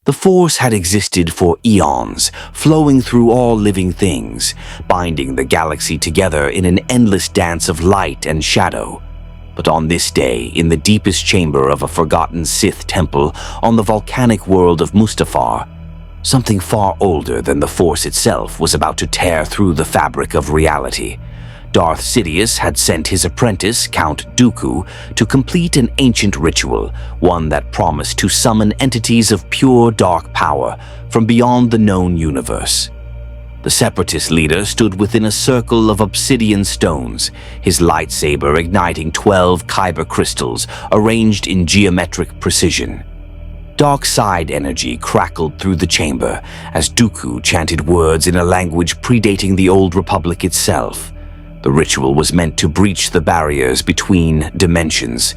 The Force had existed for eons, flowing through all living things, binding the galaxy together in an endless dance of light and shadow. But on this day, in the deepest chamber of a forgotten Sith temple on the volcanic world of Mustafar, something far older than the Force itself was about to tear through the fabric of reality. Darth Sidious had sent his apprentice, Count Dooku, to complete an ancient ritual, one that promised to summon entities of pure dark power from beyond the known universe. The Separatist leader stood within a circle of obsidian stones, his lightsaber igniting 12 kyber crystals arranged in geometric precision. Dark side energy crackled through the chamber as Dooku chanted words in a language predating the Old Republic itself. The ritual was meant to breach the barriers between dimensions,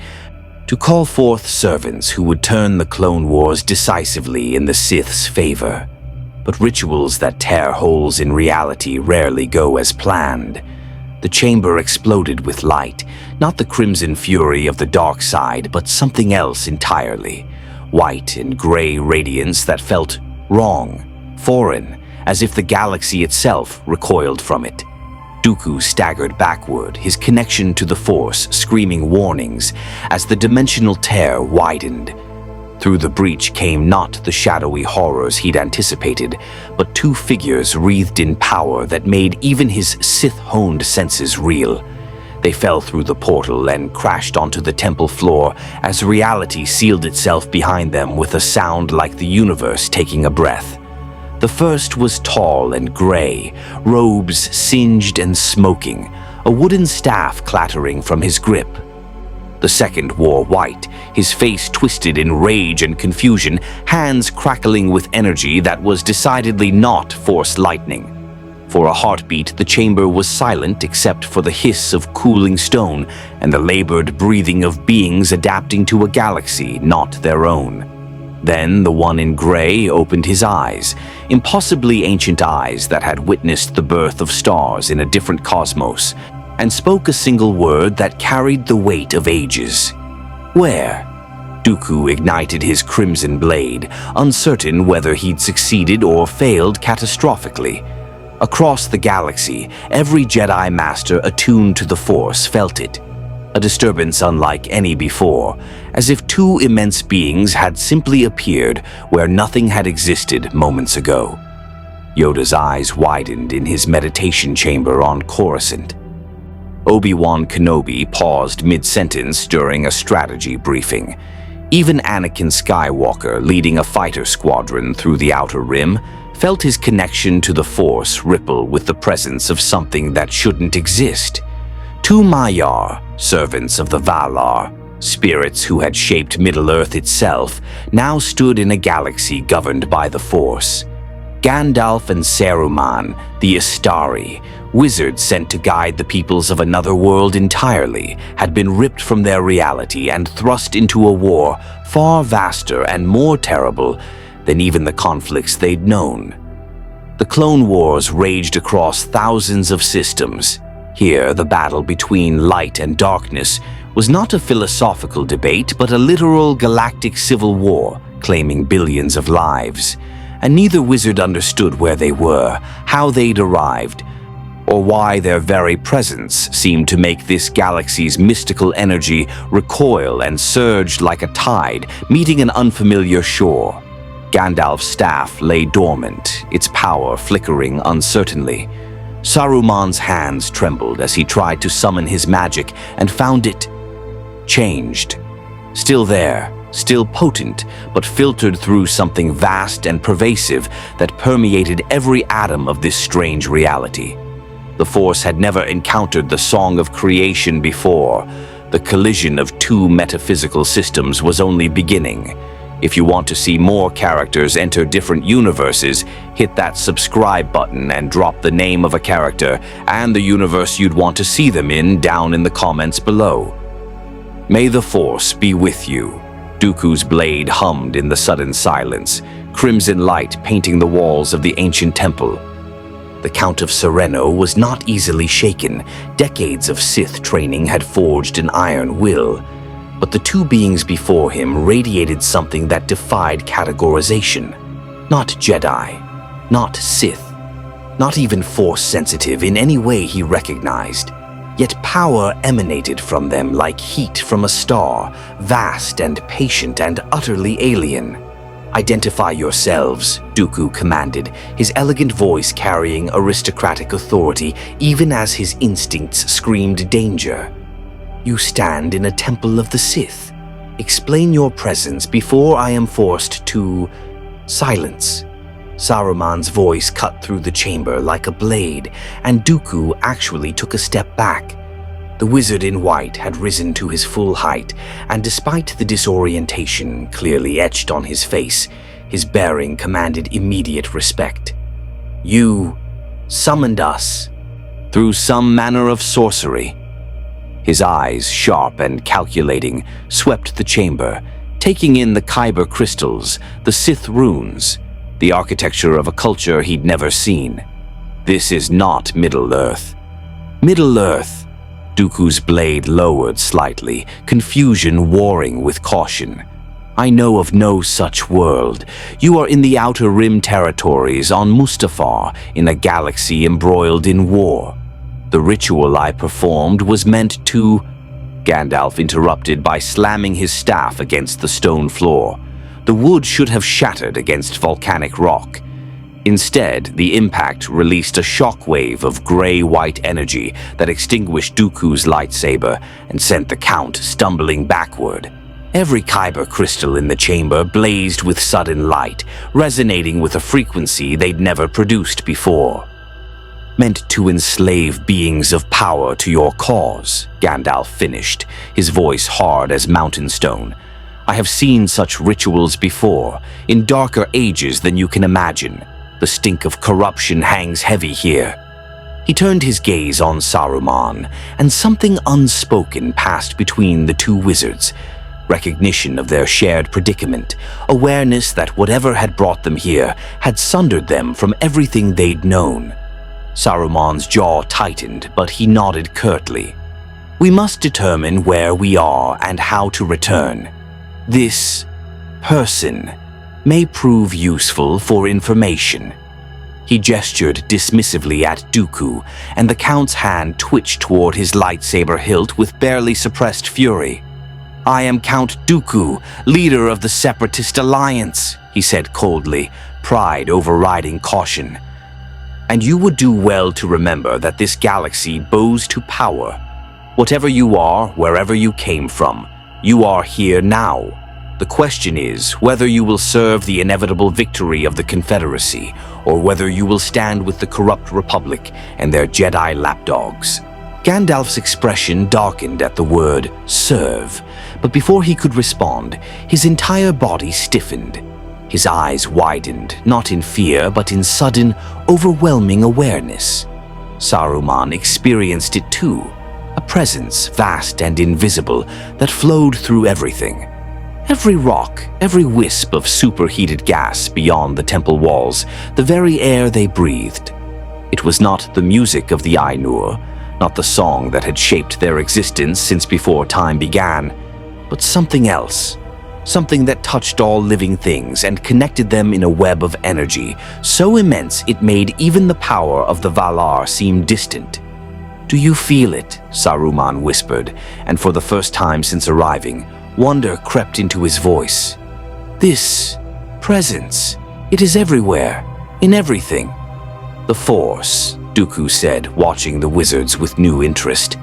to call forth servants who would turn the Clone Wars decisively in the Sith's favor. But rituals that tear holes in reality rarely go as planned. The chamber exploded with light, not the crimson fury of the dark side, but something else entirely. White and gray radiance that felt wrong, foreign, as if the galaxy itself recoiled from it. Dooku staggered backward, his connection to the Force screaming warnings as the dimensional tear widened. Through the breach came not the shadowy horrors he'd anticipated, but two figures wreathed in power that made even his Sith-honed senses real. They fell through the portal and crashed onto the temple floor as reality sealed itself behind them with a sound like the universe taking a breath. The first was tall and gray, robes singed and smoking, a wooden staff clattering from his grip. The second wore white, his face twisted in rage and confusion, hands crackling with energy that was decidedly not Force lightning. For a heartbeat, the chamber was silent except for the hiss of cooling stone and the labored breathing of beings adapting to a galaxy not their own. Then the one in gray opened his eyes, impossibly ancient eyes that had witnessed the birth of stars in a different cosmos, and spoke a single word that carried the weight of ages. Where? Dooku ignited his crimson blade, uncertain whether he'd succeeded or failed catastrophically. Across the galaxy, every Jedi Master attuned to the Force felt it. A disturbance unlike any before, as if two immense beings had simply appeared where nothing had existed moments ago. Yoda's eyes widened in his meditation chamber on Coruscant. Obi-Wan Kenobi paused mid-sentence during a strategy briefing. Even Anakin Skywalker, leading a fighter squadron through the Outer Rim, felt his connection to the Force ripple with the presence of something that shouldn't exist. Two Maiar, servants of the Valar, spirits who had shaped Middle-earth itself, now stood in a galaxy governed by the Force. Gandalf and Saruman, the Istari, wizards sent to guide the peoples of another world entirely, had been ripped from their reality and thrust into a war far vaster and more terrible than even the conflicts they'd known. The Clone Wars raged across thousands of systems. Here, the battle between light and darkness was not a philosophical debate, but a literal galactic civil war, claiming billions of lives. And neither wizard understood where they were, how they'd arrived, or why their very presence seemed to make this galaxy's mystical energy recoil and surge like a tide meeting an unfamiliar shore. Gandalf's staff lay dormant, its power flickering uncertainly. Saruman's hands trembled as he tried to summon his magic and found it changed. Still there, still potent, but filtered through something vast and pervasive that permeated every atom of this strange reality. The Force had never encountered the song of creation before. The collision of two metaphysical systems was only beginning. If you want to see more characters enter different universes, hit that subscribe button and drop the name of a character and the universe you'd want to see them in down in the comments below. May the Force be with you. Dooku's blade hummed in the sudden silence, crimson light painting the walls of the ancient temple. The Count of Sereno was not easily shaken. Decades of Sith training had forged an iron will. But the two beings before him radiated something that defied categorization. Not Jedi, not Sith, not even Force-sensitive in any way he recognized. Yet power emanated from them like heat from a star, vast and patient and utterly alien. "Identify yourselves," Dooku commanded, his elegant voice carrying aristocratic authority even as his instincts screamed danger. "You stand in a temple of the Sith. Explain your presence before I am forced to..." Silence. Saruman's voice cut through the chamber like a blade, and Dooku actually took a step back. The wizard in white had risen to his full height, and despite the disorientation clearly etched on his face, his bearing commanded immediate respect. "You summoned us through some manner of sorcery." His eyes, sharp and calculating, swept the chamber, taking in the Kyber crystals, the Sith runes, the architecture of a culture he'd never seen. "This is not Middle-earth." "Middle-earth?" Dooku's blade lowered slightly, confusion warring with caution. "I know of no such world. You are in the Outer Rim territories on Mustafar, in a galaxy embroiled in war. The ritual I performed was meant to..." Gandalf interrupted by slamming his staff against the stone floor. The wood should have shattered against volcanic rock. Instead, the impact released a shockwave of gray-white energy that extinguished Dooku's lightsaber and sent the Count stumbling backward. Every Kyber crystal in the chamber blazed with sudden light, resonating with a frequency they'd never produced before. "Meant to enslave beings of power to your cause," Gandalf finished, his voice hard as mountain stone. "I have seen such rituals before, in darker ages than you can imagine. The stink of corruption hangs heavy here." He turned his gaze on Saruman, and something unspoken passed between the two wizards. Recognition of their shared predicament, awareness that whatever had brought them here had sundered them from everything they'd known. Saruman's jaw tightened, but he nodded curtly. "We must determine where we are and how to return. This person may prove useful for information." He gestured dismissively at Dooku, and the Count's hand twitched toward his lightsaber hilt with barely suppressed fury. "I am Count Dooku, leader of the Separatist Alliance," he said coldly, pride overriding caution. "And you would do well to remember that this galaxy bows to power. Whatever you are, wherever you came from, you are here now. The question is whether you will serve the inevitable victory of the Confederacy, or whether you will stand with the corrupt Republic and their Jedi lapdogs." Gandalf's expression darkened at the word serve, but before he could respond, his entire body stiffened. His eyes widened, not in fear, but in sudden, overwhelming awareness. Saruman experienced it too, a presence vast and invisible that flowed through everything. Every rock, every wisp of superheated gas beyond the temple walls, the very air they breathed. It was not the music of the Ainur, not the song that had shaped their existence since before time began, but something else. Something that touched all living things and connected them in a web of energy, so immense it made even the power of the Valar seem distant. "Do you feel it?" Saruman whispered, and for the first time since arriving, wonder crept into his voice. "This presence, it is everywhere, in everything." "The Force," Dooku said, watching the wizards with new interest.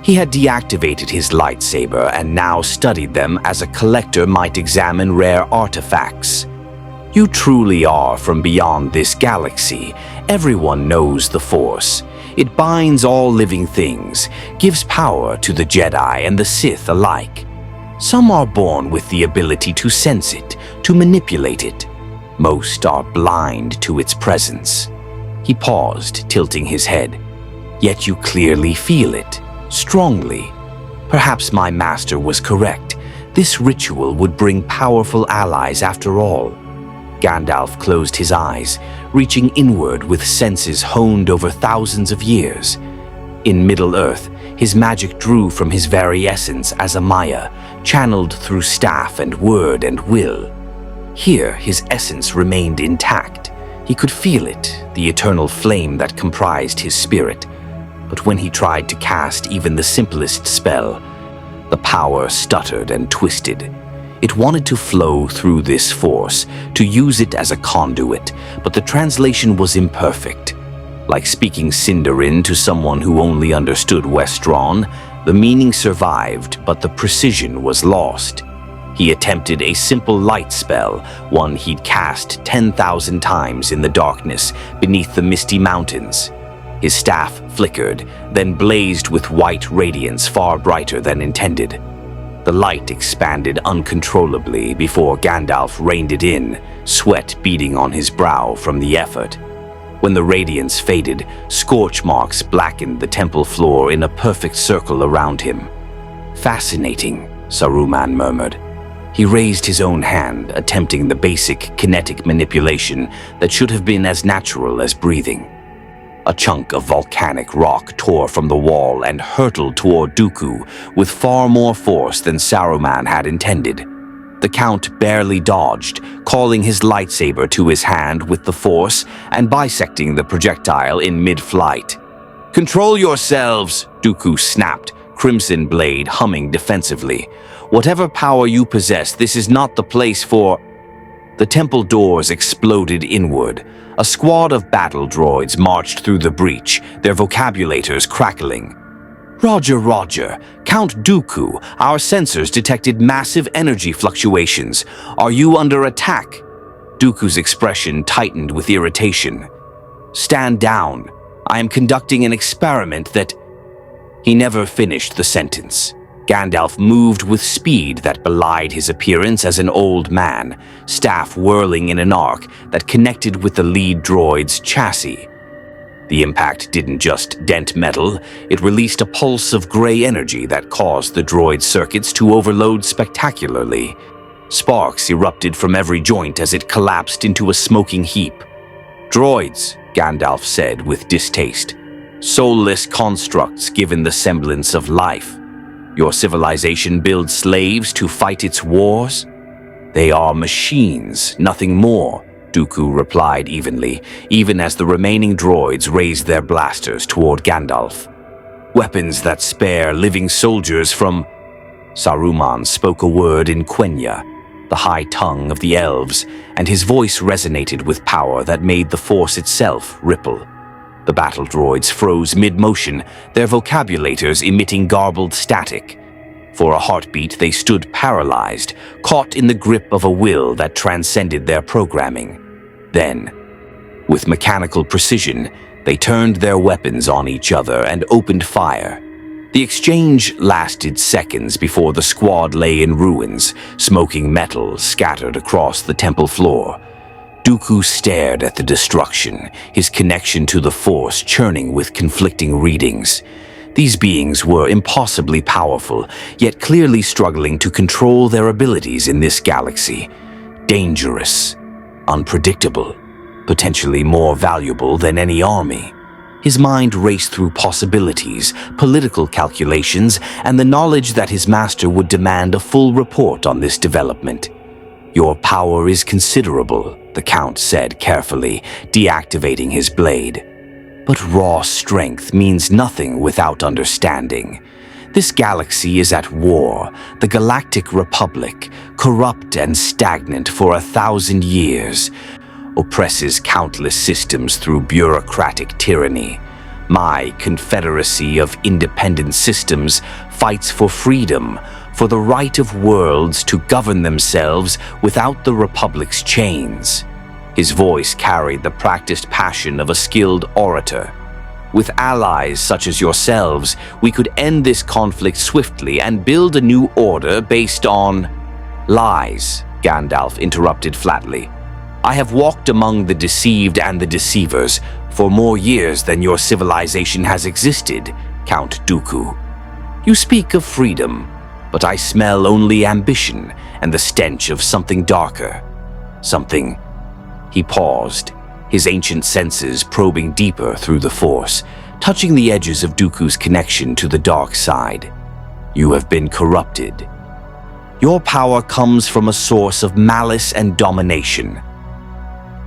He had deactivated his lightsaber and now studied them as a collector might examine rare artifacts. "You truly are from beyond this galaxy. Everyone knows the Force. It binds all living things, gives power to the Jedi and the Sith alike. Some are born with the ability to sense it, to manipulate it. Most are blind to its presence." He paused, tilting his head. "Yet you clearly feel it, strongly. Perhaps my master was correct. This ritual would bring powerful allies after all." Gandalf closed his eyes, reaching inward with senses honed over thousands of years. In Middle-earth, his magic drew from his very essence as a Maya, channeled through staff and word and will. Here, his essence remained intact. He could feel it, the eternal flame that comprised his spirit. But when he tried to cast even the simplest spell, the power stuttered and twisted. It wanted to flow through this force, to use it as a conduit, but the translation was imperfect. Like speaking Sindarin to someone who only understood Westron, the meaning survived, but the precision was lost. He attempted a simple light spell, one he'd cast 10,000 times in the darkness beneath the misty mountains. His staff flickered, then blazed with white radiance far brighter than intended. The light expanded uncontrollably before Gandalf reined it in, sweat beading on his brow from the effort. When the radiance faded, scorch marks blackened the temple floor in a perfect circle around him. "Fascinating," Saruman murmured. He raised his own hand, attempting the basic kinetic manipulation that should have been as natural as breathing. A chunk of volcanic rock tore from the wall and hurtled toward Dooku with far more force than Saruman had intended. The Count barely dodged, calling his lightsaber to his hand with the force and bisecting the projectile in mid-flight. "Control yourselves!" Dooku snapped, crimson blade humming defensively. "Whatever power you possess, this is not the place for—" The temple doors exploded inward. A squad of battle droids marched through the breach, their vocabulators crackling. "Roger, Roger. Count Dooku, our sensors detected massive energy fluctuations. Are you under attack?" Dooku's expression tightened with irritation. "Stand down. I am conducting an experiment that—" He never finished the sentence. Gandalf moved with speed that belied his appearance as an old man, staff whirling in an arc that connected with the lead droid's chassis. The impact didn't just dent metal, it released a pulse of gray energy that caused the droid's circuits to overload spectacularly. Sparks erupted from every joint as it collapsed into a smoking heap. "Droids," Gandalf said with distaste. "Soulless constructs given the semblance of life. Your civilization builds slaves to fight its wars?" "They are machines, nothing more," Dooku replied evenly, even as the remaining droids raised their blasters toward Gandalf. "Weapons that spare living soldiers from—" Saruman spoke a word in Quenya, the high tongue of the elves, and his voice resonated with power that made the Force itself ripple. The battle droids froze mid-motion, their vocabulators emitting garbled static. For a heartbeat, they stood paralyzed, caught in the grip of a will that transcended their programming. Then, with mechanical precision, they turned their weapons on each other and opened fire. The exchange lasted seconds before the squad lay in ruins, smoking metal scattered across the temple floor. Dooku stared at the destruction, his connection to the Force churning with conflicting readings. These beings were impossibly powerful, yet clearly struggling to control their abilities in this galaxy. Dangerous, unpredictable, potentially more valuable than any army. His mind raced through possibilities, political calculations, and the knowledge that his master would demand a full report on this development. "Your power is considerable," the Count said carefully, deactivating his blade. "But raw strength means nothing without understanding. This galaxy is at war, the Galactic Republic, corrupt and stagnant for 1,000 years, oppresses countless systems through bureaucratic tyranny. My confederacy of independent systems fights for freedom, for the right of worlds to govern themselves without the Republic's chains." His voice carried the practiced passion of a skilled orator. "With allies such as yourselves, we could end this conflict swiftly and build a new order based on—" "Lies," Gandalf interrupted flatly. "I have walked among the deceived and the deceivers for more years than your civilization has existed, Count Dooku. You speak of freedom, but I smell only ambition and the stench of something darker. Something—" He paused, his ancient senses probing deeper through the Force, touching the edges of Dooku's connection to the dark side. "You have been corrupted." Your power comes from a source of malice and domination."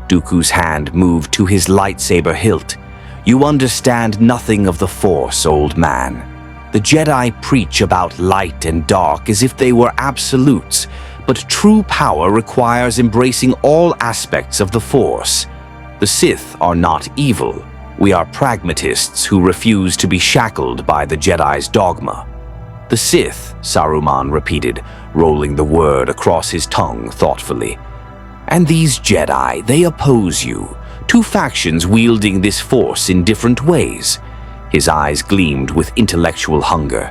Dooku's hand moved to his lightsaber hilt. "You understand nothing of the Force, old man. The Jedi preach about light and dark as if they were absolutes, but true power requires embracing all aspects of the Force. The Sith are not evil. We are pragmatists who refuse to be shackled by the Jedi's dogma." "The Sith," Saruman repeated, rolling the word across his tongue thoughtfully. "And these Jedi, they oppose you. Two factions wielding this Force in different ways." His eyes gleamed with intellectual hunger.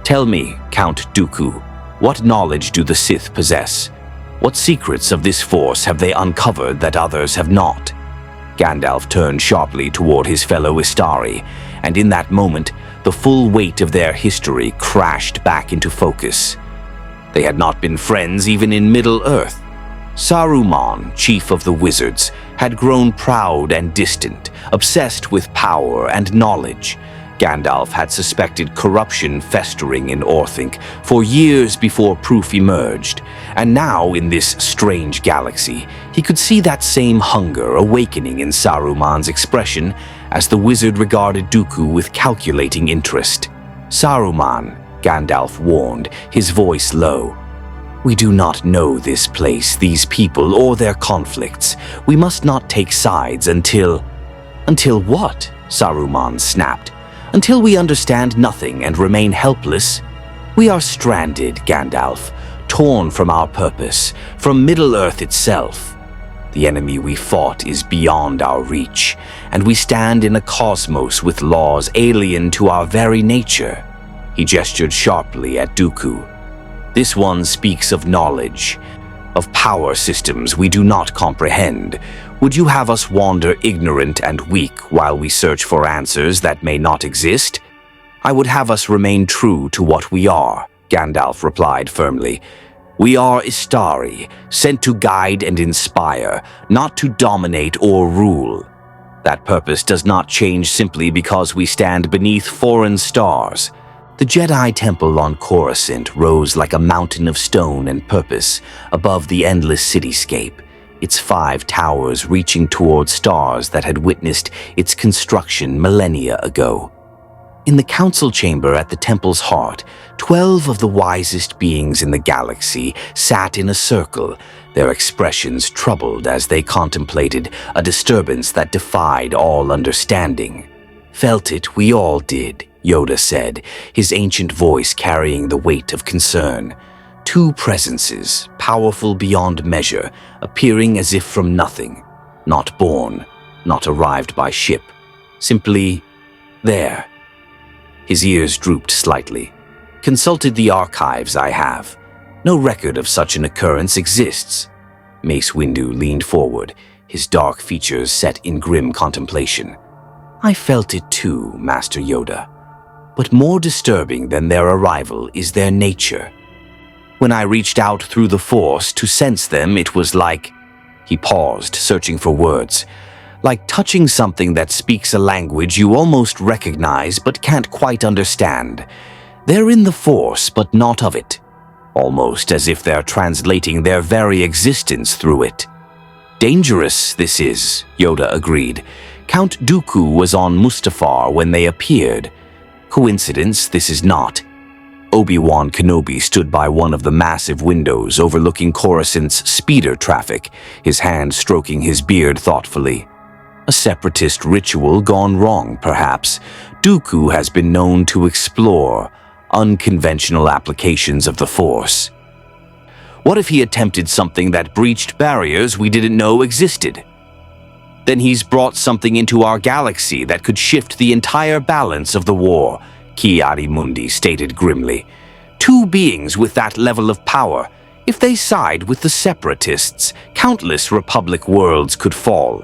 "Tell me, Count Dooku, what knowledge do the Sith possess? What secrets of this Force have they uncovered that others have not?" Gandalf turned sharply toward his fellow Istari, and in that moment, the full weight of their history crashed back into focus. They had not been friends even in Middle-earth. Saruman, chief of the wizards, had grown proud and distant, obsessed with power and knowledge. Gandalf had suspected corruption festering in Orthanc for years before proof emerged, and now in this strange galaxy, he could see that same hunger awakening in Saruman's expression as the wizard regarded Dooku with calculating interest. "Saruman," Gandalf warned, his voice low. "We do not know this place, these people, or their conflicts. We must not take sides until—" "Until what?" Saruman snapped. "Until we understand nothing and remain helpless. We are stranded, Gandalf, torn from our purpose, from Middle-earth itself. The enemy we fought is beyond our reach, and we stand in a cosmos with laws alien to our very nature." He gestured sharply at Dooku. "This one speaks of knowledge, of power systems we do not comprehend. Would you have us wander ignorant and weak while we search for answers that may not exist?" "I would have us remain true to what we are," Gandalf replied firmly. "We are Istari, sent to guide and inspire, not to dominate or rule. That purpose does not change simply because we stand beneath foreign stars." The Jedi Temple on Coruscant rose like a mountain of stone and purpose above the endless cityscape, its 5 towers reaching toward stars that had witnessed its construction millennia ago. In the council chamber at the temple's heart, 12 of the wisest beings in the galaxy sat in a circle, their expressions troubled as they contemplated a disturbance that defied all understanding. "Felt it, we all did," Yoda said, his ancient voice carrying the weight of concern. "Two presences, powerful beyond measure, appearing as if from nothing. Not born, not arrived by ship. Simply there." His ears drooped slightly. "Consulted the archives I have. No record of such an occurrence exists." Mace Windu leaned forward, his dark features set in grim contemplation. "I felt it too, Master Yoda. But more disturbing than their arrival is their nature. When I reached out through the Force to sense them, it was like—" He paused, searching for words. "Like touching something that speaks a language you almost recognize but can't quite understand. They're in the Force, but not of it. Almost as if they're translating their very existence through it." "Dangerous, this is," Yoda agreed. "Count Dooku was on Mustafar when they appeared. Coincidence, this is not." Obi-Wan Kenobi stood by one of the massive windows overlooking Coruscant's speeder traffic, his hand stroking his beard thoughtfully. "A separatist ritual gone wrong, perhaps. Dooku has been known to explore unconventional applications of the Force. What if he attempted something that breached barriers we didn't know existed? Then he's brought something into our galaxy that could shift the entire balance of the war," Ki-Adi-Mundi stated grimly. "Two beings with that level of power, if they side with the separatists, countless Republic worlds could fall."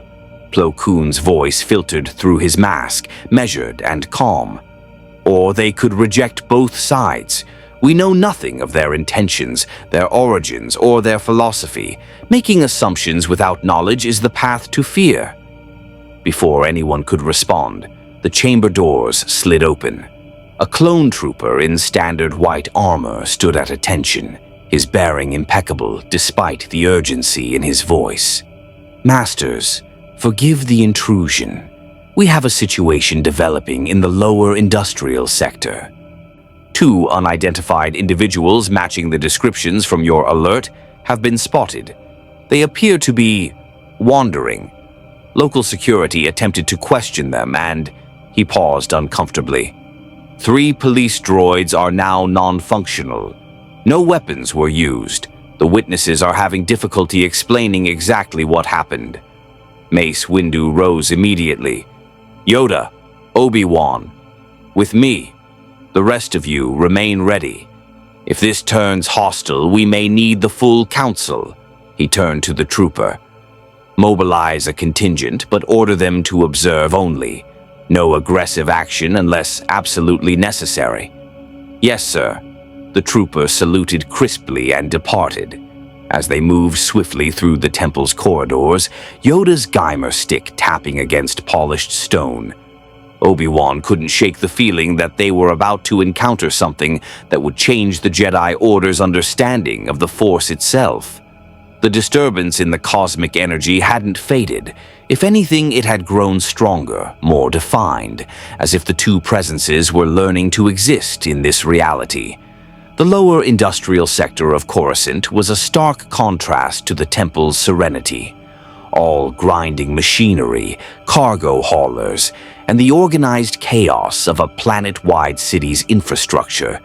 Plo Koon's voice filtered through his mask, measured and calm. "Or they could reject both sides. We know nothing of their intentions, their origins, or their philosophy. Making assumptions without knowledge is the path to fear." Before anyone could respond, the chamber doors slid open. A clone trooper in standard white armor stood at attention. his bearing impeccable despite the urgency in his voice. "Masters, forgive the intrusion. We have a situation developing in the lower industrial sector. 2 unidentified individuals matching the descriptions from your alert have been spotted. They appear to be wandering. Local security attempted to question them and..." He paused uncomfortably. "3 police droids are now non-functional. No weapons were used. The witnesses are having difficulty explaining exactly what happened." Mace Windu rose immediately. "Yoda, Obi-Wan, with me. The rest of you remain ready. If this turns hostile, we may need the full council." He turned to the trooper. "Mobilize a contingent, but order them to observe only. No aggressive action unless absolutely necessary." "Yes, sir." The trooper saluted crisply and departed. As they moved swiftly through the temple's corridors, Yoda's Geimer stick tapping against polished stone. Obi-Wan couldn't shake the feeling that they were about to encounter something that would change the Jedi Order's understanding of the Force itself. The disturbance in the cosmic energy hadn't faded. If anything, it had grown stronger, more defined, as if the 2 presences were learning to exist in this reality. The lower industrial sector of Coruscant was a stark contrast to the temple's serenity. All grinding machinery, cargo haulers, and the organized chaos of a planet-wide city's infrastructure.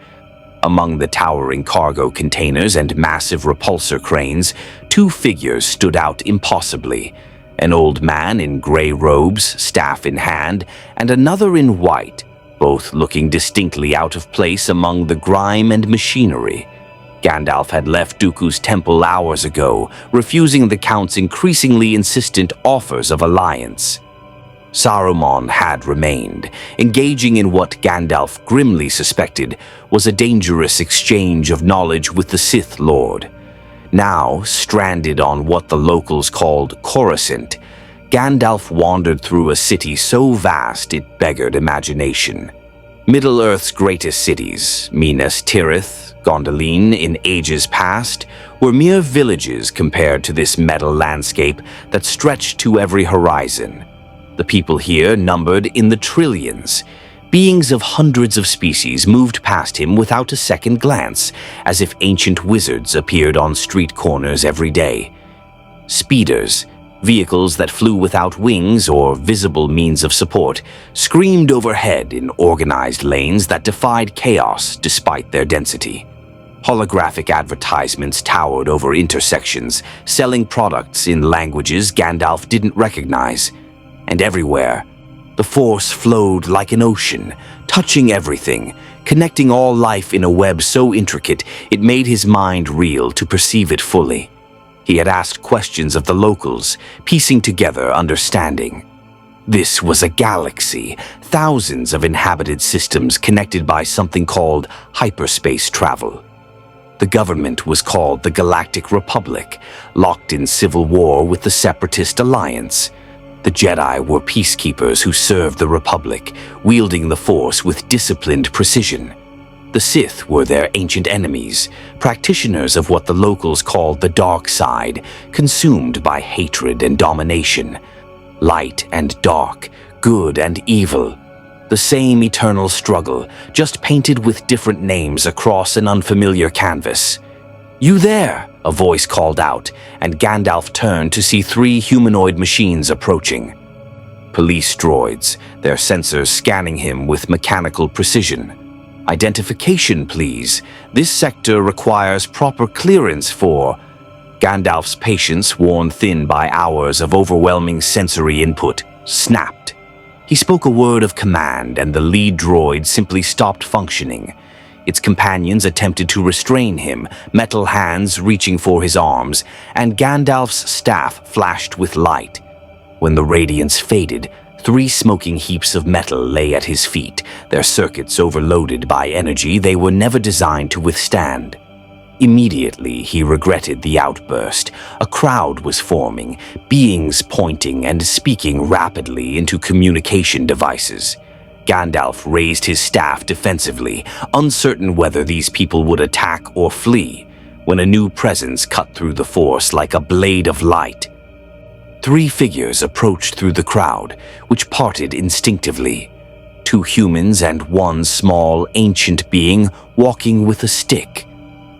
Among the towering cargo containers and massive repulsor cranes, 2 figures stood out impossibly. An old man in gray robes, staff in hand, and another in white, both looking distinctly out of place among the grime and machinery. Gandalf had left Dooku's temple hours ago, refusing the Count's increasingly insistent offers of alliance. Saruman had remained, engaging in what Gandalf grimly suspected was a dangerous exchange of knowledge with the Sith Lord. Now, stranded on what the locals called Coruscant, Gandalf wandered through a city so vast it beggared imagination. Middle-earth's greatest cities, Minas Tirith, Gondolin in ages past, were mere villages compared to this metal landscape that stretched to every horizon. The people here numbered in the trillions. Beings of hundreds of species moved past him without a second glance, as if ancient wizards appeared on street corners every day. Speeders, vehicles that flew without wings or visible means of support, screamed overhead in organized lanes that defied chaos despite their density. Holographic advertisements towered over intersections, selling products in languages Gandalf didn't recognize. And everywhere, the Force flowed like an ocean, touching everything, connecting all life in a web so intricate it made his mind reel to perceive it fully. He had asked questions of the locals, piecing together understanding. This was a galaxy, thousands of inhabited systems connected by something called hyperspace travel. The government was called the Galactic Republic, locked in civil war with the Separatist Alliance. The Jedi were peacekeepers who served the Republic, wielding the Force with disciplined precision. The Sith were their ancient enemies, practitioners of what the locals called the dark side, consumed by hatred and domination. Light and dark, good and evil. The same eternal struggle, just painted with different names across an unfamiliar canvas. "You there?" a voice called out, and Gandalf turned to see 3 humanoid machines approaching. Police droids, their sensors scanning him with mechanical precision. "Identification, please. This sector requires proper clearance for..." Gandalf's patience, worn thin by hours of overwhelming sensory input, snapped. He spoke a word of command, and the lead droid simply stopped functioning. Its companions attempted to restrain him, metal hands reaching for his arms, and Gandalf's staff flashed with light. When the radiance faded, 3 smoking heaps of metal lay at his feet, their circuits overloaded by energy they were never designed to withstand. Immediately, he regretted the outburst. A crowd was forming, beings pointing and speaking rapidly into communication devices. Gandalf raised his staff defensively, uncertain whether these people would attack or flee. when a new presence cut through the force like a blade of light. 3 figures approached through the crowd, which parted instinctively. 2 humans and 1 small, ancient being walking with a stick.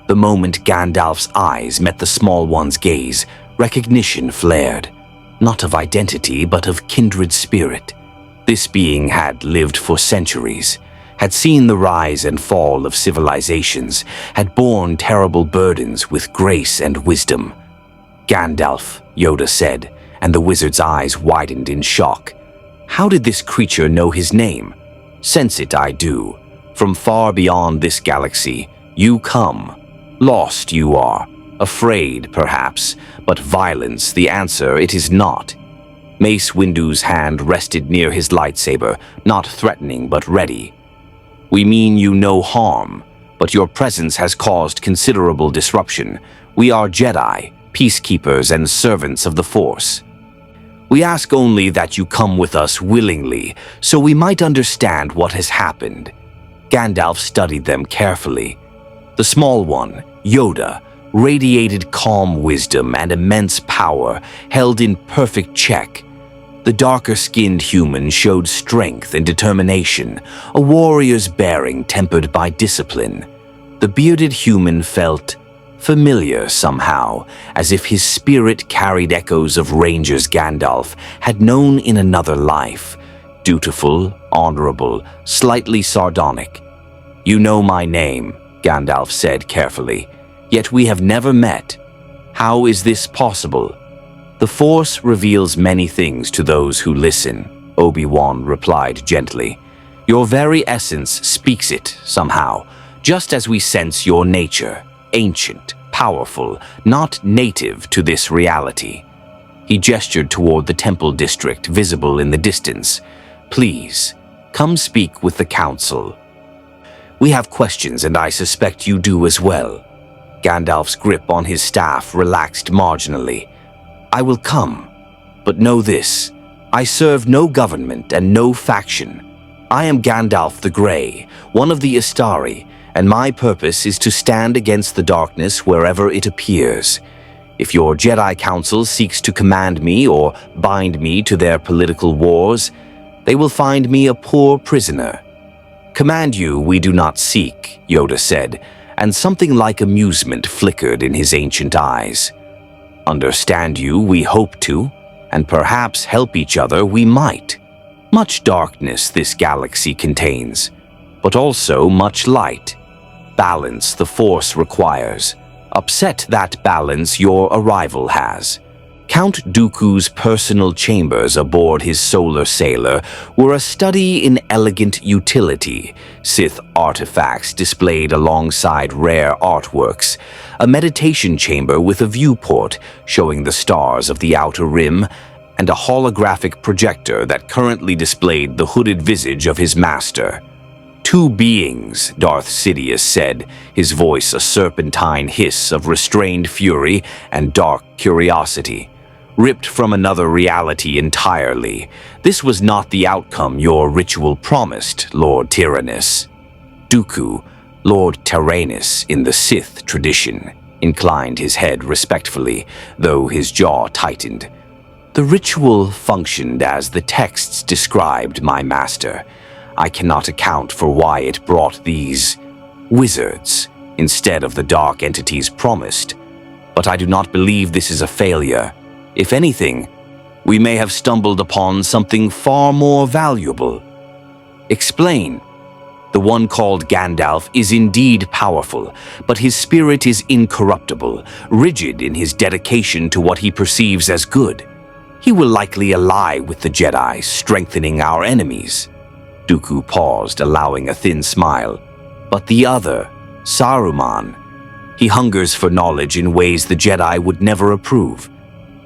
The moment Gandalf's eyes met the small one's gaze, recognition flared, not of identity but of kindred spirit. This being had lived for centuries, had seen the rise and fall of civilizations, had borne terrible burdens with grace and wisdom. "Gandalf," Yoda said, and the wizard's eyes widened in shock. How did this creature know his name? "Sense it, I do. From far beyond this galaxy, you come. Lost you are, afraid perhaps, but violence, the answer, it is not." Mace Windu's hand rested near his lightsaber, not threatening but ready. "We mean you no harm, but your presence has caused considerable disruption. We are Jedi, peacekeepers and servants of the Force. We ask only that you come with us willingly, so we might understand what has happened." Gandalf studied them carefully. The small one, Yoda, radiated calm wisdom and immense power, held in perfect check. The darker-skinned human showed strength and determination, a warrior's bearing tempered by discipline. The bearded human felt familiar somehow, as if his spirit carried echoes of rangers Gandalf had known in another life, dutiful, honorable, slightly sardonic. "You know my name," Gandalf said carefully, "yet we have never met. How is this possible?" "The Force reveals many things to those who listen," Obi-Wan replied gently. "Your very essence speaks it somehow, just as we sense your nature, ancient, powerful, not native to this reality." He gestured toward the temple district visible in the distance. "Please, come speak with the council. We have questions, and I suspect you do as well." Gandalf's grip on his staff relaxed marginally. "I will come, but know this. I serve no government and no faction. I am Gandalf the Grey, one of the Istari, and my purpose is to stand against the darkness wherever it appears. If your Jedi Council seeks to command me or bind me to their political wars, they will find me a poor prisoner." "Command you we do not seek," Yoda said, and something like amusement flickered in his ancient eyes. "Understand you we hope to, and perhaps help each other we might. Much darkness this galaxy contains, but also much light. Balance the Force requires. Upset that balance your arrival has." Count Dooku's personal chambers aboard his solar sailor were a study in elegant utility, Sith artifacts displayed alongside rare artworks, a meditation chamber with a viewport showing the stars of the Outer Rim, and a holographic projector that currently displayed the hooded visage of his master. "Two beings," Darth Sidious said, his voice a serpentine hiss of restrained fury and dark curiosity. "Ripped from another reality entirely. This was not the outcome your ritual promised, Lord Tyrannus." Dooku, Lord Tyrannus in the Sith tradition, inclined his head respectfully, though his jaw tightened. "The ritual functioned as the texts described, my master. I cannot account for why it brought these wizards instead of the dark entities promised. But I do not believe this is a failure. If anything, we may have stumbled upon something far more valuable." "Explain." "The one called Gandalf is indeed powerful, but his spirit is incorruptible, rigid in his dedication to what he perceives as good. He will likely ally with the Jedi, strengthening our enemies." Dooku paused, allowing a thin smile. "But the other, Saruman, he hungers for knowledge in ways the Jedi would never approve.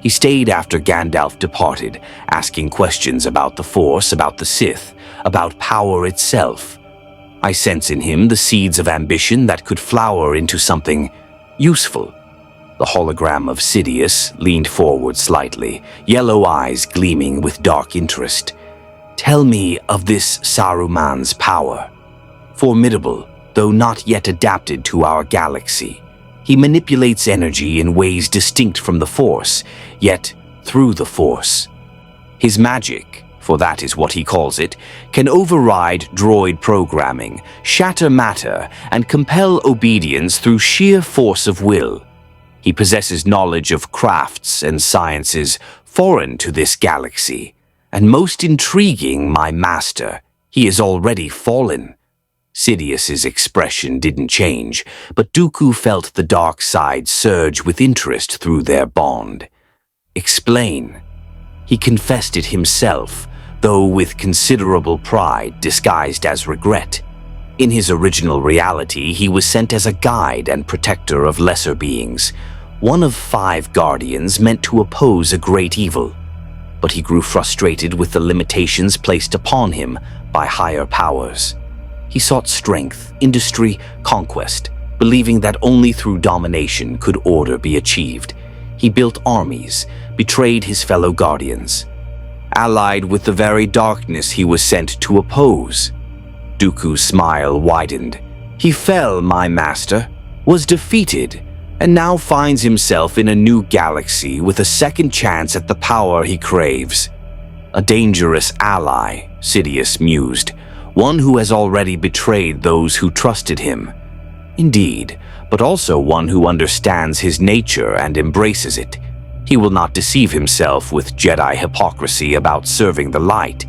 He stayed after Gandalf departed, asking questions about the Force, about the Sith, about power itself. I sense in him the seeds of ambition that could flower into something useful." The hologram of Sidious leaned forward slightly, yellow eyes gleaming with dark interest. "Tell me of this Saruman's power. Formidable, though not yet adapted to our galaxy. He manipulates energy in ways distinct from the Force, yet through the Force. His magic, for that is what he calls it, can override droid programming, shatter matter, and compel obedience through sheer force of will. He possesses knowledge of crafts and sciences foreign to this galaxy, and most intriguing, my master, he is already fallen. Sidious's expression didn't change, but Dooku felt the dark side surge with interest through their bond. Explain. He confessed it himself, though with considerable pride disguised as regret. In his original reality, he was sent as a guide and protector of lesser beings, one of 5 guardians meant to oppose a great evil. But he grew frustrated with the limitations placed upon him by higher powers. He sought strength, industry, conquest, believing that only through domination could order be achieved. He built armies, betrayed his fellow guardians, allied with the very darkness he was sent to oppose. Dooku's smile widened. He fell, my master, was defeated, and now finds himself in a new galaxy with a second chance at the power he craves. A dangerous ally, Sidious mused, one who has already betrayed those who trusted him. Indeed, but also one who understands his nature and embraces it. He will not deceive himself with Jedi hypocrisy about serving the light.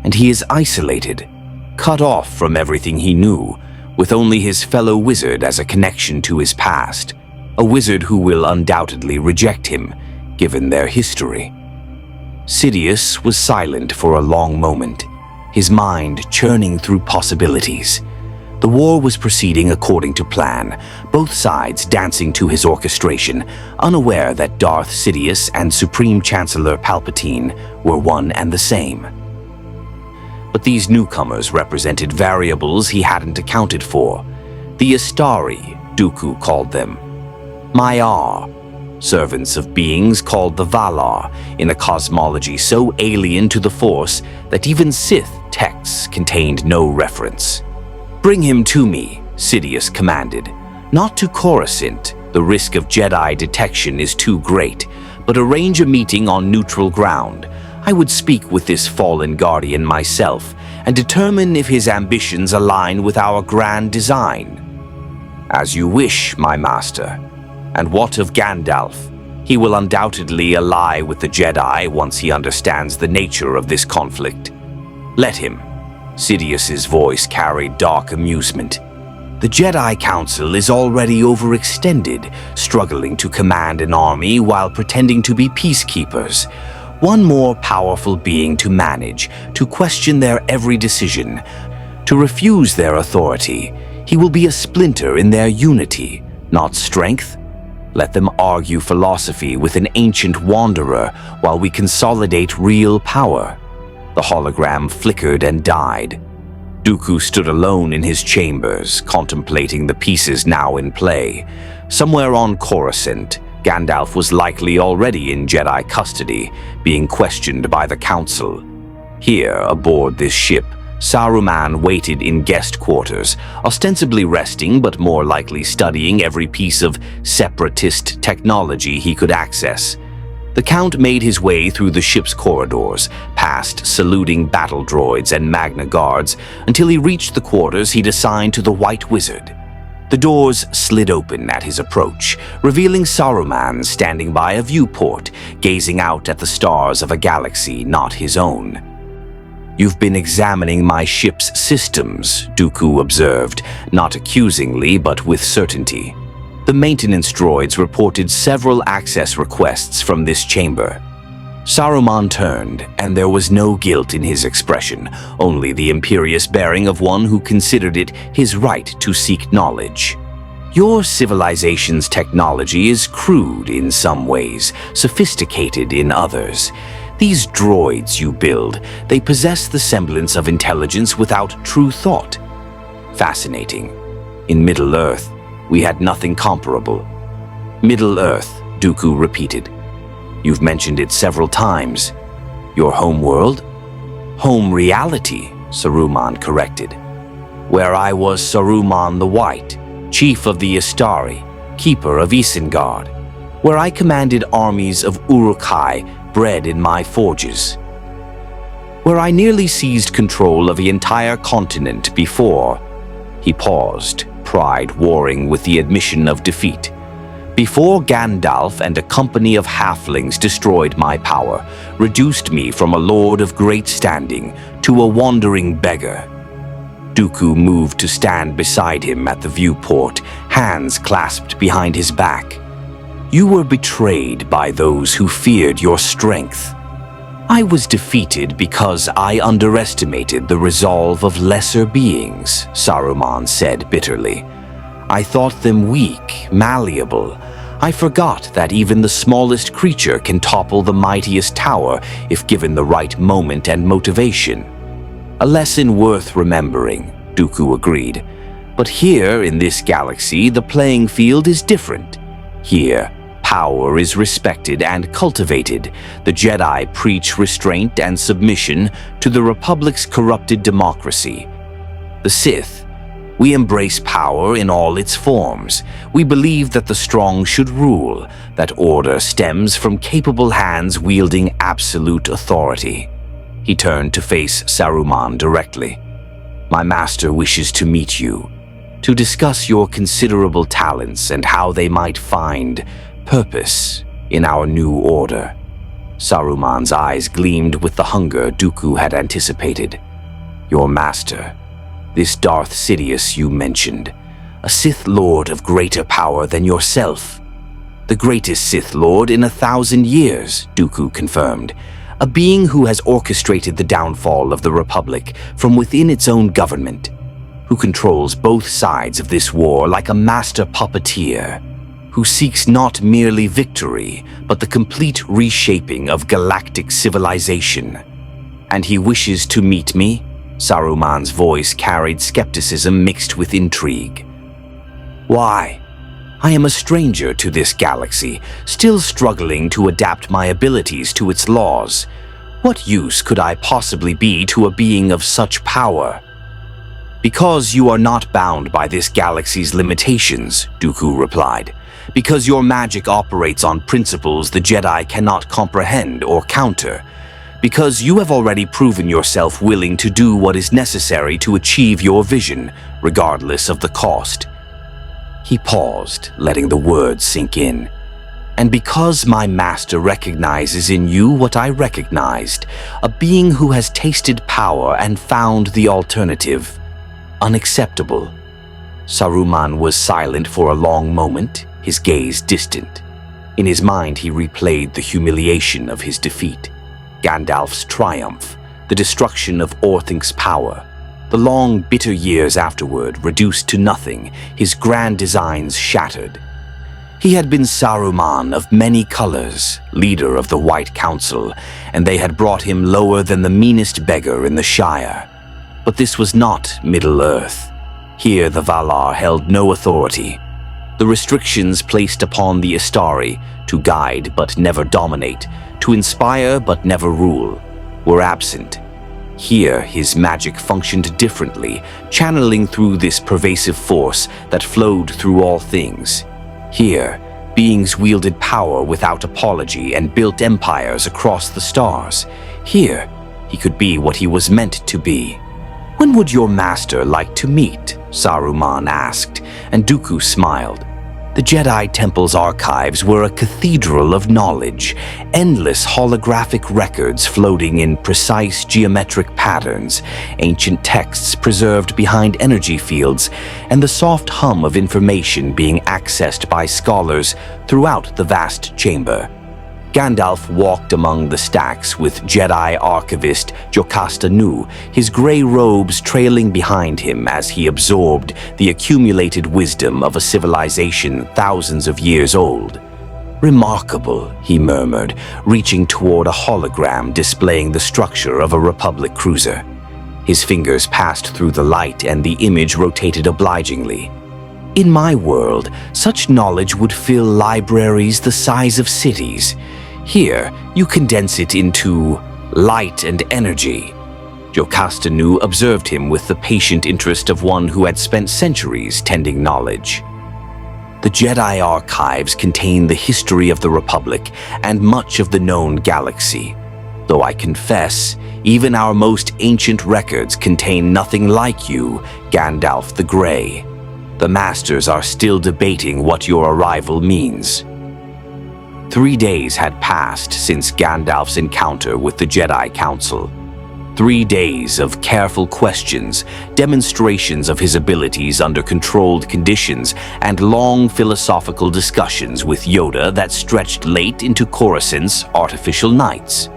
And he is isolated, cut off from everything he knew, with only his fellow wizard as a connection to his past. A wizard who will undoubtedly reject him, given their history. Sidious was silent for a long moment, his mind churning through possibilities. The war was proceeding according to plan, both sides dancing to his orchestration, unaware that Darth Sidious and Supreme Chancellor Palpatine were one and the same. But these newcomers represented variables he hadn't accounted for. The Astari, Dooku called them. Maiar, servants of beings called the Valar, in a cosmology so alien to the Force that even Sith texts contained no reference. Bring him to me, Sidious commanded. Not to Coruscant, the risk of Jedi detection is too great, but arrange a meeting on neutral ground. I would speak with this fallen guardian myself and determine if his ambitions align with our grand design. As you wish, my master. And what of Gandalf? He will undoubtedly ally with the Jedi once he understands the nature of this conflict. Let him. Sidious's voice carried dark amusement. The Jedi Council is already overextended, struggling to command an army while pretending to be peacekeepers. One more powerful being to manage, to question their every decision, to refuse their authority. He will be a splinter in their unity, not strength. Let them argue philosophy with an ancient wanderer while we consolidate real power. The hologram flickered and died. Dooku stood alone in his chambers, contemplating the pieces now in play. Somewhere on Coruscant, Gandalf was likely already in Jedi custody, being questioned by the Council. Here, aboard this ship, Saruman waited in guest quarters, ostensibly resting but more likely studying every piece of separatist technology he could access. The Count made his way through the ship's corridors, past saluting battle droids and Magna Guards, until he reached the quarters he'd assigned to the White Wizard. The doors slid open at his approach, revealing Saruman standing by a viewport, gazing out at the stars of a galaxy not his own. You've been examining my ship's systems, Dooku observed, not accusingly but with certainty. The maintenance droids reported several access requests from this chamber. Saruman turned, and there was no guilt in his expression, only the imperious bearing of one who considered it his right to seek knowledge. Your civilization's technology is crude in some ways, sophisticated in others. These droids you build, they possess the semblance of intelligence without true thought. Fascinating. In Middle-earth, we had nothing comparable. Middle-earth, Dooku repeated. You've mentioned it several times. Your home world? Home reality, Saruman corrected. Where I was Saruman the White, chief of the Astari, keeper of Isengard, where I commanded armies of Uruk-hai bred in my forges, where I nearly seized control of the entire continent before. He paused, pride warring with the admission of defeat. Before Gandalf and a company of halflings destroyed my power, reduced me from a lord of great standing to a wandering beggar. Dooku moved to stand beside him at the viewport, hands clasped behind his back. You were betrayed by those who feared your strength. I was defeated because I underestimated the resolve of lesser beings, Saruman said bitterly. I thought them weak, malleable. I forgot that even the smallest creature can topple the mightiest tower if given the right moment and motivation. A lesson worth remembering, Dooku agreed. But here in this galaxy, the playing field is different. Here, power is respected and cultivated. The Jedi preach restraint and submission to the Republic's corrupted democracy. The Sith, we embrace power in all its forms. We believe that the strong should rule, that order stems from capable hands wielding absolute authority. He turned to face Saruman directly. My master wishes to meet you, to discuss your considerable talents and how they might find purpose in our new order. Saruman's eyes gleamed with the hunger Dooku had anticipated. Your master, this Darth Sidious you mentioned, a Sith Lord of greater power than yourself. The greatest Sith Lord in 1,000 years, Dooku confirmed. A being who has orchestrated the downfall of the Republic from within its own government, who controls both sides of this war like a master puppeteer, who seeks not merely victory, but the complete reshaping of galactic civilization. And he wishes to meet me? Saruman's voice carried skepticism mixed with intrigue. Why? I am a stranger to this galaxy, still struggling to adapt my abilities to its laws. What use could I possibly be to a being of such power? Because you are not bound by this galaxy's limitations, Dooku replied. Because your magic operates on principles the Jedi cannot comprehend or counter. Because you have already proven yourself willing to do what is necessary to achieve your vision, regardless of the cost. He paused, letting the words sink in. And because my master recognizes in you what I recognized, a being who has tasted power and found the alternative unacceptable. Saruman was silent for a long moment, his gaze distant. In his mind, he replayed the humiliation of his defeat, Gandalf's triumph, the destruction of Orthink's power. The long, bitter years afterward reduced to nothing, his grand designs shattered. He had been Saruman of many colors, leader of the White Council, and they had brought him lower than the meanest beggar in the Shire. But this was not Middle-earth. Here the Valar held no authority. The restrictions placed upon the Istari, to guide but never dominate, to inspire but never rule, were absent. Here, his magic functioned differently, channeling through this pervasive force that flowed through all things. Here, beings wielded power without apology and built empires across the stars. Here, he could be what he was meant to be. When would your master like to meet? Saruman asked, and Dooku smiled. The Jedi Temple's archives were a cathedral of knowledge, endless holographic records floating in precise geometric patterns, ancient texts preserved behind energy fields, and the soft hum of information being accessed by scholars throughout the vast chamber. Gandalf walked among the stacks with Jedi archivist Jocasta Nu, his gray robes trailing behind him as he absorbed the accumulated wisdom of a civilization thousands of years old. Remarkable, he murmured, reaching toward a hologram displaying the structure of a Republic cruiser. His fingers passed through the light and the image rotated obligingly. In my world, such knowledge would fill libraries the size of cities. Here, you condense it into light and energy. Jocasta Nu observed him with the patient interest of one who had spent centuries tending knowledge. The Jedi archives contain the history of the Republic and much of the known galaxy. Though I confess, even our most ancient records contain nothing like you, Gandalf the Grey. The Masters are still debating what your arrival means. 3 days had passed since Gandalf's encounter with the Jedi Council. 3 days of careful questions, demonstrations of his abilities under controlled conditions, and long philosophical discussions with Yoda that stretched late into Coruscant's artificial nights.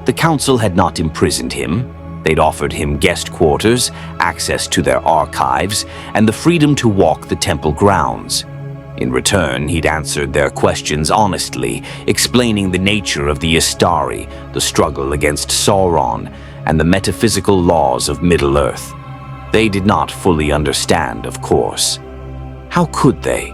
The Council had not imprisoned him. They'd offered him guest quarters, access to their archives, and the freedom to walk the temple grounds. In return, he'd answered their questions honestly, explaining the nature of the Istari, the struggle against Sauron, and the metaphysical laws of Middle-earth. They did not fully understand, of course. How could they?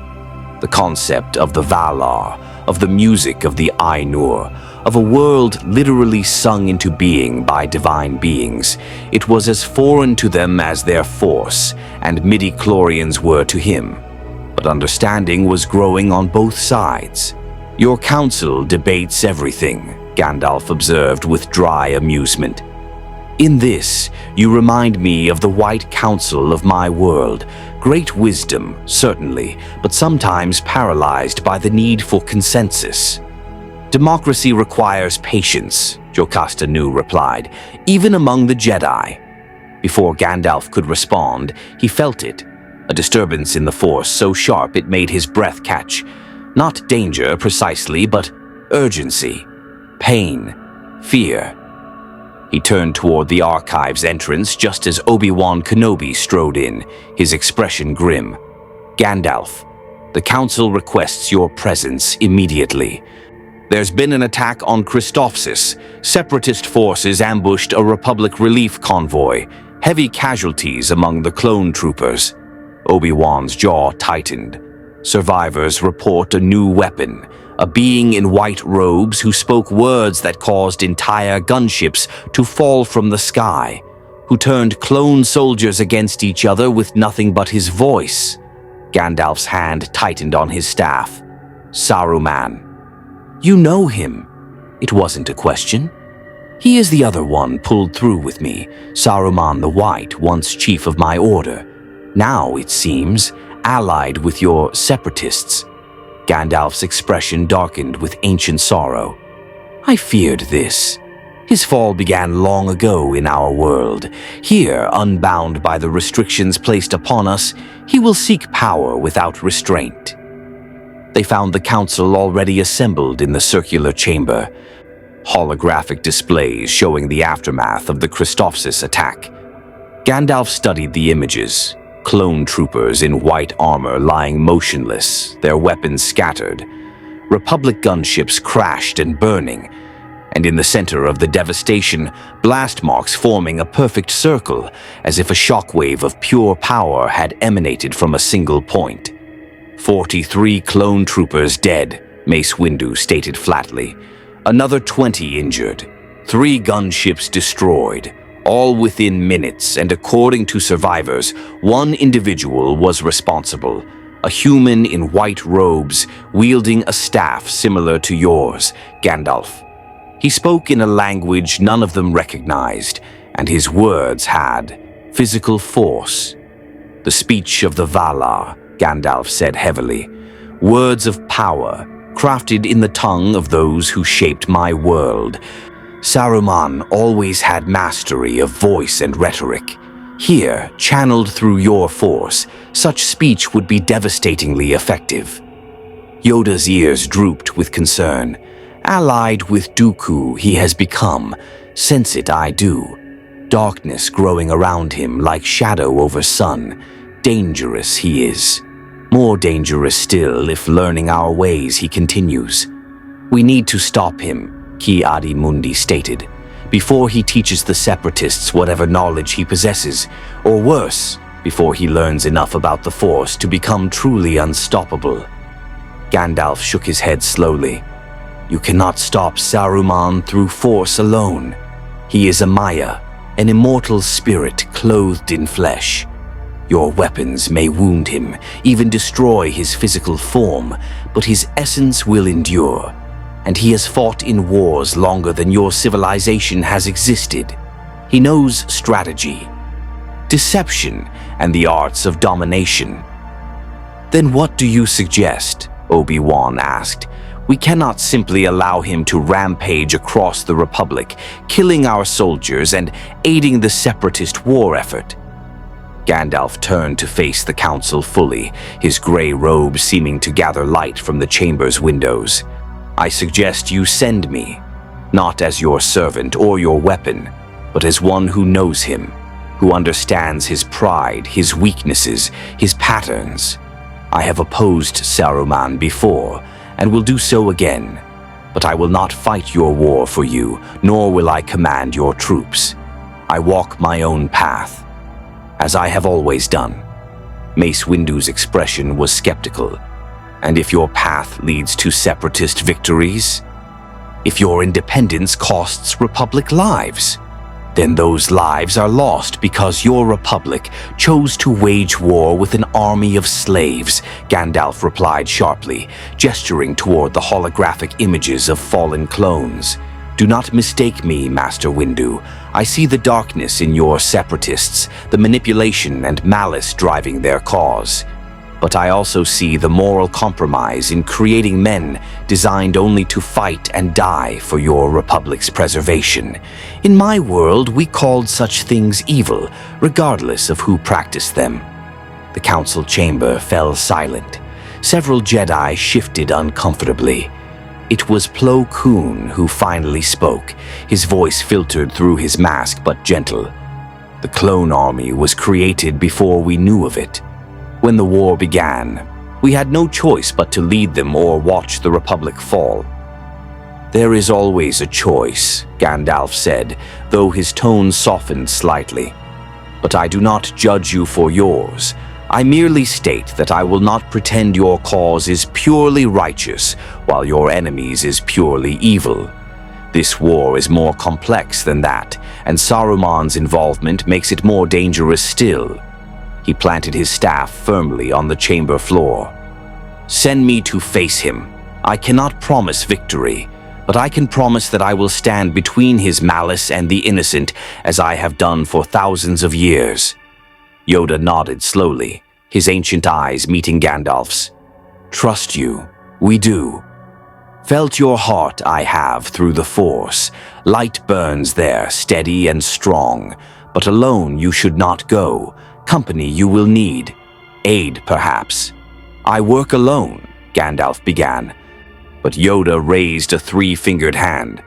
The concept of the Valar, of the music of the Ainur, of a world literally sung into being by divine beings, it was as foreign to them as their Force, and midi-chlorians were to him. But understanding was growing on both sides. Your council debates everything, Gandalf observed with dry amusement. In this, you remind me of the White Council of my world. Great wisdom, certainly, but sometimes paralyzed by the need for consensus. Democracy requires patience, Jocasta Nu replied, even among the Jedi. Before Gandalf could respond, he felt it. A disturbance in the Force so sharp it made his breath catch. Not danger, precisely, but urgency, pain, fear. He turned toward the archive's entrance just as Obi-Wan Kenobi strode in, his expression grim. Gandalf, the Council requests your presence immediately. There's been an attack on Christophsis. Separatist forces ambushed a Republic relief convoy. Heavy casualties among the clone troopers. Obi-Wan's jaw tightened. Survivors report a new weapon, a being in white robes who spoke words that caused entire gunships to fall from the sky, who turned clone soldiers against each other with nothing but his voice. Gandalf's hand tightened on his staff. Saruman. You know him. It wasn't a question. He is the other one pulled through with me, Saruman the White, once chief of my order. Now, it seems, allied with your separatists. Gandalf's expression darkened with ancient sorrow. I feared this. His fall began long ago in our world. Here, unbound by the restrictions placed upon us, he will seek power without restraint. They found the council already assembled in the circular chamber. Holographic displays showing the aftermath of the Christophsis attack. Gandalf studied the images. Clone troopers in white armor lying motionless, their weapons scattered. Republic gunships crashed and burning. And in the center of the devastation, blast marks forming a perfect circle, as if a shockwave of pure power had emanated from a single point. 43 clone troopers dead, Mace Windu stated flatly. Another 20 injured. 3 gunships destroyed. All within minutes, and according to survivors, one individual was responsible. A human in white robes, wielding a staff similar to yours, Gandalf. He spoke in a language none of them recognized, and his words had physical force. The speech of the Valar, Gandalf said heavily. Words of power, crafted in the tongue of those who shaped my world. Saruman always had mastery of voice and rhetoric. Here, channeled through your force, such speech would be devastatingly effective. Yoda's ears drooped with concern. Allied with Dooku he has become, sense it I do. Darkness growing around him like shadow over sun. Dangerous he is. More dangerous still if learning our ways he continues. We need to stop him, Ki Adi Mundi stated, before he teaches the Separatists whatever knowledge he possesses, or worse, before he learns enough about the Force to become truly unstoppable. Gandalf shook his head slowly. You cannot stop Saruman through force alone. He is a Maya, an immortal spirit clothed in flesh. Your weapons may wound him, even destroy his physical form, but his essence will endure. And he has fought in wars longer than your civilization has existed. He knows strategy, deception, and the arts of domination. Then what do you suggest? Obi-Wan asked. We cannot simply allow him to rampage across the Republic, killing our soldiers and aiding the separatist war effort. Gandalf turned to face the council fully, his gray robe seeming to gather light from the chamber's windows. I suggest you send me, not as your servant or your weapon, but as one who knows him, who understands his pride, his weaknesses, his patterns. I have opposed Saruman before, and will do so again, but I will not fight your war for you, nor will I command your troops. I walk my own path, as I have always done. Mace Windu's expression was skeptical. And if your path leads to separatist victories? If your independence costs Republic lives? Then those lives are lost because your Republic chose to wage war with an army of slaves, Gandalf replied sharply, gesturing toward the holographic images of fallen clones. Do not mistake me, Master Windu. I see the darkness in your separatists, the manipulation and malice driving their cause. But I also see the moral compromise in creating men designed only to fight and die for your Republic's preservation. In my world, we called such things evil, regardless of who practiced them. The council chamber fell silent. Several Jedi shifted uncomfortably. It was Plo Koon who finally spoke, his voice filtered through his mask but gentle. The clone army was created before we knew of it. When the war began, we had no choice but to lead them or watch the Republic fall. There is always a choice, Gandalf said, though his tone softened slightly. But I do not judge you for yours. I merely state that I will not pretend your cause is purely righteous, while your enemy's is purely evil. This war is more complex than that, and Saruman's involvement makes it more dangerous still. He planted his staff firmly on the chamber floor. Send me to face him. I cannot promise victory, but I can promise that I will stand between his malice and the innocent, as I have done for thousands of years. Yoda nodded slowly, his ancient eyes meeting Gandalf's. Trust you, we do. Felt your heart I have through the Force. Light burns there, steady and strong, but alone you should not go. Company you will need. Aid, perhaps. I work alone, Gandalf began, but Yoda raised a three-fingered hand.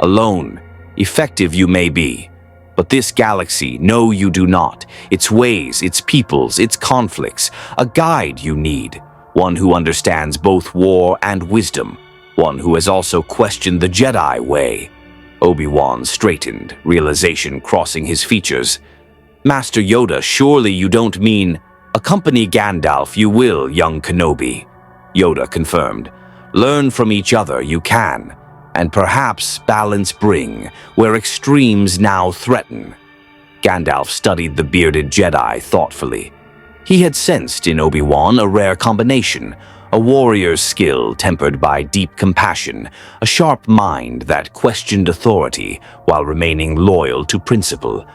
Alone, effective you may be, but this galaxy, no you do not. Its ways, its peoples, its conflicts, a guide you need. One who understands both war and wisdom. One who has also questioned the Jedi way. Obi-Wan straightened, realization crossing his features. Master Yoda, surely you don't mean, accompany Gandalf you will, young Kenobi. Yoda confirmed. Learn from each other you can, and perhaps balance bring, where extremes now threaten. Gandalf studied the bearded Jedi thoughtfully. He had sensed in Obi-Wan a rare combination, a warrior's skill tempered by deep compassion, a sharp mind that questioned authority while remaining loyal to principle.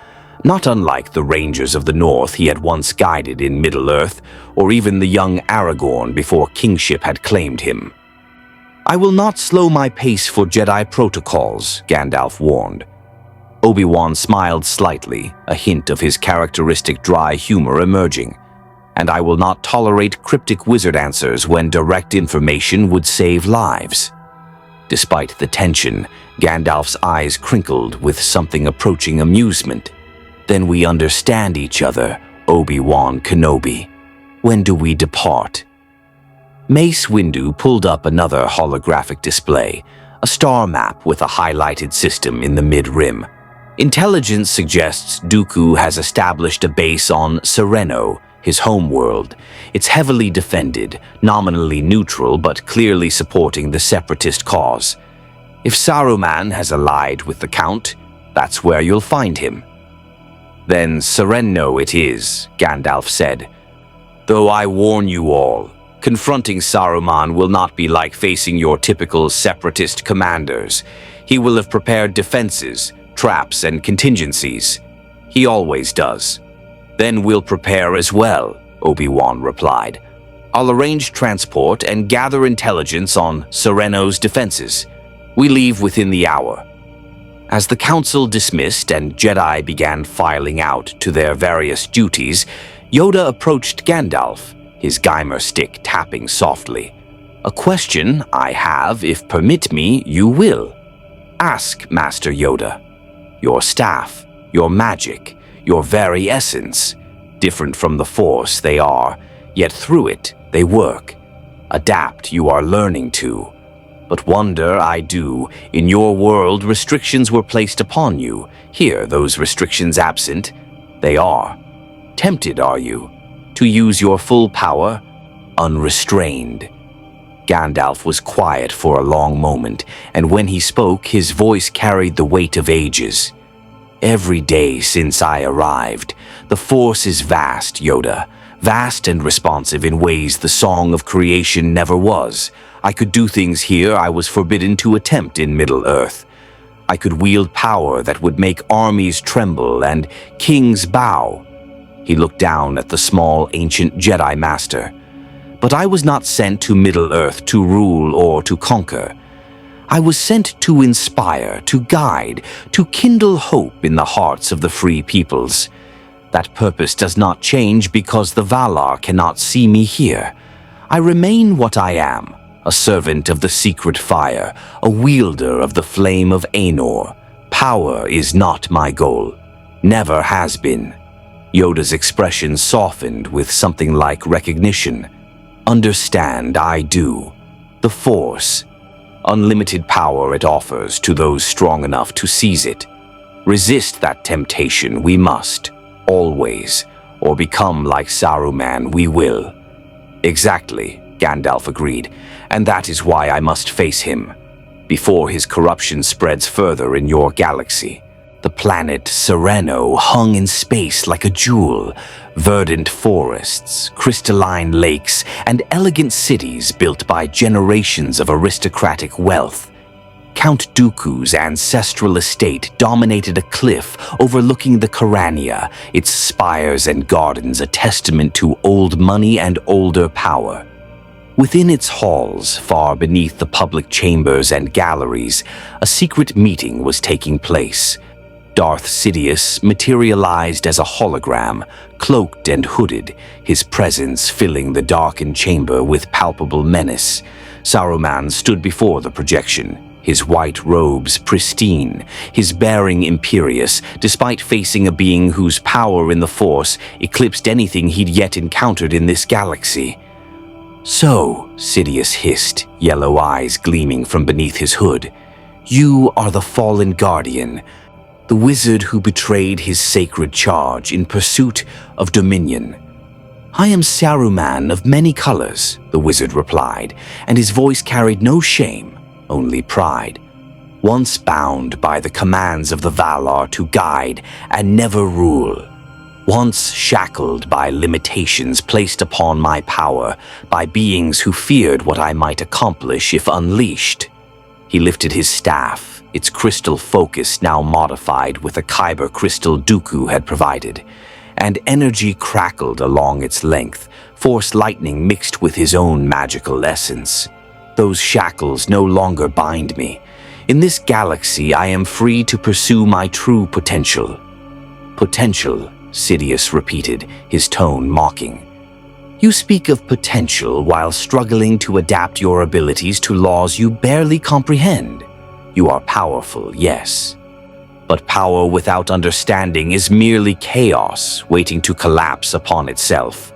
Not unlike the Rangers of the North he had once guided in Middle-earth, or even the young Aragorn before kingship had claimed him. I will not slow my pace for Jedi protocols, Gandalf warned. Obi-Wan smiled slightly, a hint of his characteristic dry humor emerging. And I will not tolerate cryptic wizard answers when direct information would save lives. Despite the tension, Gandalf's eyes crinkled with something approaching amusement. Then we understand each other, Obi-Wan Kenobi. When do we depart? Mace Windu pulled up another holographic display, a star map with a highlighted system in the mid-rim. Intelligence suggests Dooku has established a base on Sereno, his homeworld. It's heavily defended, nominally neutral but clearly supporting the separatist cause. If Saruman has allied with the Count, that's where you'll find him. Then Sereno it is, Gandalf said. Though I warn you all, confronting Saruman will not be like facing your typical separatist commanders. He will have prepared defenses, traps, and contingencies. He always does. Then we'll prepare as well, Obi-Wan replied. I'll arrange transport and gather intelligence on Sereno's defenses. We leave within the hour. As the council dismissed and Jedi began filing out to their various duties, Yoda approached Gandalf, his Geimer stick tapping softly. A question I have, if permit me, you will. Ask, Master Yoda. Your staff, your magic, your very essence. Different from the Force they are, yet through it they work. Adapt you are learning to. But wonder I do, in your world restrictions were placed upon you. Here, those restrictions absent, they are. Tempted are you, to use your full power, unrestrained. Gandalf was quiet for a long moment, and when he spoke, his voice carried the weight of ages. Every day since I arrived, the Force is vast, Yoda. Vast and responsive in ways the song of creation never was. I could do things here I was forbidden to attempt in Middle-earth. I could wield power that would make armies tremble and kings bow. He looked down at the small, ancient Jedi Master. But I was not sent to Middle-earth to rule or to conquer. I was sent to inspire, to guide, to kindle hope in the hearts of the free peoples. That purpose does not change because the Valar cannot see me here. I remain what I am, a servant of the secret fire, a wielder of the flame of Aenor. Power is not my goal. Never has been. Yoda's expression softened with something like recognition. Understand, I do. The Force. Unlimited power it offers to those strong enough to seize it. Resist that temptation we must. Always, or become like Saruman we will. Exactly, Gandalf agreed, and that is why I must face him, before his corruption spreads further in your galaxy. The planet Sereno hung in space like a jewel, verdant forests, crystalline lakes, and elegant cities built by generations of aristocratic wealth. Count Dooku's ancestral estate dominated a cliff overlooking the Khorania, its spires and gardens a testament to old money and older power. Within its halls, far beneath the public chambers and galleries, a secret meeting was taking place. Darth Sidious materialized as a hologram, cloaked and hooded, his presence filling the darkened chamber with palpable menace. Saruman stood before the projection, his white robes pristine, his bearing imperious, despite facing a being whose power in the Force eclipsed anything he'd yet encountered in this galaxy. So, Sidious hissed, yellow eyes gleaming from beneath his hood, you are the fallen guardian, the wizard who betrayed his sacred charge in pursuit of dominion. I am Saruman of many colors, the wizard replied, and his voice carried no shame, only pride. Once bound by the commands of the Valar to guide and never rule. Once shackled by limitations placed upon my power by beings who feared what I might accomplish if unleashed. He lifted his staff, its crystal focus now modified with a kyber crystal Dooku had provided, and energy crackled along its length, force lightning mixed with his own magical essence. Those shackles no longer bind me. In this galaxy, I am free to pursue my true potential. Potential, Sidious repeated, his tone mocking. You speak of potential while struggling to adapt your abilities to laws you barely comprehend. You are powerful, yes. But power without understanding is merely chaos waiting to collapse upon itself.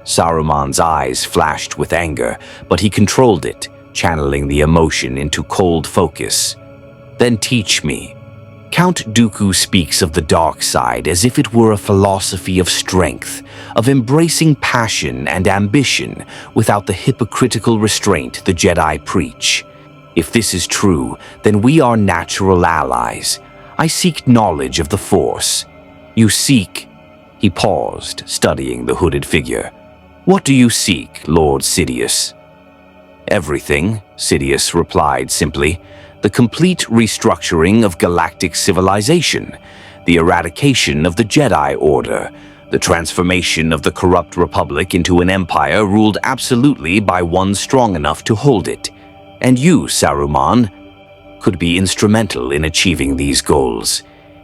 Saruman's eyes flashed with anger, but he controlled it, channeling the emotion into cold focus. Then teach me. Count Dooku speaks of the dark side as if it were a philosophy of strength, of embracing passion and ambition without the hypocritical restraint the Jedi preach. If this is true, then we are natural allies. I seek knowledge of the Force. You seek—" He paused, studying the hooded figure. "What do you seek, Lord Sidious?" "Everything," Sidious replied simply. "The complete restructuring of galactic civilization, the eradication of the Jedi Order, the transformation of the corrupt Republic into an empire ruled absolutely by one strong enough to hold it. And you, Saruman, could be instrumental in achieving these goals,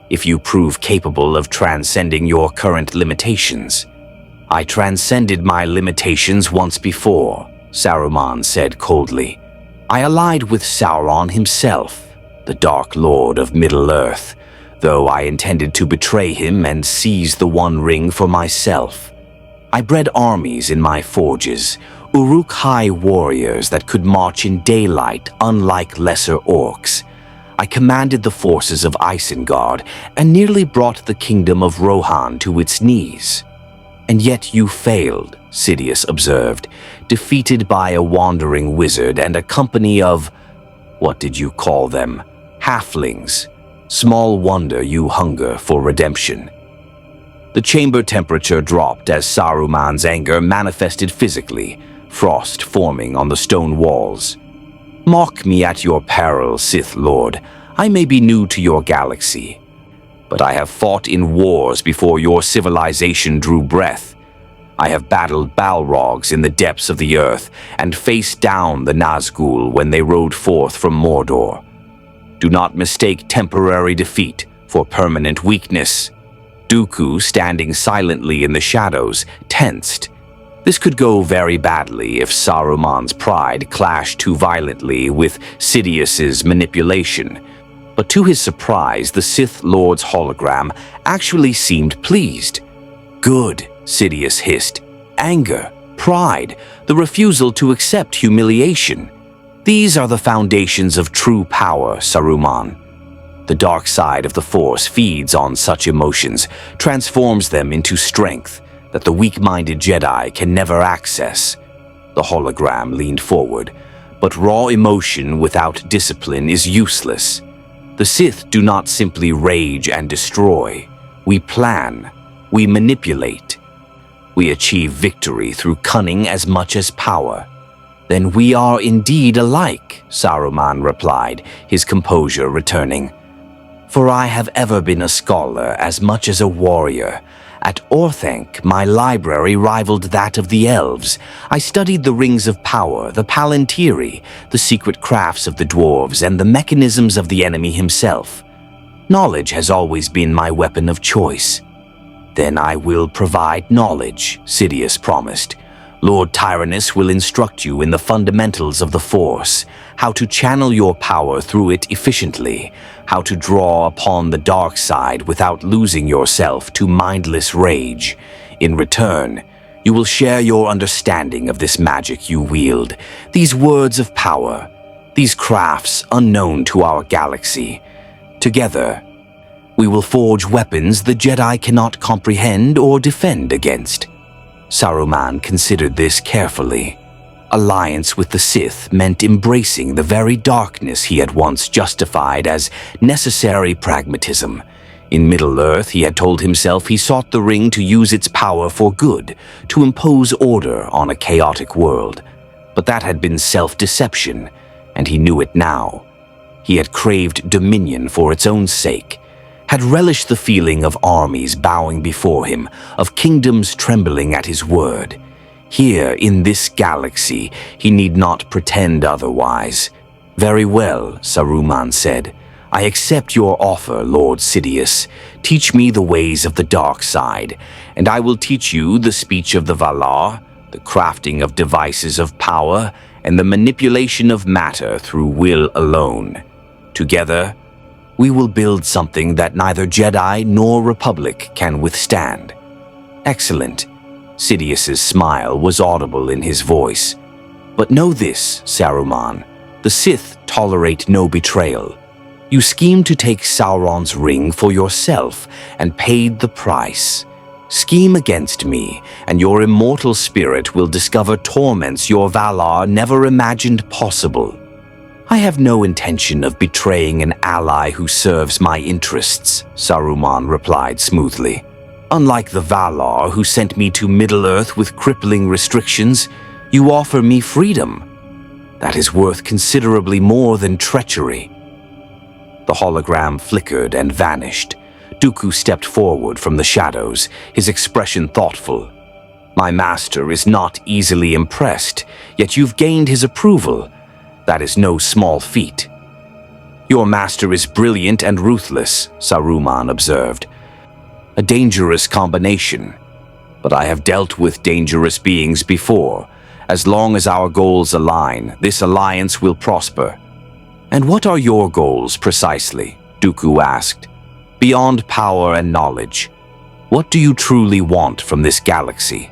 if you prove capable of transcending your current limitations." "I transcended my limitations once before," Saruman said coldly. "I allied with Sauron himself, the Dark Lord of Middle-earth, though I intended to betray him and seize the One Ring for myself. I bred armies in my forges, Uruk-hai warriors that could march in daylight unlike lesser orcs. I commanded the forces of Isengard and nearly brought the kingdom of Rohan to its knees." "And yet you failed," Sidious observed, "defeated by a wandering wizard and a company of— what did you call them? Halflings. Small wonder you hunger for redemption." The chamber temperature dropped as Saruman's anger manifested physically, frost forming on the stone walls. "Mock me at your peril, Sith Lord. I may be new to your galaxy, but I have fought in wars before your civilization drew breath. I have battled Balrogs in the depths of the earth and faced down the Nazgul when they rode forth from Mordor. Do not mistake temporary defeat for permanent weakness." Dooku, standing silently in the shadows, tensed. This could go very badly if Saruman's pride clashed too violently with Sidious's manipulation. But to his surprise, the Sith Lord's hologram actually seemed pleased. "Good," Sidious hissed. "Anger, pride, the refusal to accept humiliation. These are the foundations of true power, Saruman. The dark side of the Force feeds on such emotions, transforms them into strength that the weak-minded Jedi can never access." The hologram leaned forward. "But raw emotion without discipline is useless. The Sith do not simply rage and destroy. We plan. We manipulate. We achieve victory through cunning as much as power." "Then we are indeed alike," Saruman replied, his composure returning. "For I have ever been a scholar as much as a warrior. At Orthanc, my library rivaled that of the elves. I studied the rings of power, the Palantiri, the secret crafts of the dwarves, and the mechanisms of the enemy himself. Knowledge has always been my weapon of choice." "Then I will provide knowledge," Sidious promised. "Lord Tyrannus will instruct you in the fundamentals of the Force, how to channel your power through it efficiently, how to draw upon the dark side without losing yourself to mindless rage. In return, you will share your understanding of this magic you wield, these words of power, these crafts unknown to our galaxy. Together, we will forge weapons the Jedi cannot comprehend or defend against." Saruman considered this carefully. Alliance with the Sith meant embracing the very darkness he had once justified as necessary pragmatism. In Middle-earth, he had told himself he sought the ring to use its power for good, to impose order on a chaotic world. But that had been self-deception, and he knew it now. He had craved dominion for its own sake, had relished the feeling of armies bowing before him, of kingdoms trembling at his word. Here, in this galaxy, he need not pretend otherwise. "Very well," Saruman said. "I accept your offer, Lord Sidious. Teach me the ways of the dark side, and I will teach you the speech of the Valar, the crafting of devices of power, and the manipulation of matter through will alone. Together, we will build something that neither Jedi nor Republic can withstand." "Excellent." Sidious's smile was audible in his voice. "But know this, Saruman, the Sith tolerate no betrayal. You schemed to take Sauron's ring for yourself and paid the price. Scheme against me, and your immortal spirit will discover torments your Valar never imagined possible." I have no intention of betraying an ally who serves my interests, Saruman replied smoothly. Unlike the Valar who sent me to Middle-earth with crippling restrictions, you offer me freedom. That is worth considerably more than treachery. The hologram flickered and vanished. Dooku stepped forward from the shadows, his expression thoughtful. My master is not easily impressed, yet you've gained his approval. That is no small feat. Your master is brilliant and ruthless, Saruman observed. A dangerous combination. But I have dealt with dangerous beings before. As long as our goals align, this alliance will prosper. And what are your goals precisely? Dooku asked. Beyond power and knowledge, what do you truly want from this galaxy?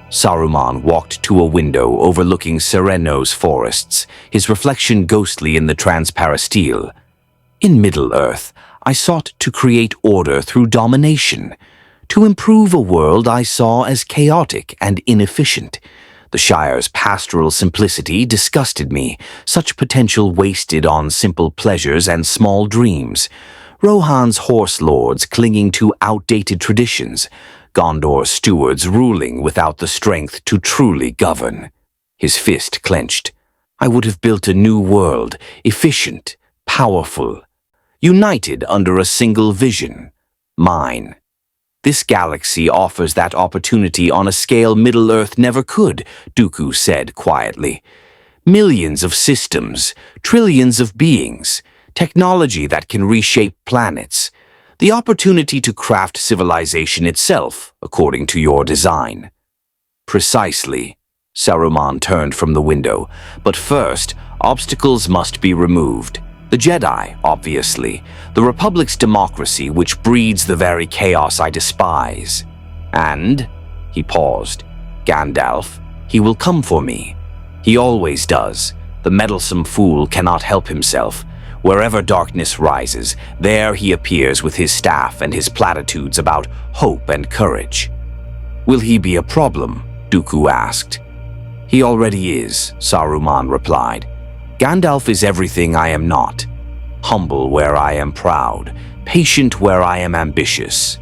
Saruman walked to a window overlooking Sereno's forests, his reflection ghostly in the transparastile. In Middle-earth, I sought to create order through domination, to improve a world I saw as chaotic and inefficient. The Shire's pastoral simplicity disgusted me, such potential wasted on simple pleasures and small dreams. Rohan's horse lords clinging to outdated traditions, Gondor's stewards ruling without the strength to truly govern. His fist clenched. I would have built a new world, efficient, powerful, united under a single vision, mine. This galaxy offers that opportunity on a scale Middle-earth never could, Dooku said quietly. Millions of systems, trillions of beings, technology that can reshape planets, the opportunity to craft civilization itself, according to your design. Precisely. Saruman turned from the window. But first, obstacles must be removed. The Jedi, obviously. The Republic's democracy, which breeds the very chaos I despise. And, he paused, Gandalf, he will come for me. He always does. The meddlesome fool cannot help himself. Wherever darkness rises, there he appears with his staff and his platitudes about hope and courage. Will he be a problem? Dooku asked. He already is, Saruman replied. Gandalf is everything I am not. Humble where I am proud, patient where I am ambitious.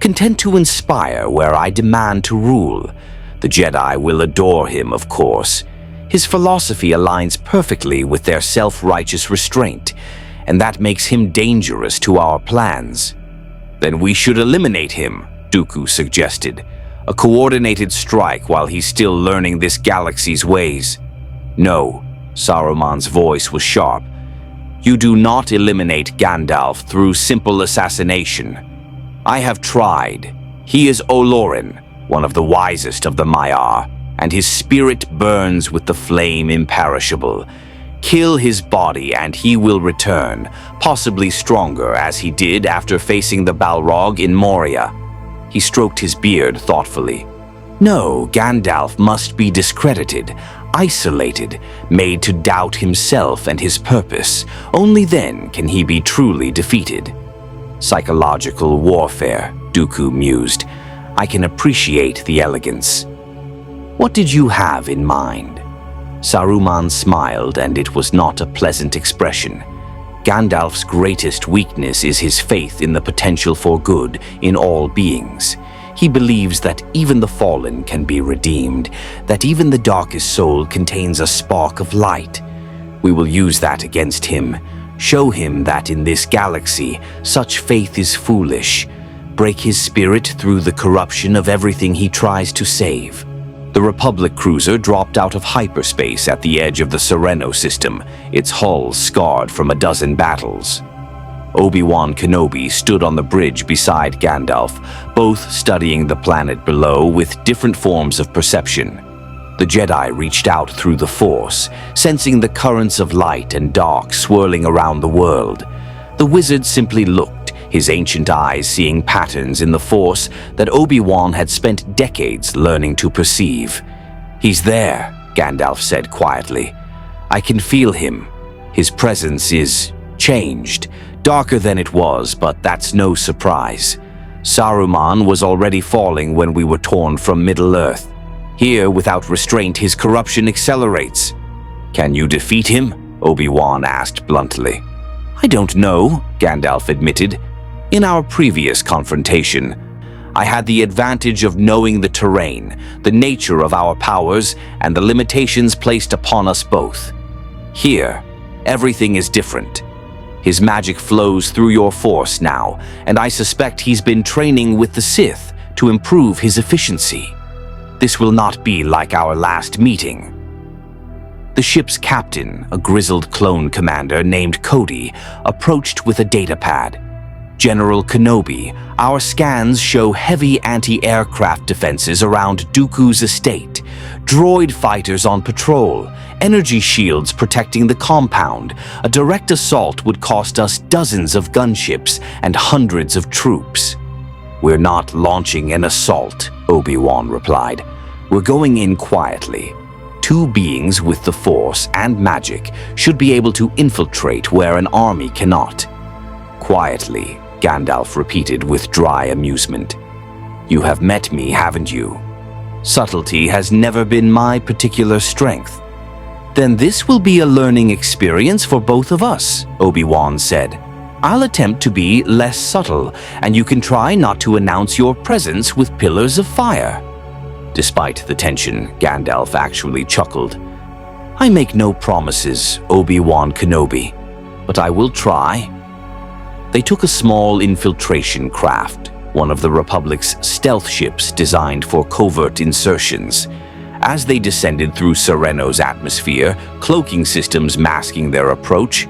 Content to inspire where I demand to rule. The Jedi will adore him, of course. His philosophy aligns perfectly with their self-righteous restraint, and that makes him dangerous to our plans. Then we should eliminate him, Dooku suggested. A coordinated strike while he's still learning this galaxy's ways. No, Saruman's voice was sharp. You do not eliminate Gandalf through simple assassination. I have tried. He is Olorin, one of the wisest of the Maiar, and his spirit burns with the flame imperishable. Kill his body and he will return, possibly stronger as he did after facing the Balrog in Moria. He stroked his beard thoughtfully. No, Gandalf must be discredited, isolated, made to doubt himself and his purpose. Only then can he be truly defeated. Psychological warfare, Dooku mused. I can appreciate the elegance. What did you have in mind? Saruman smiled, and it was not a pleasant expression. Gandalf's greatest weakness is his faith in the potential for good in all beings. He believes that even the fallen can be redeemed, that even the darkest soul contains a spark of light. We will use that against him, show him that in this galaxy such faith is foolish, break his spirit through the corruption of everything he tries to save. The Republic cruiser dropped out of hyperspace at the edge of the Sereno system, its hull scarred from a dozen battles. Obi-Wan Kenobi stood on the bridge beside Gandalf, both studying the planet below with different forms of perception. The Jedi reached out through the Force, sensing the currents of light and dark swirling around the world. The wizard simply looked, his ancient eyes seeing patterns in the Force that Obi-Wan had spent decades learning to perceive. He's there, Gandalf said quietly. I can feel him. His presence is changed, darker than it was, but that's no surprise. Saruman was already falling when we were torn from Middle-earth. Here, without restraint, his corruption accelerates. Can you defeat him? Obi-Wan asked bluntly. I don't know, Gandalf admitted. In our previous confrontation, I had the advantage of knowing the terrain, the nature of our powers, and the limitations placed upon us both. Here, everything is different. His magic flows through your force now, and I suspect he's been training with the Sith to improve his efficiency. This will not be like our last meeting. The ship's captain, a grizzled clone commander named Cody, approached with a datapad. General Kenobi, our scans show heavy anti-aircraft defenses around Dooku's estate, droid fighters on patrol, energy shields protecting the compound. A direct assault would cost us dozens of gunships and hundreds of troops. We're not launching an assault, Obi-Wan replied. We're going in quietly. Two beings with the Force and magic should be able to infiltrate where an army cannot. Quietly, Gandalf repeated with dry amusement. You have met me, haven't you? Subtlety has never been my particular strength. Then this will be a learning experience for both of us, Obi-Wan said. I'll attempt to be less subtle, and you can try not to announce your presence with pillars of fire. Despite the tension, Gandalf actually chuckled. I make no promises, Obi-Wan Kenobi, but I will try. They took a small infiltration craft, one of the Republic's stealth ships designed for covert insertions. As they descended through Sereno's atmosphere, cloaking systems masking their approach,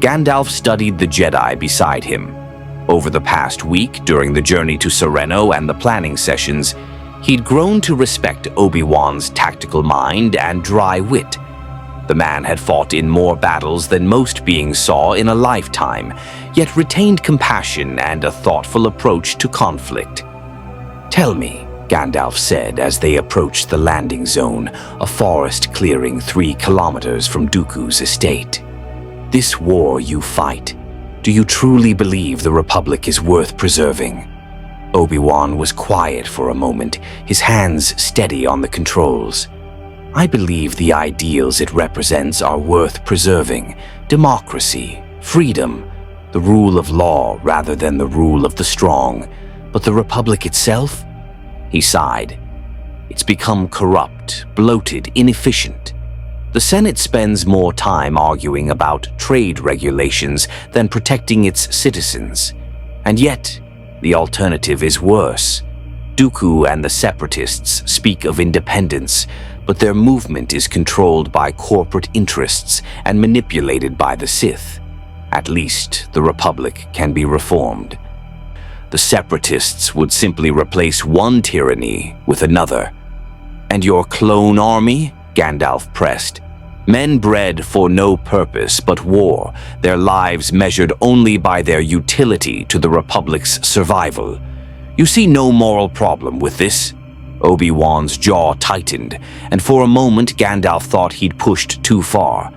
Gandalf studied the Jedi beside him. Over the past week, during the journey to Sereno and the planning sessions, he'd grown to respect Obi-Wan's tactical mind and dry wit. The man had fought in more battles than most beings saw in a lifetime, yet retained compassion and a thoughtful approach to conflict. Tell me, Gandalf said as they approached the landing zone, a forest clearing 3 kilometers from Dooku's estate. This war you fight, do you truly believe the Republic is worth preserving? Obi-Wan was quiet for a moment, his hands steady on the controls. I believe the ideals it represents are worth preserving. Democracy, freedom, the rule of law rather than the rule of the strong. But the Republic itself? He sighed. It's become corrupt, bloated, inefficient. The Senate spends more time arguing about trade regulations than protecting its citizens. And yet, the alternative is worse. Dooku and the Separatists speak of independence, but their movement is controlled by corporate interests and manipulated by the Sith. At least, the Republic can be reformed. The Separatists would simply replace one tyranny with another. And your clone army? Gandalf pressed. Men bred for no purpose but war, their lives measured only by their utility to the Republic's survival. You see no moral problem with this? Obi-Wan's jaw tightened, and for a moment Gandalf thought he'd pushed too far.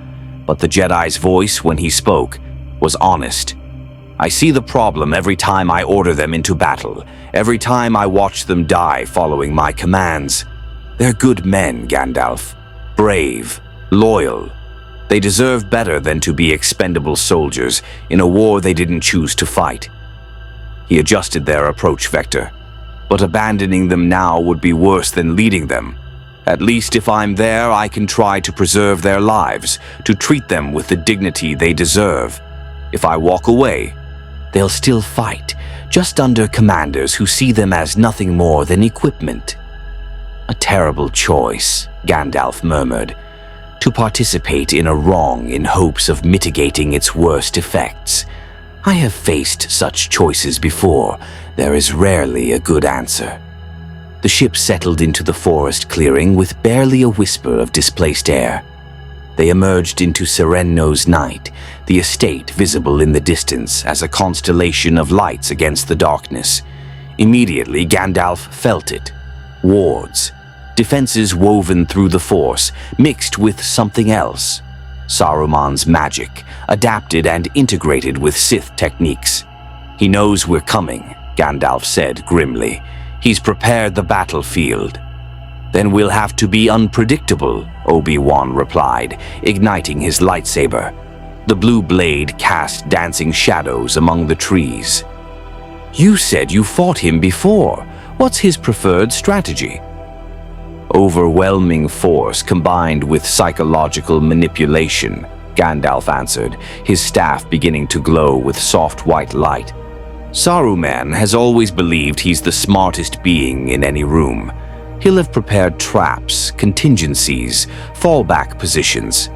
But the Jedi's voice, when he spoke, was honest. I see the problem every time I order them into battle, every time I watch them die following my commands. They're good men, Gandalf. Brave, loyal. They deserve better than to be expendable soldiers in a war they didn't choose to fight. He adjusted their approach vector. But abandoning them now would be worse than leading them. At least if I'm there, I can try to preserve their lives, to treat them with the dignity they deserve. If I walk away, they'll still fight, just under commanders who see them as nothing more than equipment. A terrible choice, Gandalf murmured, to participate in a wrong in hopes of mitigating its worst effects. I have faced such choices before. There is rarely a good answer. The ship settled into the forest clearing with barely a whisper of displaced air. They emerged into Sereno's night, the estate visible in the distance as a constellation of lights against the darkness. Immediately, Gandalf felt it. Wards, defenses woven through the Force, mixed with something else. Saruman's magic, adapted and integrated with Sith techniques. He knows we're coming, Gandalf said grimly. He's prepared the battlefield. Then we'll have to be unpredictable, Obi-Wan replied, igniting his lightsaber. The blue blade cast dancing shadows among the trees. You said you fought him before. What's his preferred strategy? Overwhelming force combined with psychological manipulation, Gandalf answered, his staff beginning to glow with soft white light. Saruman has always believed he's the smartest being in any room. He'll have prepared traps, contingencies, fallback positions.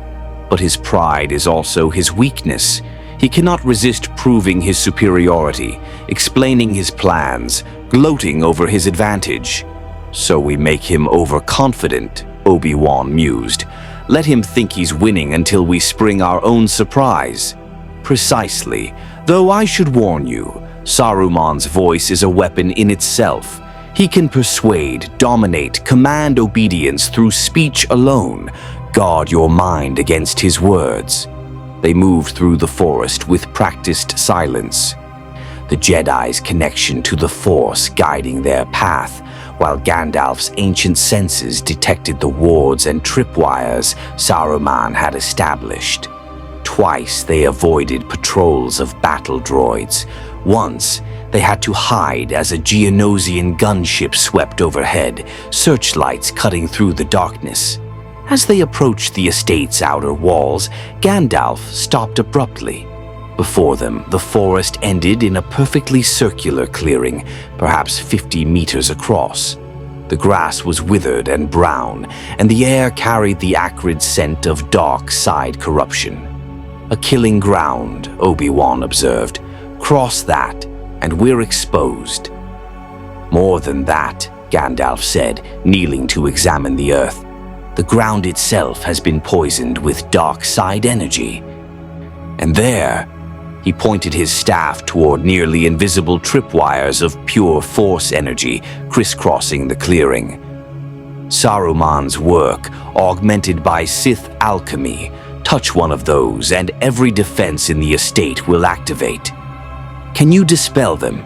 But his pride is also his weakness. He cannot resist proving his superiority, explaining his plans, gloating over his advantage. So we make him overconfident, Obi-Wan mused. Let him think he's winning until we spring our own surprise. Precisely, though I should warn you, Saruman's voice is a weapon in itself. He can persuade, dominate, command obedience through speech alone. Guard your mind against his words. They moved through the forest with practiced silence, the Jedi's connection to the Force guiding their path, while Gandalf's ancient senses detected the wards and tripwires Saruman had established. Twice they avoided patrols of battle droids. Once, they had to hide as a Geonosian gunship swept overhead, searchlights cutting through the darkness. As they approached the estate's outer walls, Gandalf stopped abruptly. Before them, the forest ended in a perfectly circular clearing, perhaps 50 meters across. The grass was withered and brown, and the air carried the acrid scent of dark side corruption. A killing ground, Obi-Wan observed. Cross that, and we're exposed. More than that, Gandalf said, kneeling to examine the earth. The ground itself has been poisoned with dark side energy. And there, he pointed his staff toward nearly invisible tripwires of pure force energy crisscrossing the clearing. Saruman's work, augmented by Sith alchemy. Touch one of those, and every defense in the estate will activate. Can you dispel them?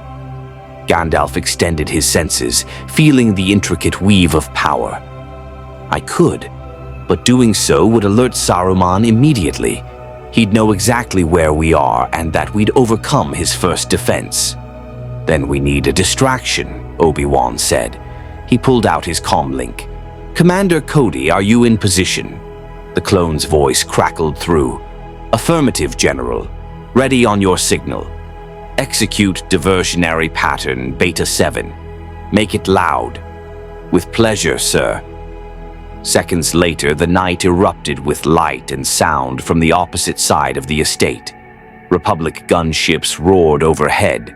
Gandalf extended his senses, feeling the intricate weave of power. I could, but doing so would alert Saruman immediately. He'd know exactly where we are and that we'd overcome his first defense. Then we need a distraction, Obi-Wan said. He pulled out his comlink. Commander Cody, are you in position? The clone's voice crackled through. Affirmative, General. Ready on your signal. Execute diversionary pattern Beta 7. Make it loud. With pleasure, sir. Seconds later, the night erupted with light and sound from the opposite side of the estate. Republic gunships roared overhead,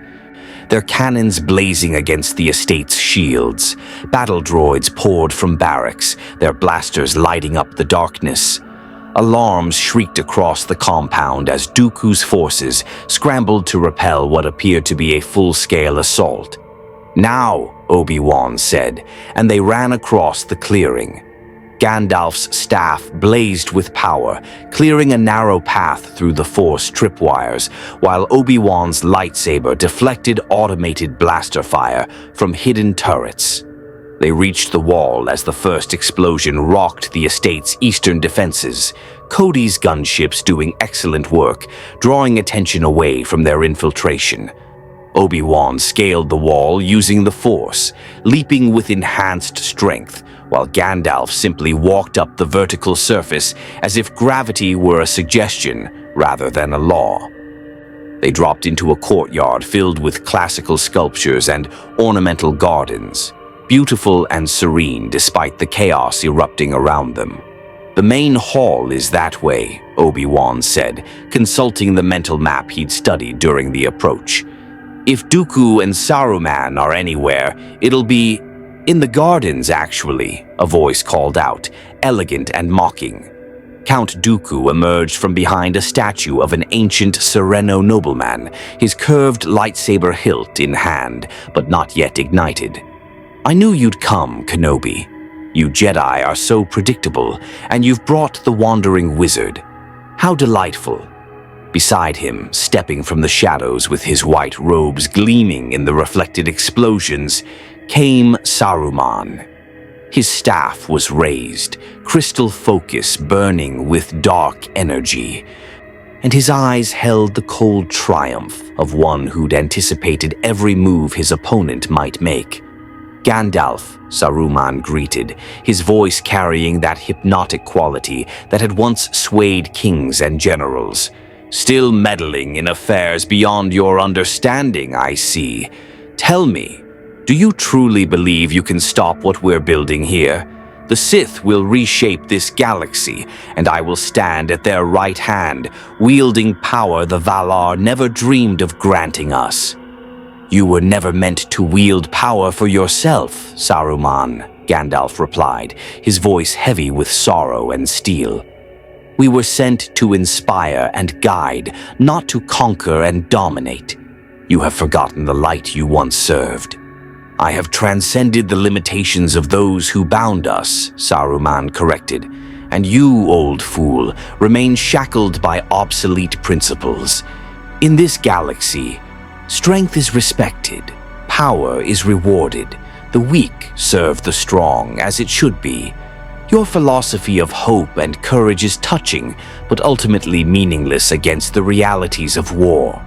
their cannons blazing against the estate's shields. Battle droids poured from barracks, their blasters lighting up the darkness. Alarms shrieked across the compound as Dooku's forces scrambled to repel what appeared to be a full-scale assault. Now, Obi-Wan said, and they ran across the clearing. Gandalf's staff blazed with power, clearing a narrow path through the Force tripwires, while Obi-Wan's lightsaber deflected automated blaster fire from hidden turrets. They reached the wall as the first explosion rocked the estate's eastern defenses, Cody's gunships doing excellent work, drawing attention away from their infiltration. Obi-Wan scaled the wall using the Force, leaping with enhanced strength, while Gandalf simply walked up the vertical surface as if gravity were a suggestion rather than a law. They dropped into a courtyard filled with classical sculptures and ornamental gardens, beautiful and serene despite the chaos erupting around them. The main hall is that way, Obi-Wan said, consulting the mental map he'd studied during the approach. If Dooku and Saruman are anywhere, it'll be in the gardens, actually, a voice called out, elegant and mocking. Count Dooku emerged from behind a statue of an ancient Sereno nobleman, his curved lightsaber hilt in hand, but not yet ignited. I knew you'd come, Kenobi. You Jedi are so predictable, and you've brought the wandering wizard. How delightful. Beside him, stepping from the shadows with his white robes gleaming in the reflected explosions, came Saruman. His staff was raised, crystal focus burning with dark energy, and his eyes held the cold triumph of one who'd anticipated every move his opponent might make. Gandalf Saruman greeted, his voice carrying that hypnotic quality that had once swayed kings and generals. "Still meddling in affairs beyond your understanding, I see. Tell me, do you truly believe you can stop what we're building here? The Sith will reshape this galaxy, and I will stand at their right hand, wielding power the Valar never dreamed of granting us." "You were never meant to wield power for yourself, Saruman," Gandalf replied, his voice heavy with sorrow and steel. "We were sent to inspire and guide, not to conquer and dominate. You have forgotten the light you once served." "I have transcended the limitations of those who bound us," Saruman corrected, "and you, old fool, remain shackled by obsolete principles. In this galaxy, strength is respected, power is rewarded, the weak serve the strong, as it should be. Your philosophy of hope and courage is touching, but ultimately meaningless against the realities of war."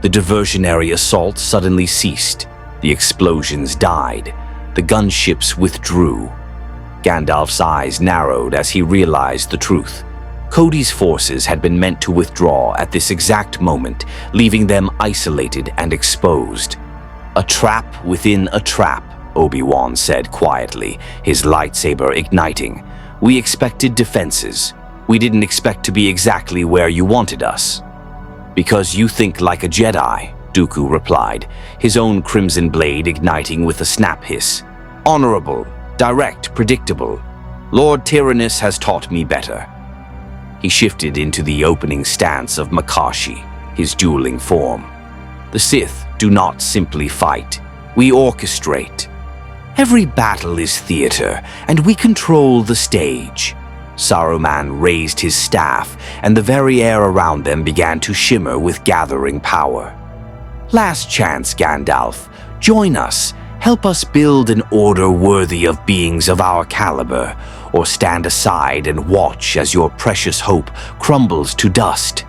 The diversionary assault suddenly ceased. The explosions died. The gunships withdrew. Gandalf's eyes narrowed as he realized the truth. Cody's forces had been meant to withdraw at this exact moment, leaving them isolated and exposed. "A trap within a trap," Obi-Wan said quietly, his lightsaber igniting. "We expected defenses. We didn't expect to be exactly where you wanted us." "Because you think like a Jedi," Dooku replied, his own crimson blade igniting with a snap hiss. "Honorable, direct, predictable. Lord Tyrannus has taught me better." He shifted into the opening stance of Makashi, his dueling form. "The Sith do not simply fight. We orchestrate. Every battle is theater, and we control the stage." Saruman raised his staff, and the very air around them began to shimmer with gathering power. "Last chance, Gandalf. Join us. Help us build an order worthy of beings of our caliber, or stand aside and watch as your precious hope crumbles to dust."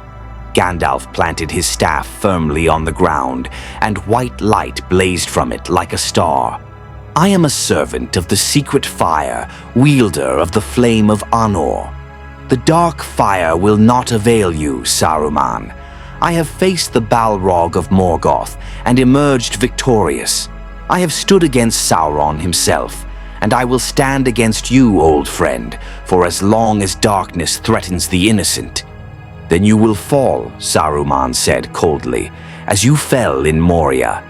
Gandalf planted his staff firmly on the ground, and white light blazed from it like a star. "I am a servant of the secret fire, wielder of the flame of Anor. The dark fire will not avail you, Saruman. I have faced the Balrog of Morgoth and emerged victorious. I have stood against Sauron himself, and I will stand against you, old friend, for as long as darkness threatens the innocent." "Then you will fall," Saruman said coldly, "as you fell in Moria.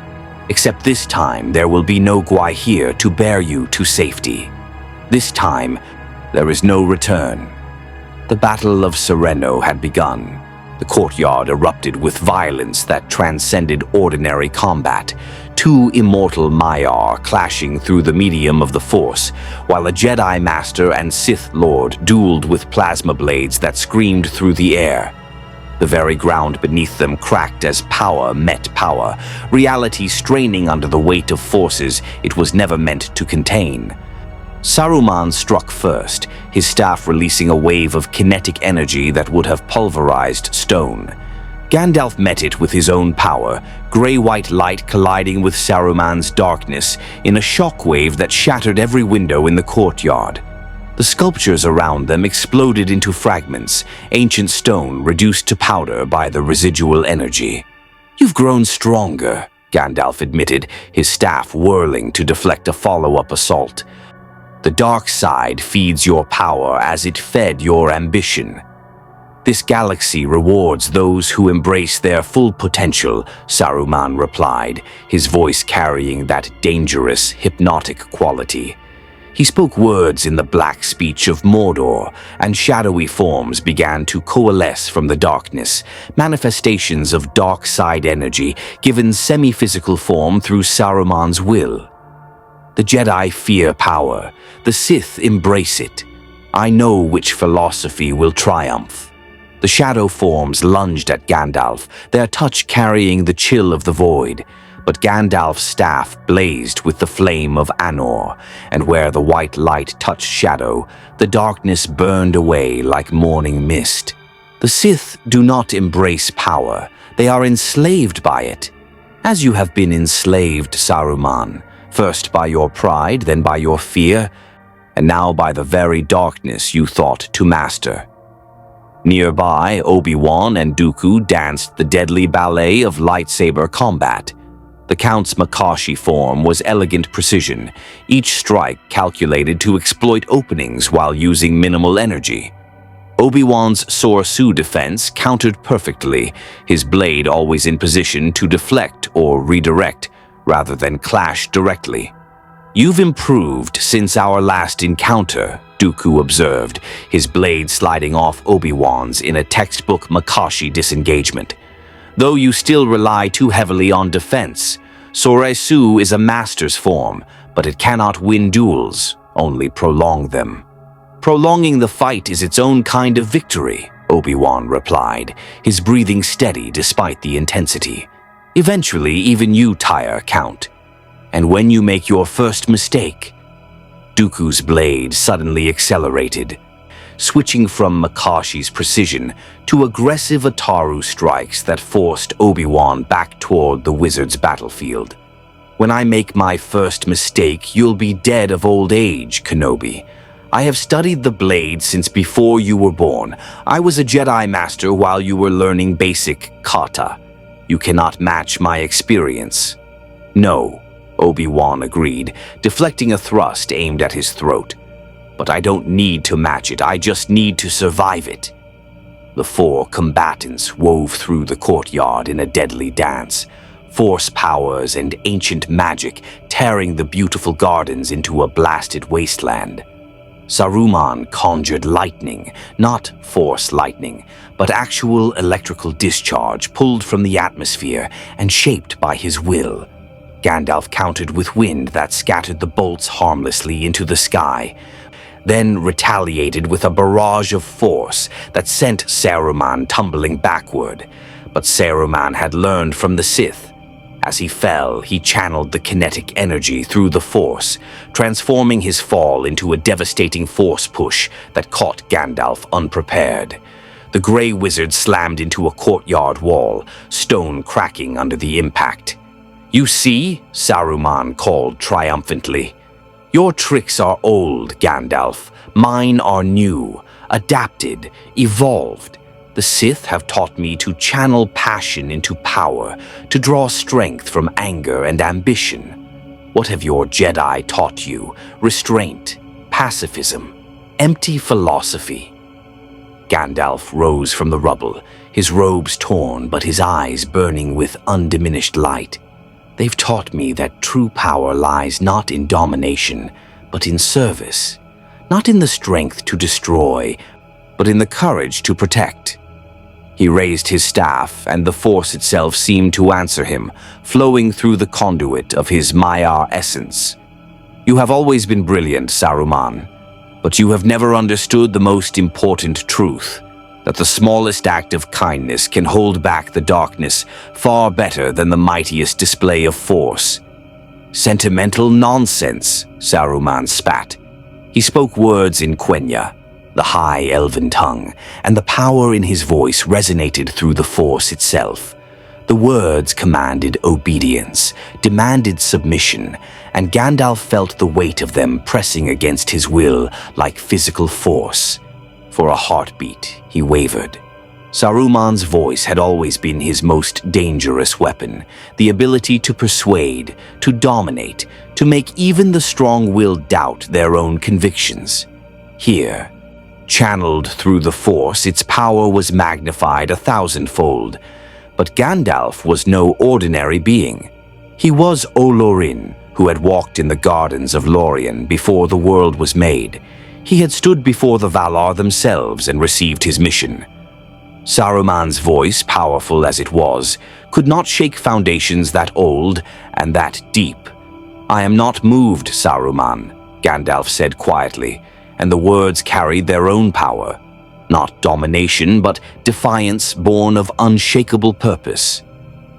Except this time there will be no Gwaihir to bear you to safety. This time there is no return." The Battle of Sereno had begun. The courtyard erupted with violence that transcended ordinary combat. Two immortal Maiar clashing through the medium of the Force, while a Jedi Master and Sith Lord dueled with plasma blades that screamed through the air. The very ground beneath them cracked as power met power, reality straining under the weight of forces it was never meant to contain. Saruman struck first, his staff releasing a wave of kinetic energy that would have pulverized stone. Gandalf met it with his own power, gray-white light colliding with Saruman's darkness in a shockwave that shattered every window in the courtyard. The sculptures around them exploded into fragments, ancient stone reduced to powder by the residual energy. "You've grown stronger," Gandalf admitted, his staff whirling to deflect a follow-up assault. "The dark side feeds your power as it fed your ambition. This galaxy rewards those who embrace their full potential," Saruman replied, his voice carrying that dangerous, hypnotic quality. He spoke words in the black speech of Mordor, and shadowy forms began to coalesce from the darkness, manifestations of dark side energy given semi-physical form through Saruman's will. "The Jedi fear power. The Sith embrace it. I know which philosophy will triumph." The shadow forms lunged at Gandalf, their touch carrying the chill of the void. But Gandalf's staff blazed with the flame of Anor, and where the white light touched shadow, the darkness burned away like morning mist. The Sith do not embrace power, they are enslaved by it. As you have been enslaved, Saruman, first by your pride, then by your fear, and now by the very darkness you thought to master. Nearby, Obi-Wan and Dooku danced the deadly ballet of lightsaber combat. The Count's Makashi form was elegant precision, each strike calculated to exploit openings while using minimal energy. Obi-Wan's Sorsu defense countered perfectly, his blade always in position to deflect or redirect, rather than clash directly. "You've improved since our last encounter," Dooku observed, his blade sliding off Obi-Wan's in a textbook Makashi disengagement. "Though you still rely too heavily on defense, Sorsu is a master's form, but it cannot win duels, only prolong them." "Prolonging the fight is its own kind of victory," Obi-Wan replied, his breathing steady despite the intensity. "Eventually, even you tire, Count. And when you make your first mistake..." Dooku's blade suddenly accelerated, switching from Makashi's precision to aggressive Ataru strikes that forced Obi-Wan back toward the wizard's battlefield. "When I make my first mistake, you'll be dead of old age, Kenobi. I have studied the blade since before you were born. I was a Jedi Master while you were learning basic kata. You cannot match my experience." "No," Obi-Wan agreed, deflecting a thrust aimed at his throat. "But I don't need to match it, I just need to survive it." The four combatants wove through the courtyard in a deadly dance, force powers and ancient magic tearing the beautiful gardens into a blasted wasteland. Saruman conjured lightning, not force lightning, but actual electrical discharge pulled from the atmosphere and shaped by his will. Gandalf countered with wind that scattered the bolts harmlessly into the sky, then retaliated with a barrage of force that sent Saruman tumbling backward. But Saruman had learned from the Sith. As he fell, he channeled the kinetic energy through the Force, transforming his fall into a devastating force push that caught Gandalf unprepared. The Grey Wizard slammed into a courtyard wall, stone cracking under the impact. "You see?" Saruman called triumphantly. "Your tricks are old, Gandalf. Mine are new, adapted, evolved. The Sith have taught me to channel passion into power, to draw strength from anger and ambition. What have your Jedi taught you? Restraint, pacifism, empty philosophy." Gandalf rose from the rubble, his robes torn but his eyes burning with undiminished light. "They've taught me that true power lies not in domination, but in service. Not in the strength to destroy, but in the courage to protect." He raised his staff, and the Force itself seemed to answer him, flowing through the conduit of his Maiar essence. "You have always been brilliant, Saruman, but you have never understood the most important truth, that the smallest act of kindness can hold back the darkness far better than the mightiest display of force." "Sentimental nonsense," Saruman spat. He spoke words in Quenya, the high elven tongue, and the power in his voice resonated through the Force itself. The words commanded obedience, demanded submission, and Gandalf felt the weight of them pressing against his will like physical force. For a heartbeat, he wavered. Saruman's voice had always been his most dangerous weapon, the ability to persuade, to dominate, to make even the strong-willed doubt their own convictions. Here, channeled through the Force, its power was magnified 1,000-fold. But Gandalf was no ordinary being. He was Olorin, who had walked in the gardens of Lorien before the world was made. He had stood before the Valar themselves and received his mission. Saruman's voice, powerful as it was, could not shake foundations that old and that deep. "I am not moved, Saruman," Gandalf said quietly, and the words carried their own power. Not domination, but defiance born of unshakable purpose.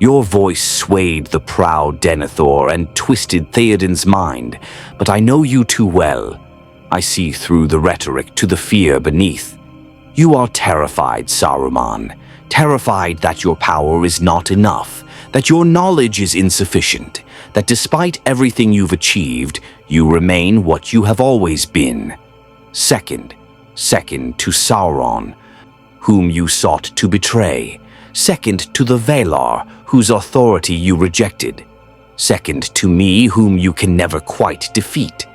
Your voice swayed the proud Denethor and twisted Theoden's mind, but I know you too well. I see through the rhetoric to the fear beneath. You are terrified, Saruman, terrified that your power is not enough, that your knowledge is insufficient, that despite everything you've achieved, you remain what you have always been. Second to Sauron, whom you sought to betray. Second to the Valar, whose authority you rejected. Second to me, whom you can never quite defeat.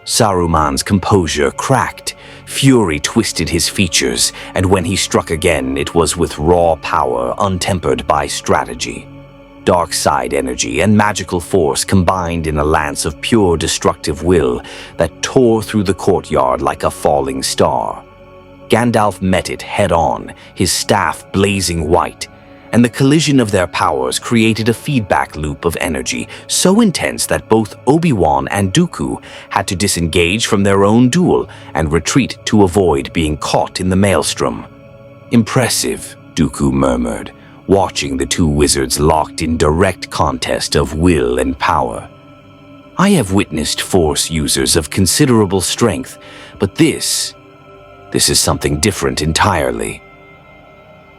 Saruman's composure cracked. Fury twisted his features, and when he struck again, it was with raw power, untempered by strategy. Dark side energy and magical force combined in a lance of pure destructive will that tore through the courtyard like a falling star. Gandalf met it head-on, his staff blazing white, and the collision of their powers created a feedback loop of energy so intense that both Obi-Wan and Dooku had to disengage from their own duel and retreat to avoid being caught in the maelstrom. "Impressive," Dooku murmured, watching the two wizards locked in direct contest of will and power. "I have witnessed Force users of considerable strength, but this is something different entirely."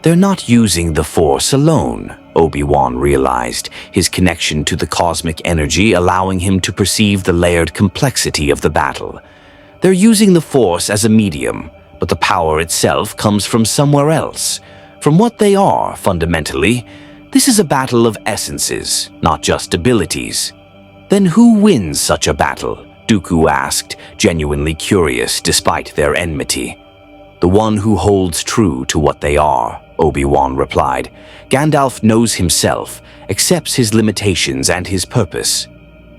They're not using the Force alone, Obi-Wan realized, his connection to the cosmic energy allowing him to perceive the layered complexity of the battle. They're using the Force as a medium, but the power itself comes from somewhere else. From what they are, fundamentally, this is a battle of essences, not just abilities. Then who wins such a battle? Dooku asked, genuinely curious despite their enmity. "The one who holds true to what they are," Obi-Wan replied. "Gandalf knows himself, accepts his limitations and his purpose.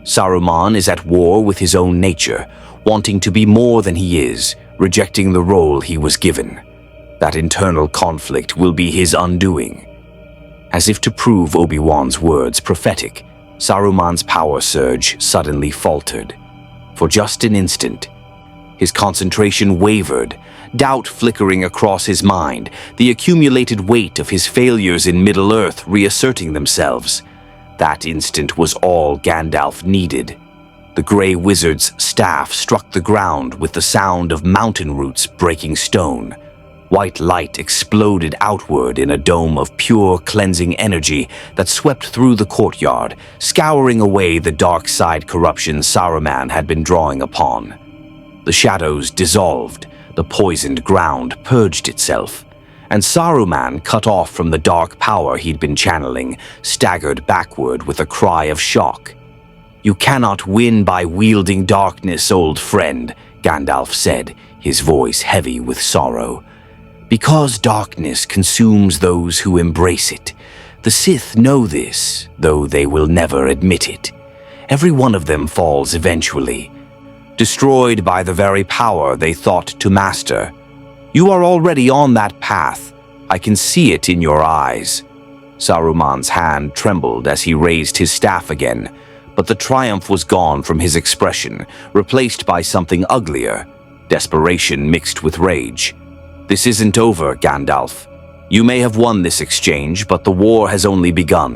Saruman is at war with his own nature, wanting to be more than he is, rejecting the role he was given. That internal conflict will be his undoing." As if to prove Obi-Wan's words prophetic, Saruman's power surge suddenly faltered. For just an instant, his concentration wavered, doubt flickering across his mind, the accumulated weight of his failures in Middle-earth reasserting themselves. That instant was all Gandalf needed. The Grey Wizard's staff struck the ground with the sound of mountain roots breaking stone. White light exploded outward in a dome of pure, cleansing energy that swept through the courtyard, scouring away the dark side corruption Saruman had been drawing upon. The shadows dissolved, the poisoned ground purged itself, and Saruman, cut off from the dark power he'd been channeling, staggered backward with a cry of shock. "You cannot win by wielding darkness, old friend," Gandalf said, his voice heavy with sorrow. "Because darkness consumes those who embrace it. The Sith know this, though they will never admit it. Every one of them falls eventually, destroyed by the very power they thought to master. You are already on that path. I can see it in your eyes." Saruman's hand trembled as he raised his staff again, but the triumph was gone from his expression, replaced by something uglier, desperation mixed with rage. "This isn't over, Gandalf. You may have won this exchange, but the war has only begun.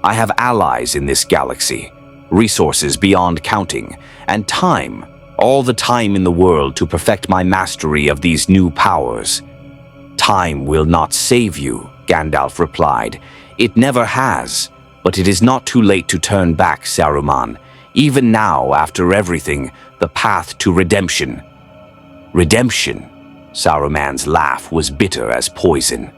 I have allies in this galaxy, resources beyond counting, and time, all the time in the world to perfect my mastery of these new powers." "Time will not save you," Gandalf replied. "It never has, but it is not too late to turn back, Saruman. Even now, after everything, the path to redemption." "Redemption?" Saruman's laugh was bitter as poison.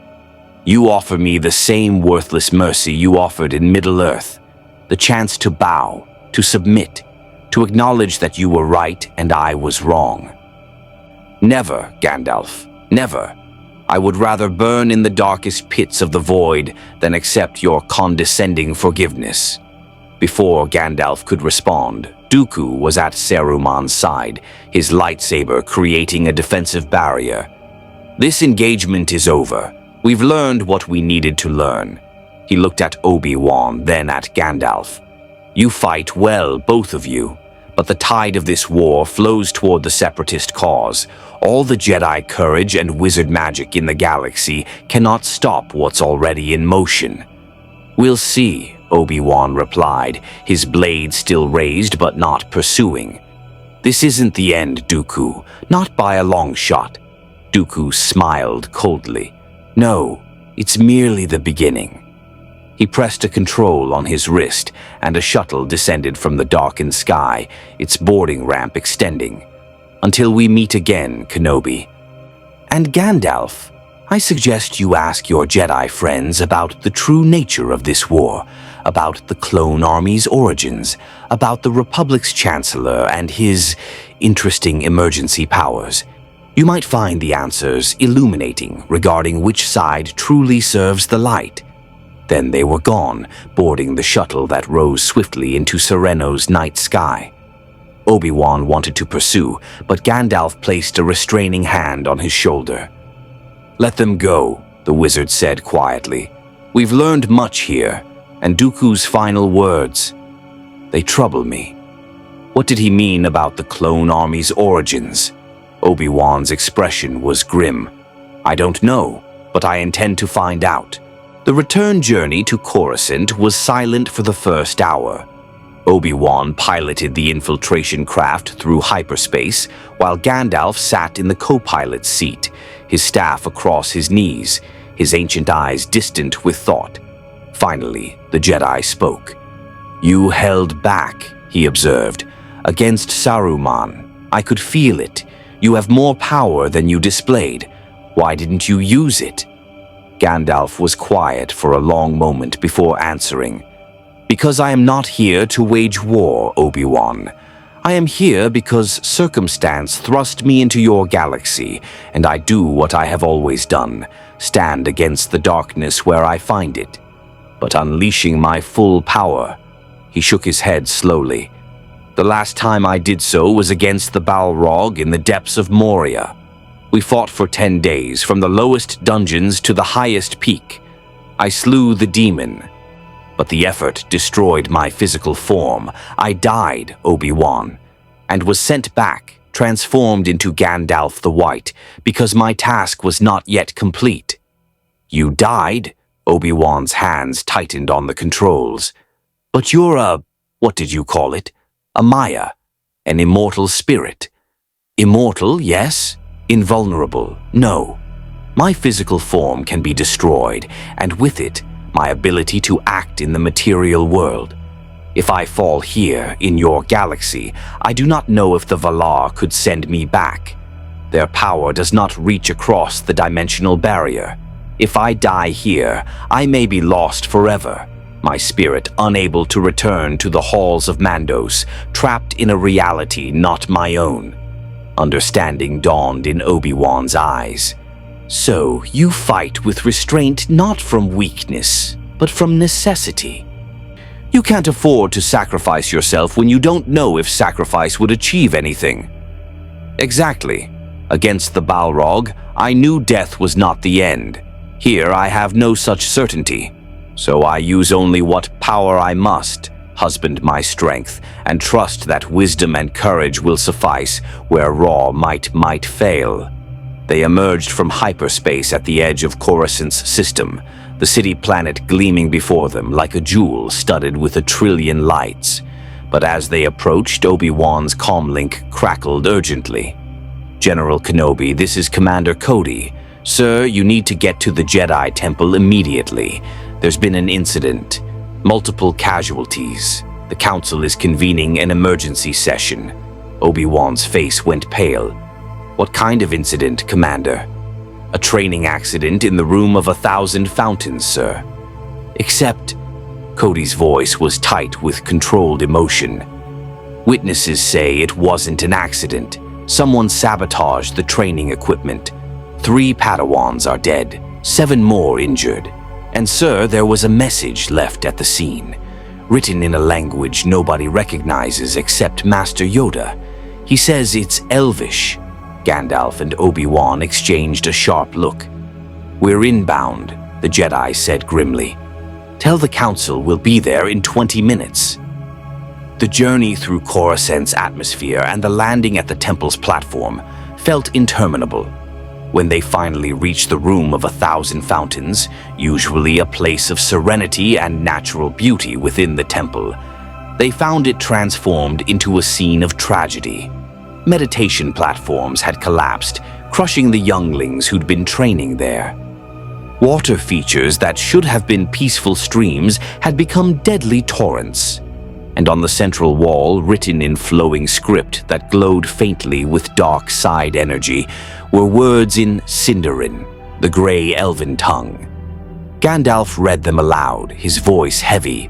"You offer me the same worthless mercy you offered in Middle-earth, the chance to bow, to submit, to acknowledge that you were right and I was wrong." "Never, Gandalf, never. I would rather burn in the darkest pits of the void than accept your condescending forgiveness." Before Gandalf could respond, Dooku was at Saruman's side, his lightsaber creating a defensive barrier. "This engagement is over. We've learned what we needed to learn." He looked at Obi-Wan, then at Gandalf. "You fight well, both of you, but the tide of this war flows toward the Separatist cause. All the Jedi courage and wizard magic in the galaxy cannot stop what's already in motion." "We'll see," Obi-Wan replied, his blade still raised but not pursuing. "This isn't the end, Dooku, not by a long shot." Dooku smiled coldly. "No, it's merely the beginning." He pressed a control on his wrist, and a shuttle descended from the darkened sky, its boarding ramp extending. "Until we meet again, Kenobi." "And Gandalf, I suggest you ask your Jedi friends about the true nature of this war, about the clone army's origins, about the Republic's Chancellor and his interesting emergency powers. You might find the answers illuminating regarding which side truly serves the light." Then they were gone, boarding the shuttle that rose swiftly into Sereno's night sky. Obi-Wan wanted to pursue, but Gandalf placed a restraining hand on his shoulder. "Let them go," the wizard said quietly. "We've learned much here, and Dooku's final words, they trouble me." What did he mean about the clone army's origins? Obi-Wan's expression was grim. "I don't know, but I intend to find out." The return journey to Coruscant was silent for the first hour. Obi-Wan piloted the infiltration craft through hyperspace, while Gandalf sat in the co-pilot's seat, his staff across his knees, his ancient eyes distant with thought. Finally, the Jedi spoke. "You held back," he observed, "against Saruman. I could feel it. You have more power than you displayed. Why didn't you use it?" Gandalf was quiet for a long moment before answering. "Because I am not here to wage war, Obi-Wan. I am here because circumstance thrust me into your galaxy, and I do what I have always done, stand against the darkness where I find it. But unleashing my full power," he shook his head slowly. "The last time I did so was against the Balrog in the depths of Moria. We fought for 10 days, from the lowest dungeons to the highest peak. I slew the demon, but the effort destroyed my physical form. I died, Obi-Wan, and was sent back, transformed into Gandalf the White, because my task was not yet complete." "You died?" Obi-Wan's hands tightened on the controls. "But you're what did you call it? A Maya, an immortal spirit." "Immortal, yes. Invulnerable, no. My physical form can be destroyed, and with it, my ability to act in the material world. If I fall here, in your galaxy, I do not know if the Valar could send me back. Their power does not reach across the dimensional barrier. If I die here, I may be lost forever, my spirit unable to return to the halls of Mandos, trapped in a reality not my own." Understanding dawned in Obi-Wan's eyes. "So, you fight with restraint not from weakness, but from necessity. You can't afford to sacrifice yourself when you don't know if sacrifice would achieve anything." "Exactly. Against the Balrog, I knew death was not the end. Here I have no such certainty, so I use only what power I must, husband my strength, and trust that wisdom and courage will suffice where raw might fail." They emerged from hyperspace at the edge of Coruscant's system, the city planet gleaming before them like a jewel studded with 1,000,000,000,000 lights. But as they approached, Obi-Wan's comlink crackled urgently. "General Kenobi, this is Commander Cody. Sir, you need to get to the Jedi Temple immediately. There's been an incident. Multiple casualties. The Council is convening an emergency session." Obi-Wan's face went pale. "What kind of incident, Commander?" "A training accident in the Room of 1,000 Fountains, sir." "Except..." Cody's voice was tight with controlled emotion. "Witnesses say it wasn't an accident. Someone sabotaged the training equipment. 3 Padawans are dead, 7 more injured. And sir, there was a message left at the scene, written in a language nobody recognizes except Master Yoda. He says it's Elvish." Gandalf and Obi-Wan exchanged a sharp look. "We're inbound," the Jedi said grimly. "Tell the Council we'll be there in 20 minutes." The journey through Coruscant's atmosphere and the landing at the Temple's platform felt interminable. When they finally reached the Room of 1,000 Fountains, usually a place of serenity and natural beauty within the temple, they found it transformed into a scene of tragedy. Meditation platforms had collapsed, crushing the younglings who'd been training there. Water features that should have been peaceful streams had become deadly torrents. And on the central wall, written in flowing script that glowed faintly with dark side energy, were words in Sindarin, the gray elven tongue. Gandalf read them aloud, his voice heavy.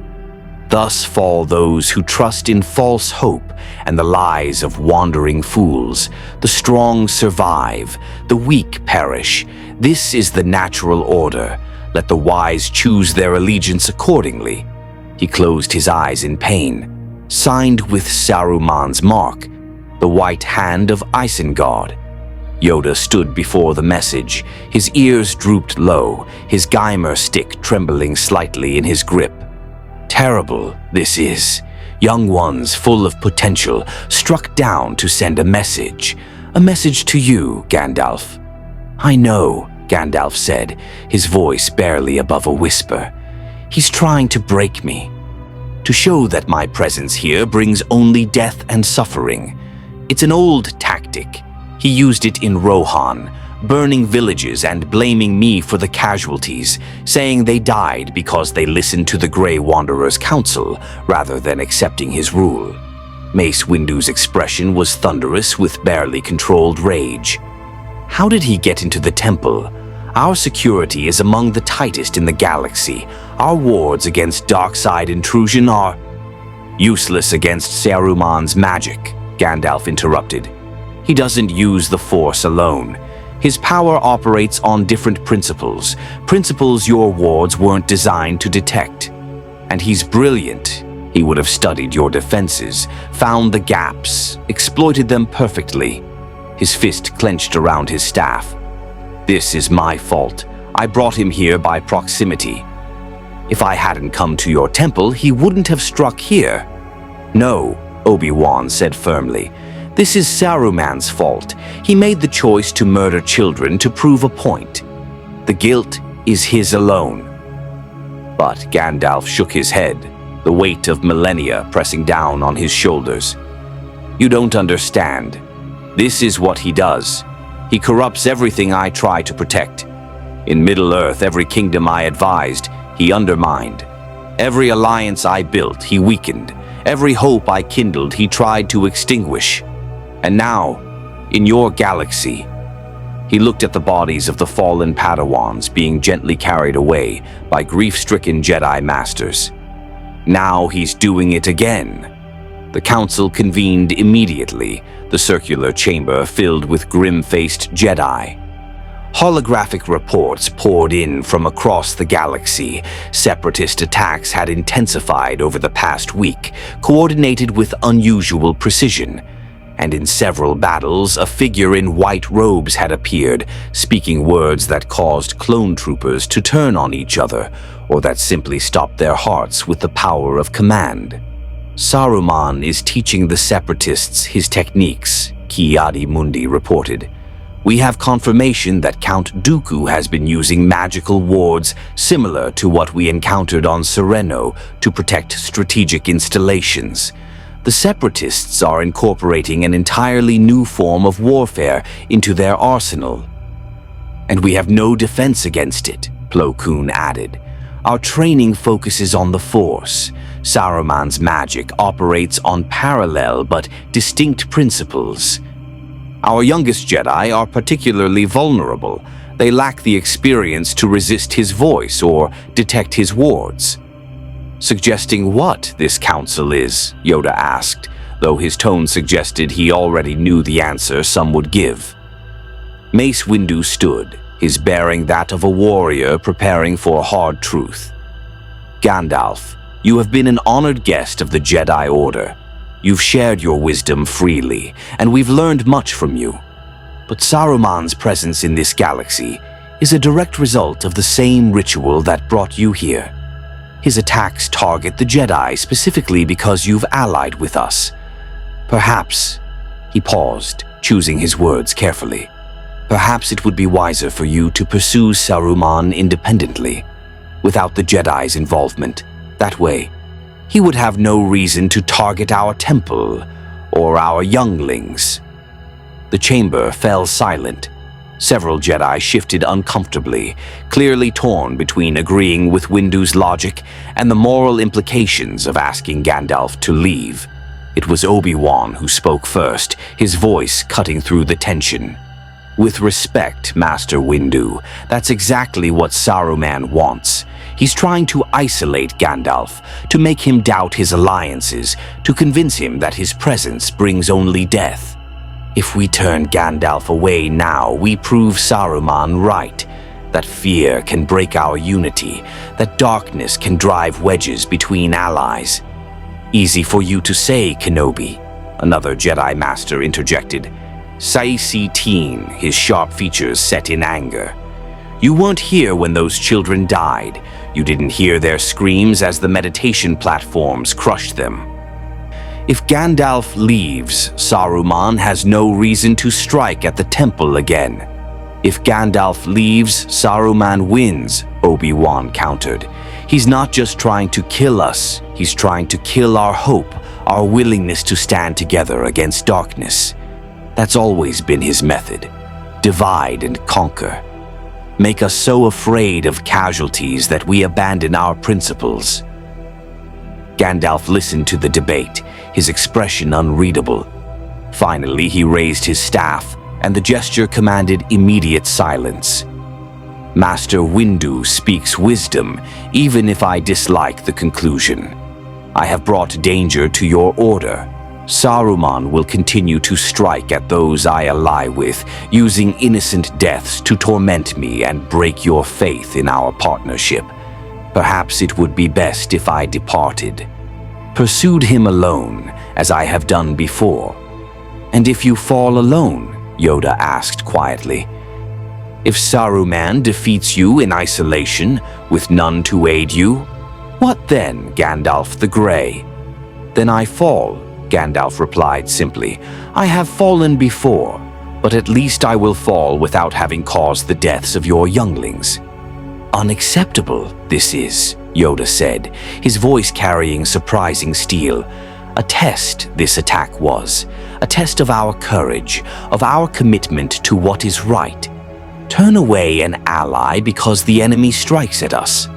Thus fall those who trust in false hope and the lies of wandering fools. The strong survive, the weak perish. This is the natural order. Let the wise choose their allegiance accordingly. He closed his eyes in pain. Signed with Saruman's mark, the white hand of Isengard. Yoda stood before the message, his ears drooped low, his Geimer stick trembling slightly in his grip. Terrible, this is. Young ones full of potential, struck down to send a message. A message to you, Gandalf. I know, Gandalf said, his voice barely above a whisper. He's trying to break me. To show that my presence here brings only death and suffering. It's an old tactic. He used it in Rohan, burning villages and blaming me for the casualties, saying they died because they listened to the Grey Wanderer's counsel rather than accepting his rule. Mace Windu's expression was thunderous with barely controlled rage. How did he get into the temple? Our security is among the tightest in the galaxy. Our wards against dark side intrusion are useless against Saruman's magic, Gandalf interrupted. He doesn't use the Force alone. His power operates on different principles your wards weren't designed to detect. And he's brilliant. He would have studied your defenses, found the gaps, exploited them perfectly. His fist clenched around his staff. This is my fault. I brought him here by proximity. If I hadn't come to your temple, he wouldn't have struck here. No, Obi-Wan said firmly. This is Saruman's fault. He made the choice to murder children to prove a point. The guilt is his alone. But Gandalf shook his head, the weight of millennia pressing down on his shoulders. You don't understand. This is what he does. He corrupts everything I try to protect. In Middle-earth, every kingdom I advised, he undermined. Every alliance I built, he weakened. Every hope I kindled, he tried to extinguish. And now, in your galaxy, he looked at the bodies of the fallen Padawans being gently carried away by grief-stricken Jedi Masters. Now he's doing it again. The council convened immediately, the circular chamber filled with grim-faced Jedi. Holographic reports poured in from across the galaxy. Separatist attacks had intensified over the past week, coordinated with unusual precision. And in several battles, a figure in white robes had appeared, speaking words that caused clone troopers to turn on each other, or that simply stopped their hearts with the power of command. Saruman is teaching the Separatists his techniques, Ki-Adi-Mundi reported. We have confirmation that Count Dooku has been using magical wards similar to what we encountered on Sereno to protect strategic installations. The Separatists are incorporating an entirely new form of warfare into their arsenal. And we have no defense against it, Plo Koon added. Our training focuses on the Force. Saruman's magic operates on parallel but distinct principles. Our youngest Jedi are particularly vulnerable. They lack the experience to resist his voice or detect his wards. Suggesting what this council is, Yoda asked, though his tone suggested he already knew the answer some would give. Mace Windu stood, his bearing that of a warrior preparing for hard truth. Gandalf, you have been an honored guest of the Jedi Order. You've shared your wisdom freely, and we've learned much from you. But Saruman's presence in this galaxy is a direct result of the same ritual that brought you here. His attacks target the Jedi specifically because you've allied with us. Perhaps, he paused, choosing his words carefully. Perhaps it would be wiser for you to pursue Saruman independently, without the Jedi's involvement. That way, he would have no reason to target our temple or our younglings." The chamber fell silent. Several Jedi shifted uncomfortably, clearly torn between agreeing with Windu's logic and the moral implications of asking Gandalf to leave. It was Obi-Wan who spoke first, his voice cutting through the tension. "With respect, Master Windu, that's exactly what Saruman wants. He's trying to isolate Gandalf, to make him doubt his alliances, to convince him that his presence brings only death. If we turn Gandalf away now, we prove Saruman right. That fear can break our unity, that darkness can drive wedges between allies." "Easy for you to say, Kenobi," another Jedi Master interjected. Saisi Teen, his sharp features set in anger. "You weren't here when those children died. You didn't hear their screams as the meditation platforms crushed them. If Gandalf leaves, Saruman has no reason to strike at the temple again. If Gandalf leaves, Saruman wins," Obi-Wan countered. "He's not just trying to kill us, he's trying to kill our hope, our willingness to stand together against darkness. That's always been his method. Divide and conquer. Make us so afraid of casualties that we abandon our principles." Gandalf listened to the debate, his expression unreadable. Finally, he raised his staff, and the gesture commanded immediate silence. "Master Windu speaks wisdom, even if I dislike the conclusion. I have brought danger to your order. Saruman will continue to strike at those I ally with, using innocent deaths to torment me and break your faith in our partnership. Perhaps it would be best if I departed. Pursued him alone, as I have done before." "And if you fall alone?" Yoda asked quietly. "If Saruman defeats you in isolation, with none to aid you? What then, Gandalf the Grey?" "Then I fall," Gandalf replied simply. "I have fallen before, but at least I will fall without having caused the deaths of your younglings." "Unacceptable, this is," Yoda said, his voice carrying surprising steel. "A test, this attack was. A test of our courage, of our commitment to what is right. Turn away an ally because the enemy strikes at us.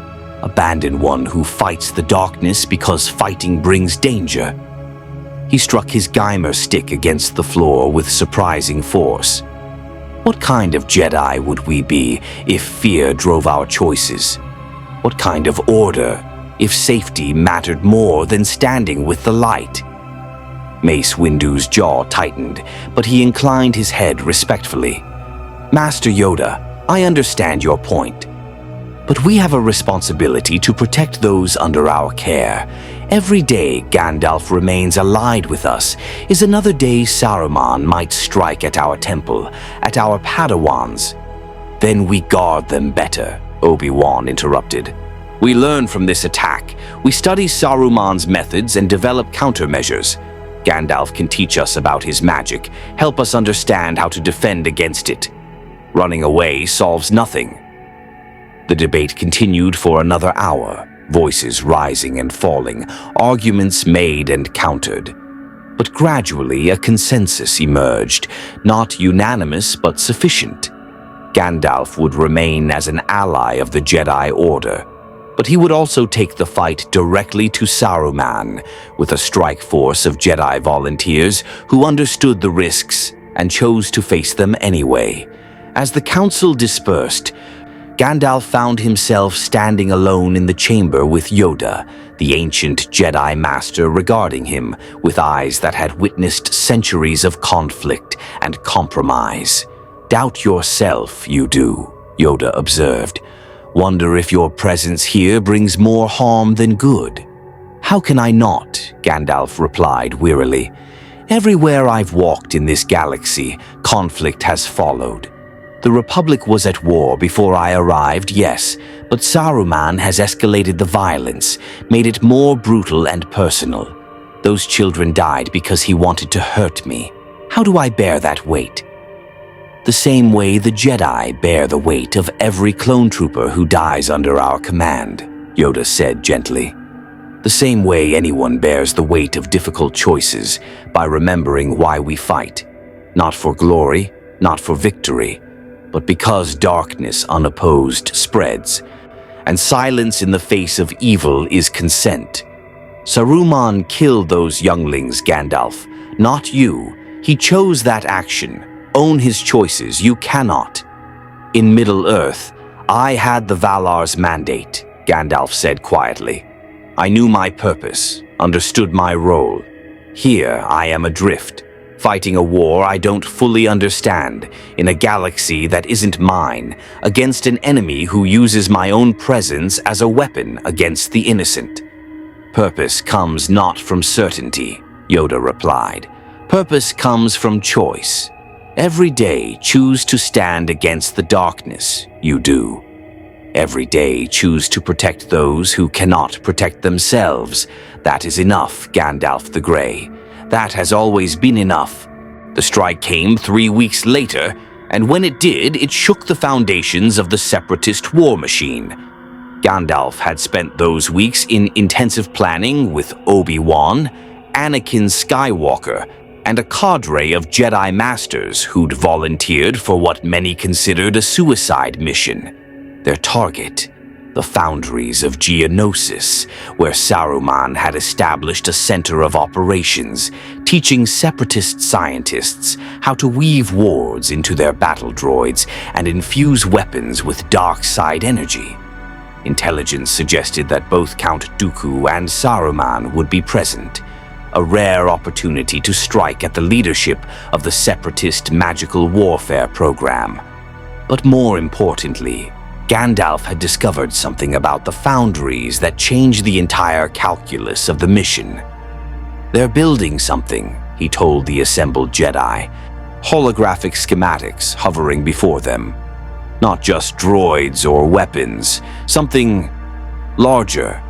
Abandon one who fights the darkness because fighting brings danger." He struck his Geimer stick against the floor with surprising force. "What kind of Jedi would we be if fear drove our choices? What kind of order if safety mattered more than standing with the light?" Mace Windu's jaw tightened, but he inclined his head respectfully. "Master Yoda, I understand your point. But we have a responsibility to protect those under our care. Every day Gandalf remains allied with us is another day Saruman might strike at our temple, at our Padawans. Then we guard them better," Obi-Wan interrupted. "We learn from this attack. We study Saruman's methods and develop countermeasures. Gandalf can teach us about his magic, help us understand how to defend against it. Running away solves nothing." The debate continued for another hour, voices rising and falling, arguments made and countered. But gradually a consensus emerged, not unanimous but sufficient. Gandalf would remain as an ally of the Jedi Order, but he would also take the fight directly to Saruman with a strike force of Jedi volunteers who understood the risks and chose to face them anyway. As the council dispersed, Gandalf found himself standing alone in the chamber with Yoda, the ancient Jedi Master, regarding him with eyes that had witnessed centuries of conflict and compromise. "Doubt yourself, you do," Yoda observed. "Wonder if your presence here brings more harm than good." "How can I not?" Gandalf replied wearily. "Everywhere I've walked in this galaxy, conflict has followed. The Republic was at war before I arrived, yes, but Saruman has escalated the violence, made it more brutal and personal. Those children died because he wanted to hurt me. How do I bear that weight?" The same way the Jedi bear the weight of every clone trooper who dies under our command, Yoda said gently. The same way anyone bears the weight of difficult choices by remembering why we fight. Not for glory, not for victory, but because darkness unopposed spreads, and silence in the face of evil is consent. Saruman killed those younglings, Gandalf, not you. He chose that action. Own his choices, you cannot. In Middle-earth, I had the Valar's mandate, Gandalf said quietly. I knew my purpose, understood my role. Here I am adrift, fighting a war I don't fully understand, in a galaxy that isn't mine, against an enemy who uses my own presence as a weapon against the innocent. Purpose comes not from certainty, Yoda replied. Purpose comes from choice. Every day choose to stand against the darkness, you do. Every day choose to protect those who cannot protect themselves. That is enough, Gandalf the Grey. That has always been enough. The strike came 3 weeks later, and when it did, it shook the foundations of the separatist war machine. Gandalf had spent those weeks in intensive planning with Obi-Wan, Anakin Skywalker, and a cadre of Jedi Masters who'd volunteered for what many considered a suicide mission. Their target, the foundries of Geonosis, where Saruman had established a center of operations, teaching separatist scientists how to weave wards into their battle droids and infuse weapons with dark side energy. Intelligence suggested that both Count Dooku and Saruman would be present, a rare opportunity to strike at the leadership of the separatist magical warfare program. But more importantly, Gandalf had discovered something about the foundries that changed the entire calculus of the mission. They're building something, he told the assembled Jedi, holographic schematics hovering before them. Not just droids or weapons, something larger.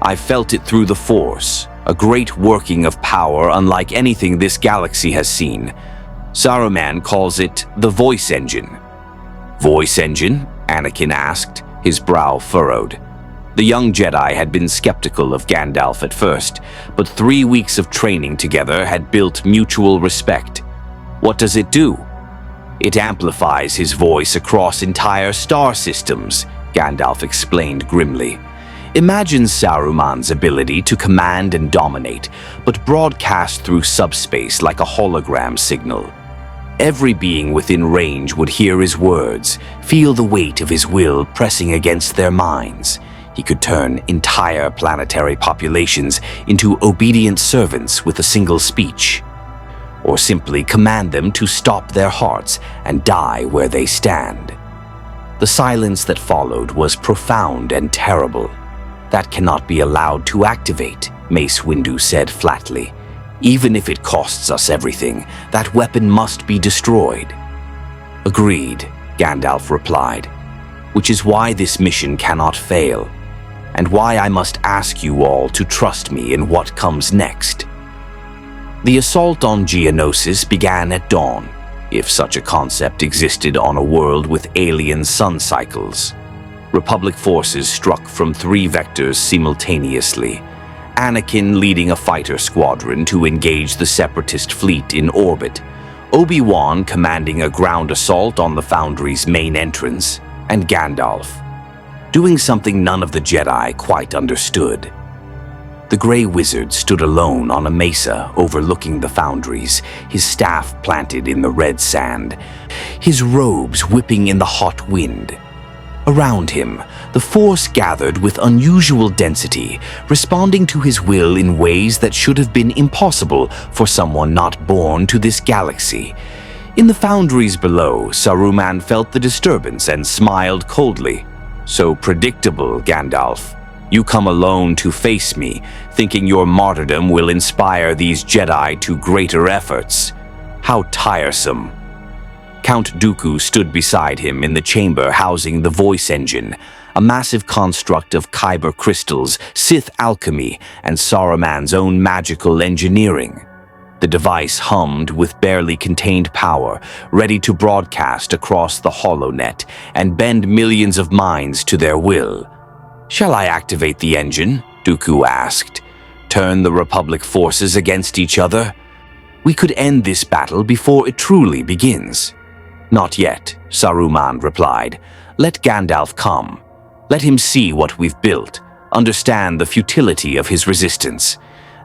I felt it through the Force, a great working of power unlike anything this galaxy has seen. Saruman calls it the voice engine. Voice engine? Anakin asked, his brow furrowed. The young Jedi had been skeptical of Gandalf at first, but 3 weeks of training together had built mutual respect. What does it do? It amplifies his voice across entire star systems, Gandalf explained grimly. Imagine Saruman's ability to command and dominate, but broadcast through subspace like a hologram signal. Every being within range would hear his words, feel the weight of his will pressing against their minds. He could turn entire planetary populations into obedient servants with a single speech, or simply command them to stop their hearts and die where they stand. The silence that followed was profound and terrible. That cannot be allowed to activate, Mace Windu said flatly. Even if it costs us everything, that weapon must be destroyed. Agreed, Gandalf replied, which is why this mission cannot fail, and why I must ask you all to trust me in what comes next. The assault on Geonosis began at dawn, if such a concept existed on a world with alien sun cycles. Republic forces struck from 3 vectors simultaneously, Anakin leading a fighter squadron to engage the Separatist fleet in orbit, Obi-Wan commanding a ground assault on the Foundry's main entrance, and Gandalf doing something none of the Jedi quite understood. The Grey Wizard stood alone on a mesa overlooking the Foundries, his staff planted in the red sand, his robes whipping in the hot wind. Around him, the Force gathered with unusual density, responding to his will in ways that should have been impossible for someone not born to this galaxy. In the Foundries below, Saruman felt the disturbance and smiled coldly. So predictable, Gandalf. You come alone to face me, thinking your martyrdom will inspire these Jedi to greater efforts. How tiresome. Count Dooku stood beside him in the chamber housing the voice engine, a massive construct of kyber crystals, Sith alchemy, and Saruman's own magical engineering. The device hummed with barely contained power, ready to broadcast across the HoloNet and bend millions of minds to their will. "Shall I activate the engine?" Dooku asked. "Turn the Republic forces against each other? We could end this battle before it truly begins." "Not yet," Saruman replied. "Let Gandalf come. Let him see what we've built, understand the futility of his resistance.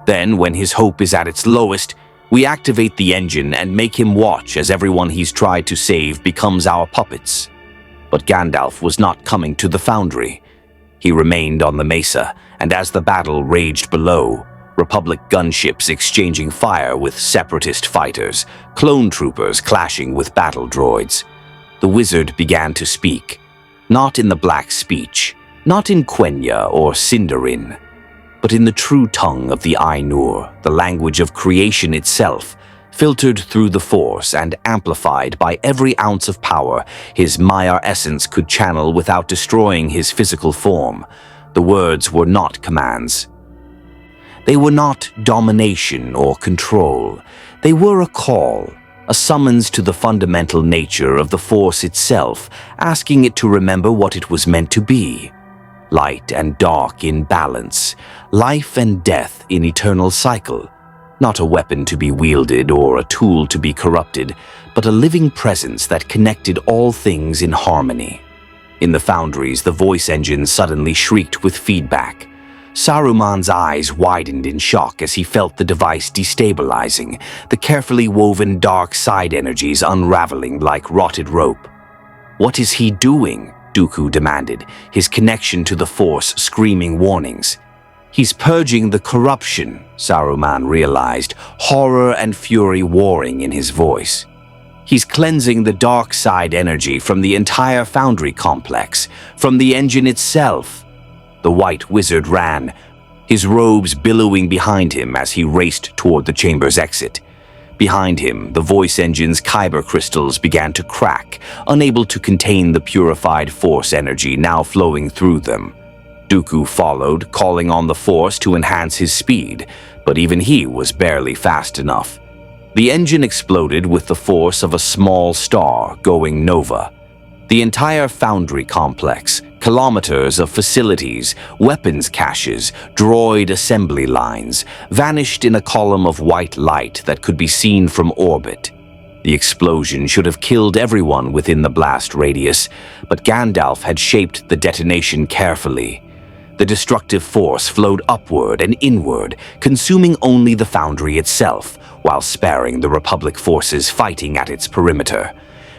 Then, when his hope is at its lowest, we activate the engine and make him watch as everyone he's tried to save becomes our puppets." But Gandalf was not coming to the Foundry. He remained on the mesa, and as the battle raged below, Republic gunships exchanging fire with Separatist fighters, clone troopers clashing with battle droids, the wizard began to speak, not in the Black Speech, not in Quenya or Sindarin, but in the true tongue of the Ainur, the language of creation itself, filtered through the Force and amplified by every ounce of power his Maiar essence could channel without destroying his physical form. The words were not commands. They were not domination or control. They were a call, a summons to the fundamental nature of the Force itself, asking it to remember what it was meant to be. Light and dark in balance, life and death in eternal cycle. Not a weapon to be wielded or a tool to be corrupted, but a living presence that connected all things in harmony. In the Foundries, the voice engine suddenly shrieked with feedback. Saruman's eyes widened in shock as he felt the device destabilizing, the carefully woven dark side energies unraveling like rotted rope. "What is he doing?" Dooku demanded, his connection to the Force screaming warnings. "He's purging the corruption," Saruman realized, horror and fury warring in his voice. "He's cleansing the dark side energy from the entire Foundry complex, from the engine itself." The white wizard ran, his robes billowing behind him as he raced toward the chamber's exit. Behind him, the voice engine's kyber crystals began to crack, unable to contain the purified Force energy now flowing through them. Dooku followed, calling on the Force to enhance his speed, but even he was barely fast enough. The engine exploded with the force of a small star going nova. The entire Foundry complex, kilometers of facilities, weapons caches, droid assembly lines, vanished in a column of white light that could be seen from orbit. The explosion should have killed everyone within the blast radius, but Gandalf had shaped the detonation carefully. The destructive force flowed upward and inward, consuming only the Foundry itself, while sparing the Republic forces fighting at its perimeter.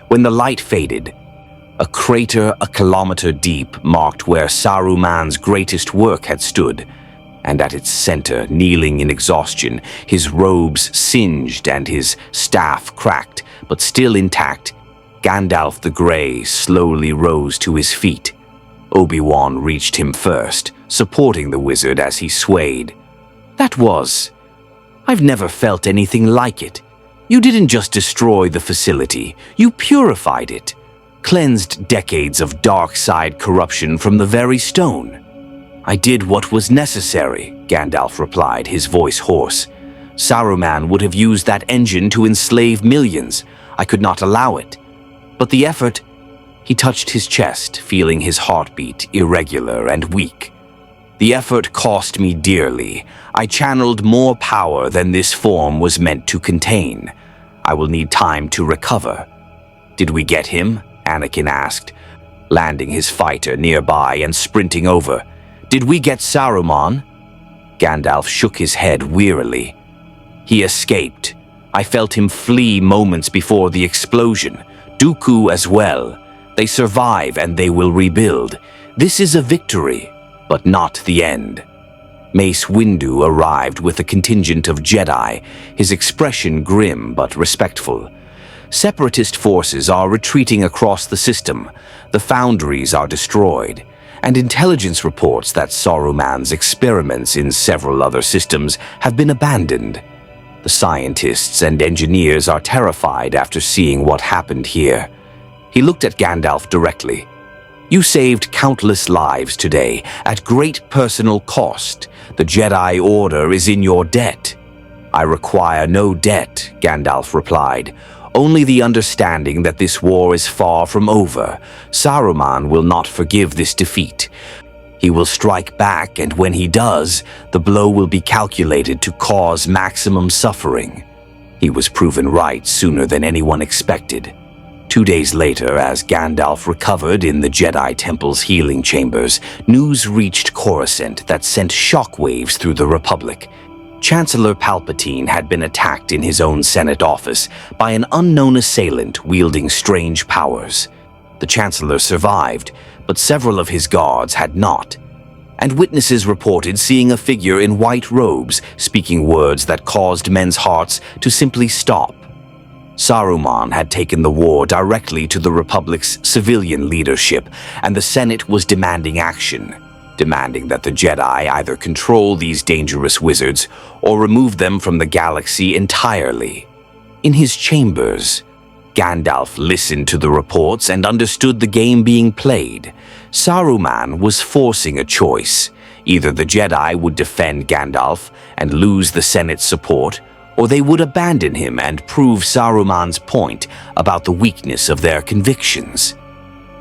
When the light faded, a crater a kilometer deep marked where Saruman's greatest work had stood, and at its center, kneeling in exhaustion, his robes singed and his staff cracked, but still intact, Gandalf the Grey slowly rose to his feet. Obi-Wan reached him first, supporting the wizard as he swayed. I've never felt anything like it. You didn't just destroy the facility, you purified it. Cleansed decades of dark side corruption from the very stone. "I did what was necessary," Gandalf replied, his voice hoarse. "Saruman would have used that engine to enslave millions. I could not allow it. But the effort..." He touched his chest, feeling his heartbeat irregular and weak. "The effort cost me dearly. I channeled more power than this form was meant to contain. I will need time to recover." "Did we get him?" Anakin asked, landing his fighter nearby and sprinting over. "Did we get Saruman?" Gandalf shook his head wearily. "He escaped. I felt him flee moments before the explosion. Dooku as well. They survive and they will rebuild. This is a victory, but not the end." Mace Windu arrived with a contingent of Jedi, his expression grim but respectful. Separatist forces are retreating across the system. The Foundries are destroyed, and intelligence reports that Saruman's experiments in several other systems have been abandoned. The scientists and engineers are terrified after seeing what happened here. He looked at Gandalf directly. "You saved countless lives today, at great personal cost. The Jedi Order is in your debt." I require no debt, Gandalf replied. Only the understanding that this war is far from over. Saruman will not forgive this defeat. He will strike back, and when he does, the blow will be calculated to cause maximum suffering. He was proven right sooner than anyone expected. 2 days later, as Gandalf recovered in the Jedi Temple's healing chambers, news reached Coruscant that sent shockwaves through the Republic. Chancellor Palpatine had been attacked in his own Senate office by an unknown assailant wielding strange powers. The Chancellor survived, but several of his guards had not. And witnesses reported seeing a figure in white robes speaking words that caused men's hearts to simply stop. Saruman had taken the war directly to the Republic's civilian leadership, and the Senate was demanding action, demanding that the Jedi either control these dangerous wizards or remove them from the galaxy entirely. In his chambers, Gandalf listened to the reports and understood the game being played. Saruman was forcing a choice. Either the Jedi would defend Gandalf and lose the Senate's support, or they would abandon him and prove Saruman's point about the weakness of their convictions.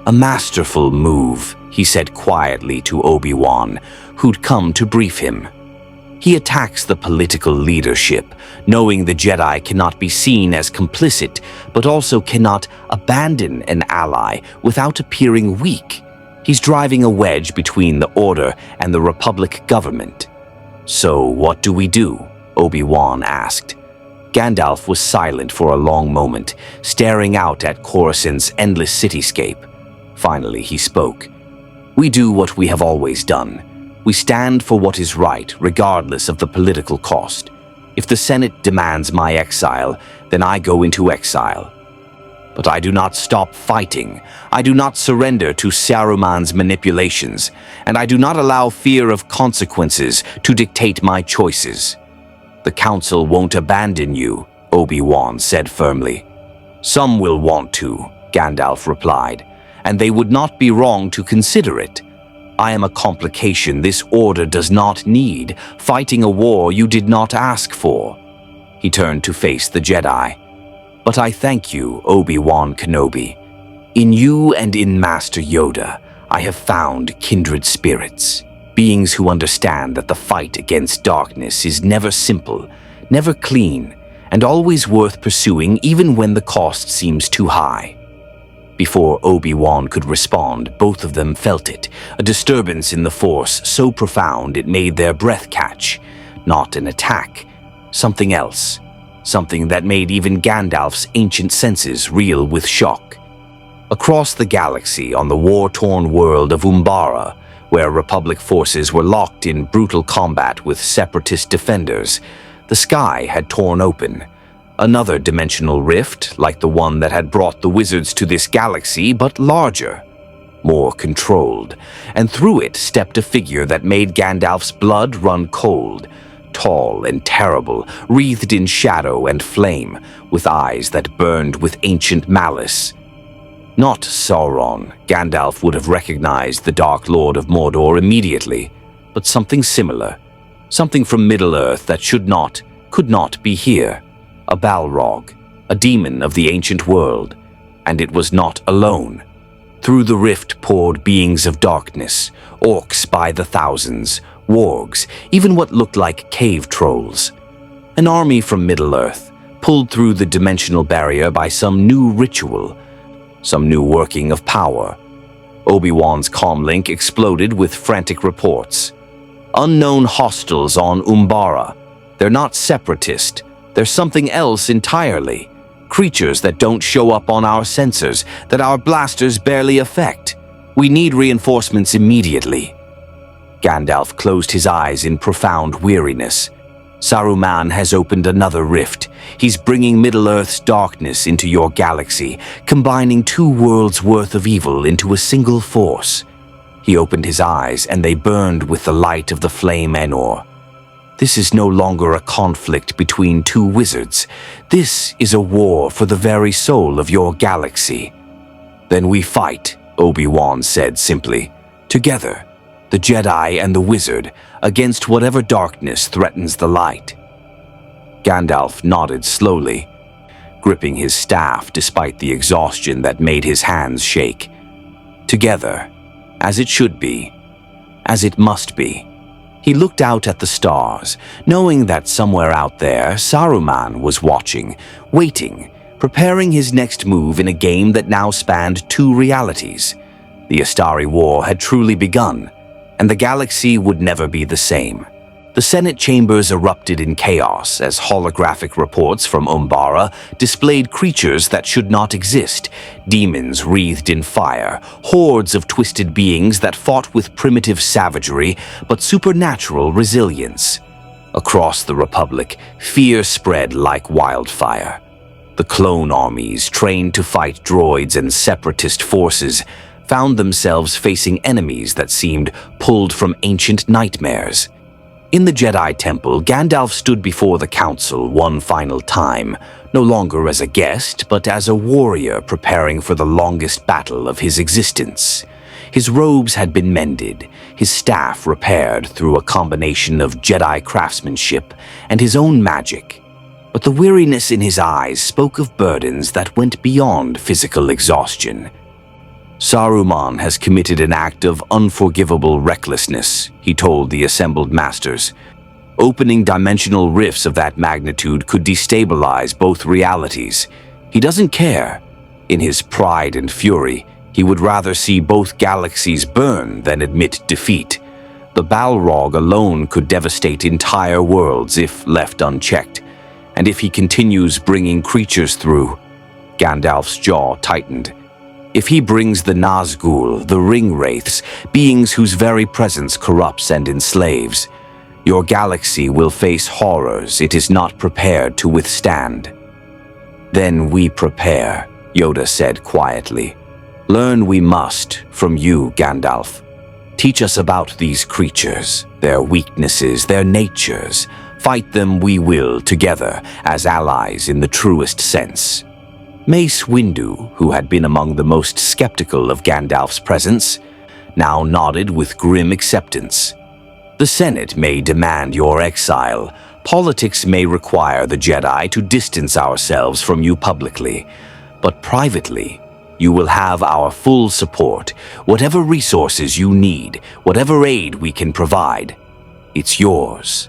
A masterful move, he said quietly to Obi-Wan, who'd come to brief him. He attacks the political leadership, knowing the Jedi cannot be seen as complicit, but also cannot abandon an ally without appearing weak. He's driving a wedge between the Order and the Republic government. So what do we do? Obi-Wan asked. Gandalf was silent for a long moment, staring out at Coruscant's endless cityscape. Finally, he spoke. We do what we have always done. We stand for what is right, regardless of the political cost. If the Senate demands my exile, then I go into exile. But I do not stop fighting. I do not surrender to Saruman's manipulations, and I do not allow fear of consequences to dictate my choices. The Council won't abandon you, Obi-Wan said firmly. Some will want to, Gandalf replied, and they would not be wrong to consider it. I am a complication this Order does not need, fighting a war you did not ask for. He turned to face the Jedi. But I thank you, Obi-Wan Kenobi. In you and in Master Yoda, I have found kindred spirits. Beings who understand that the fight against darkness is never simple, never clean, and always worth pursuing even when the cost seems too high. Before Obi-Wan could respond, both of them felt it, a disturbance in the Force so profound it made their breath catch. Not an attack, something else. Something that made even Gandalf's ancient senses reel with shock. Across the galaxy, on the war-torn world of Umbara, where Republic forces were locked in brutal combat with Separatist defenders, the sky had torn open. Another dimensional rift, like the one that had brought the wizards to this galaxy, but larger, more controlled, and through it stepped a figure that made Gandalf's blood run cold. Tall and terrible, wreathed in shadow and flame, with eyes that burned with ancient malice. Not Sauron. Gandalf would have recognized the Dark Lord of Mordor immediately, but something similar. Something from Middle-earth that could not be here. A Balrog, a demon of the ancient world, and it was not alone. Through the rift poured beings of darkness, orcs by the thousands, wargs, even what looked like cave trolls. An army from Middle-earth, pulled through the dimensional barrier by some new ritual, some new working of power. Obi-Wan's comlink exploded with frantic reports. Unknown hostiles on Umbara. They're not separatist. They're something else entirely. Creatures that don't show up on our sensors, that our blasters barely affect. We need reinforcements immediately. Gandalf closed his eyes in profound weariness. Saruman has opened another rift. He's bringing Middle-earth's darkness into your galaxy, combining 2 worlds' worth of evil into a single force. He opened his eyes, and they burned with the light of the flame Enor. This is no longer a conflict between 2 wizards. This is a war for the very soul of your galaxy. Then we fight, Obi-Wan said simply. Together, the Jedi and the wizard, against whatever darkness threatens the light. Gandalf nodded slowly, gripping his staff despite the exhaustion that made his hands shake. Together, as it should be, as it must be. He looked out at the stars, knowing that somewhere out there, Saruman was watching, waiting, preparing his next move in a game that now spanned two realities. The Astari War had truly begun, and the galaxy would never be the same. The Senate chambers erupted in chaos as holographic reports from Umbara displayed creatures that should not exist, demons wreathed in fire, hordes of twisted beings that fought with primitive savagery but supernatural resilience. Across the Republic, fear spread like wildfire. The clone armies, trained to fight droids and separatist forces, found themselves facing enemies that seemed pulled from ancient nightmares. In the Jedi Temple, Gandalf stood before the Council one final time, no longer as a guest, but as a warrior preparing for the longest battle of his existence. His robes had been mended, his staff repaired through a combination of Jedi craftsmanship and his own magic. But the weariness in his eyes spoke of burdens that went beyond physical exhaustion. Saruman has committed an act of unforgivable recklessness, he told the assembled masters. Opening dimensional rifts of that magnitude could destabilize both realities. He doesn't care. In his pride and fury, he would rather see both galaxies burn than admit defeat. The Balrog alone could devastate entire worlds if left unchecked. And if he continues bringing creatures through, Gandalf's jaw tightened. If he brings the Nazgul, the Ring Wraiths, beings whose very presence corrupts and enslaves, your galaxy will face horrors it is not prepared to withstand. Then we prepare, Yoda said quietly. Learn we must from you, Gandalf. Teach us about these creatures, their weaknesses, their natures. Fight them we will together as allies in the truest sense. Mace Windu, who had been among the most skeptical of Gandalf's presence, now nodded with grim acceptance. The Senate may demand your exile. Politics may require the Jedi to distance ourselves from you publicly. But privately, you will have our full support. Whatever resources you need, whatever aid we can provide, it's yours.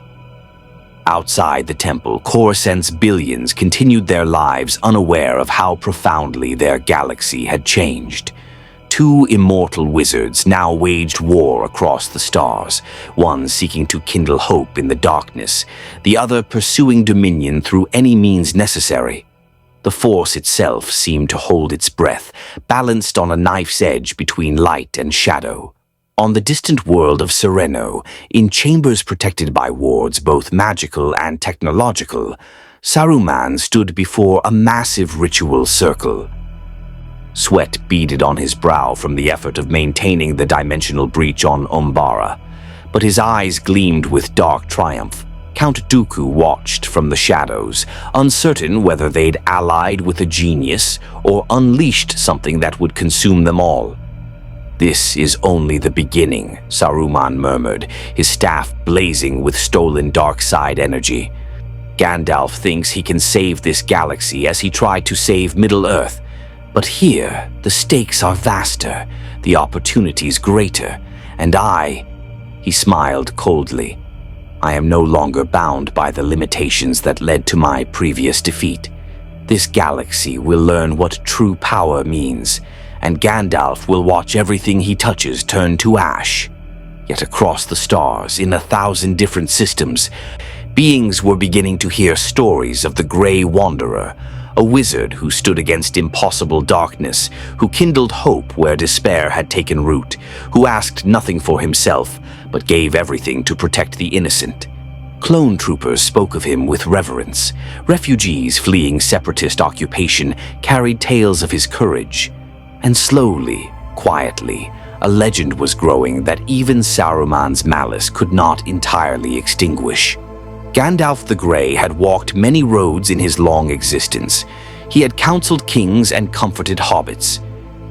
Outside the temple, Coruscant's billions continued their lives unaware of how profoundly their galaxy had changed. Two immortal wizards now waged war across the stars, one seeking to kindle hope in the darkness, the other pursuing dominion through any means necessary. The Force itself seemed to hold its breath, balanced on a knife's edge between light and shadow. On the distant world of Sereno, in chambers protected by wards both magical and technological, Saruman stood before a massive ritual circle. Sweat beaded on his brow from the effort of maintaining the dimensional breach on Umbara, but his eyes gleamed with dark triumph. Count Dooku watched from the shadows, uncertain whether they'd allied with a genius or unleashed something that would consume them all. This is only the beginning, Saruman murmured, his staff blazing with stolen dark side energy. Gandalf thinks he can save this galaxy as he tried to save Middle-earth. But here, the stakes are vaster, the opportunities greater, and he smiled coldly. I am no longer bound by the limitations that led to my previous defeat. This galaxy will learn what true power means, and Gandalf will watch everything he touches turn to ash. Yet across the stars, in 1,000 different systems, beings were beginning to hear stories of the Grey Wanderer, a wizard who stood against impossible darkness, who kindled hope where despair had taken root, who asked nothing for himself, but gave everything to protect the innocent. Clone troopers spoke of him with reverence. Refugees fleeing separatist occupation carried tales of his courage. And slowly, quietly, a legend was growing that even Saruman's malice could not entirely extinguish. Gandalf the Grey had walked many roads in his long existence. He had counseled kings and comforted hobbits.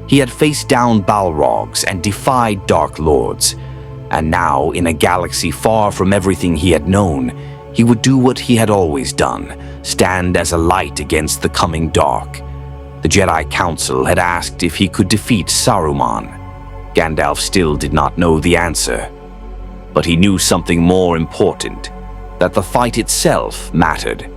He had faced down Balrogs and defied Dark Lords. And now, in a galaxy far from everything he had known, He would do what he had always done, stand as a light against the coming dark. The Jedi Council had asked if he could defeat Saruman. Gandalf still did not know the answer. But he knew something more important, that the fight itself mattered,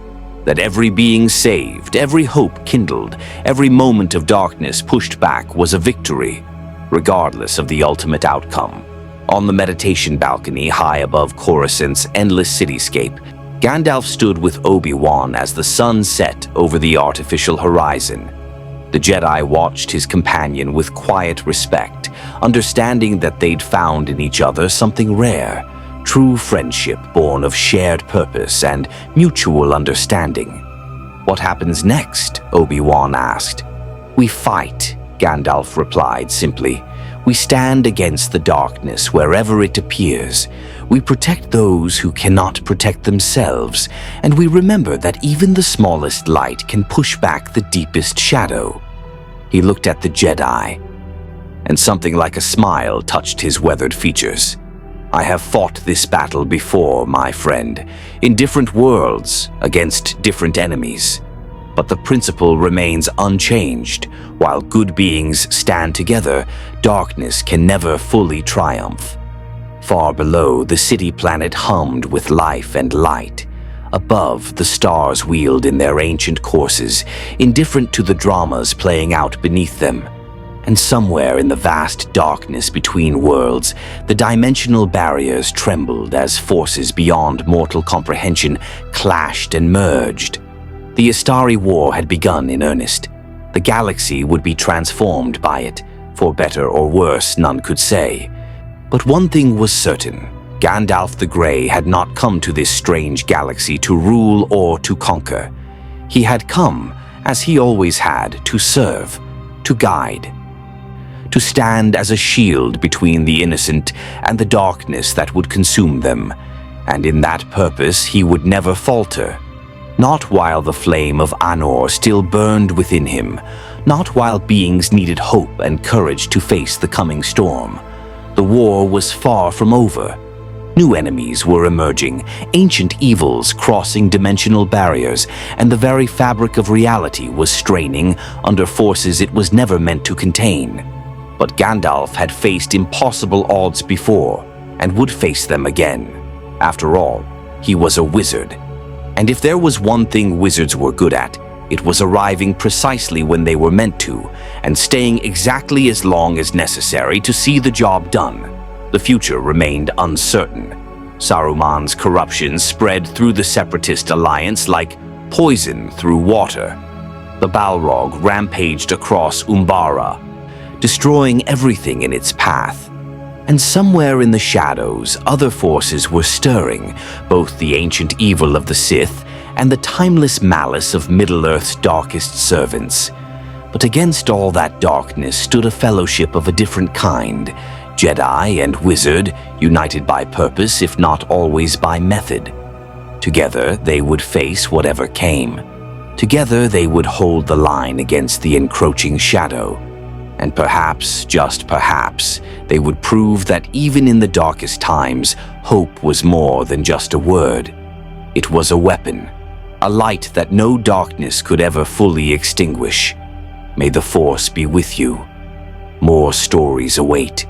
that every being saved, every hope kindled, every moment of darkness pushed back was a victory, regardless of the ultimate outcome. On the meditation balcony high above Coruscant's endless cityscape, Gandalf stood with Obi-Wan as the sun set over the artificial horizon. The Jedi watched his companion with quiet respect, understanding that they'd found in each other something rare, true friendship born of shared purpose and mutual understanding. "What happens next?" Obi-Wan asked. "We fight," Gandalf replied simply. "We stand against the darkness wherever it appears. We protect those who cannot protect themselves, and we remember that even the smallest light can push back the deepest shadow." He looked at the Jedi, and something like a smile touched his weathered features. "I have fought this battle before, my friend, in different worlds, against different enemies. But the principle remains unchanged. While good beings stand together, darkness can never fully triumph." Far below, the city planet hummed with life and light. Above, the stars wheeled in their ancient courses, indifferent to the dramas playing out beneath them. And somewhere in the vast darkness between worlds, the dimensional barriers trembled as forces beyond mortal comprehension clashed and merged. The Astari War had begun in earnest. The galaxy would be transformed by it, for better or worse, none could say. But one thing was certain. Gandalf the Grey had not come to this strange galaxy to rule or to conquer. He had come, as he always had, to serve, to guide, to stand as a shield between the innocent and the darkness that would consume them. And in that purpose he would never falter. Not while the flame of Anor still burned within him, not while beings needed hope and courage to face the coming storm. The war was far from over. New enemies were emerging, ancient evils crossing dimensional barriers, and the very fabric of reality was straining under forces it was never meant to contain. But Gandalf had faced impossible odds before, and would face them again. After all, he was a wizard. And if there was one thing wizards were good at, it was arriving precisely when they were meant to, and staying exactly as long as necessary to see the job done. The future remained uncertain. Saruman's corruption spread through the Separatist alliance like poison through water. The Balrog rampaged across Umbara, destroying everything in its path. And somewhere in the shadows, other forces were stirring, both the ancient evil of the Sith and the timeless malice of Middle-earth's darkest servants. But against all that darkness stood a fellowship of a different kind, Jedi and wizard, united by purpose if not always by method. Together they would face whatever came. Together they would hold the line against the encroaching shadow. And perhaps, just perhaps, they would prove that even in the darkest times, hope was more than just a word. It was a weapon, a light that no darkness could ever fully extinguish. May the Force be with you. More stories await.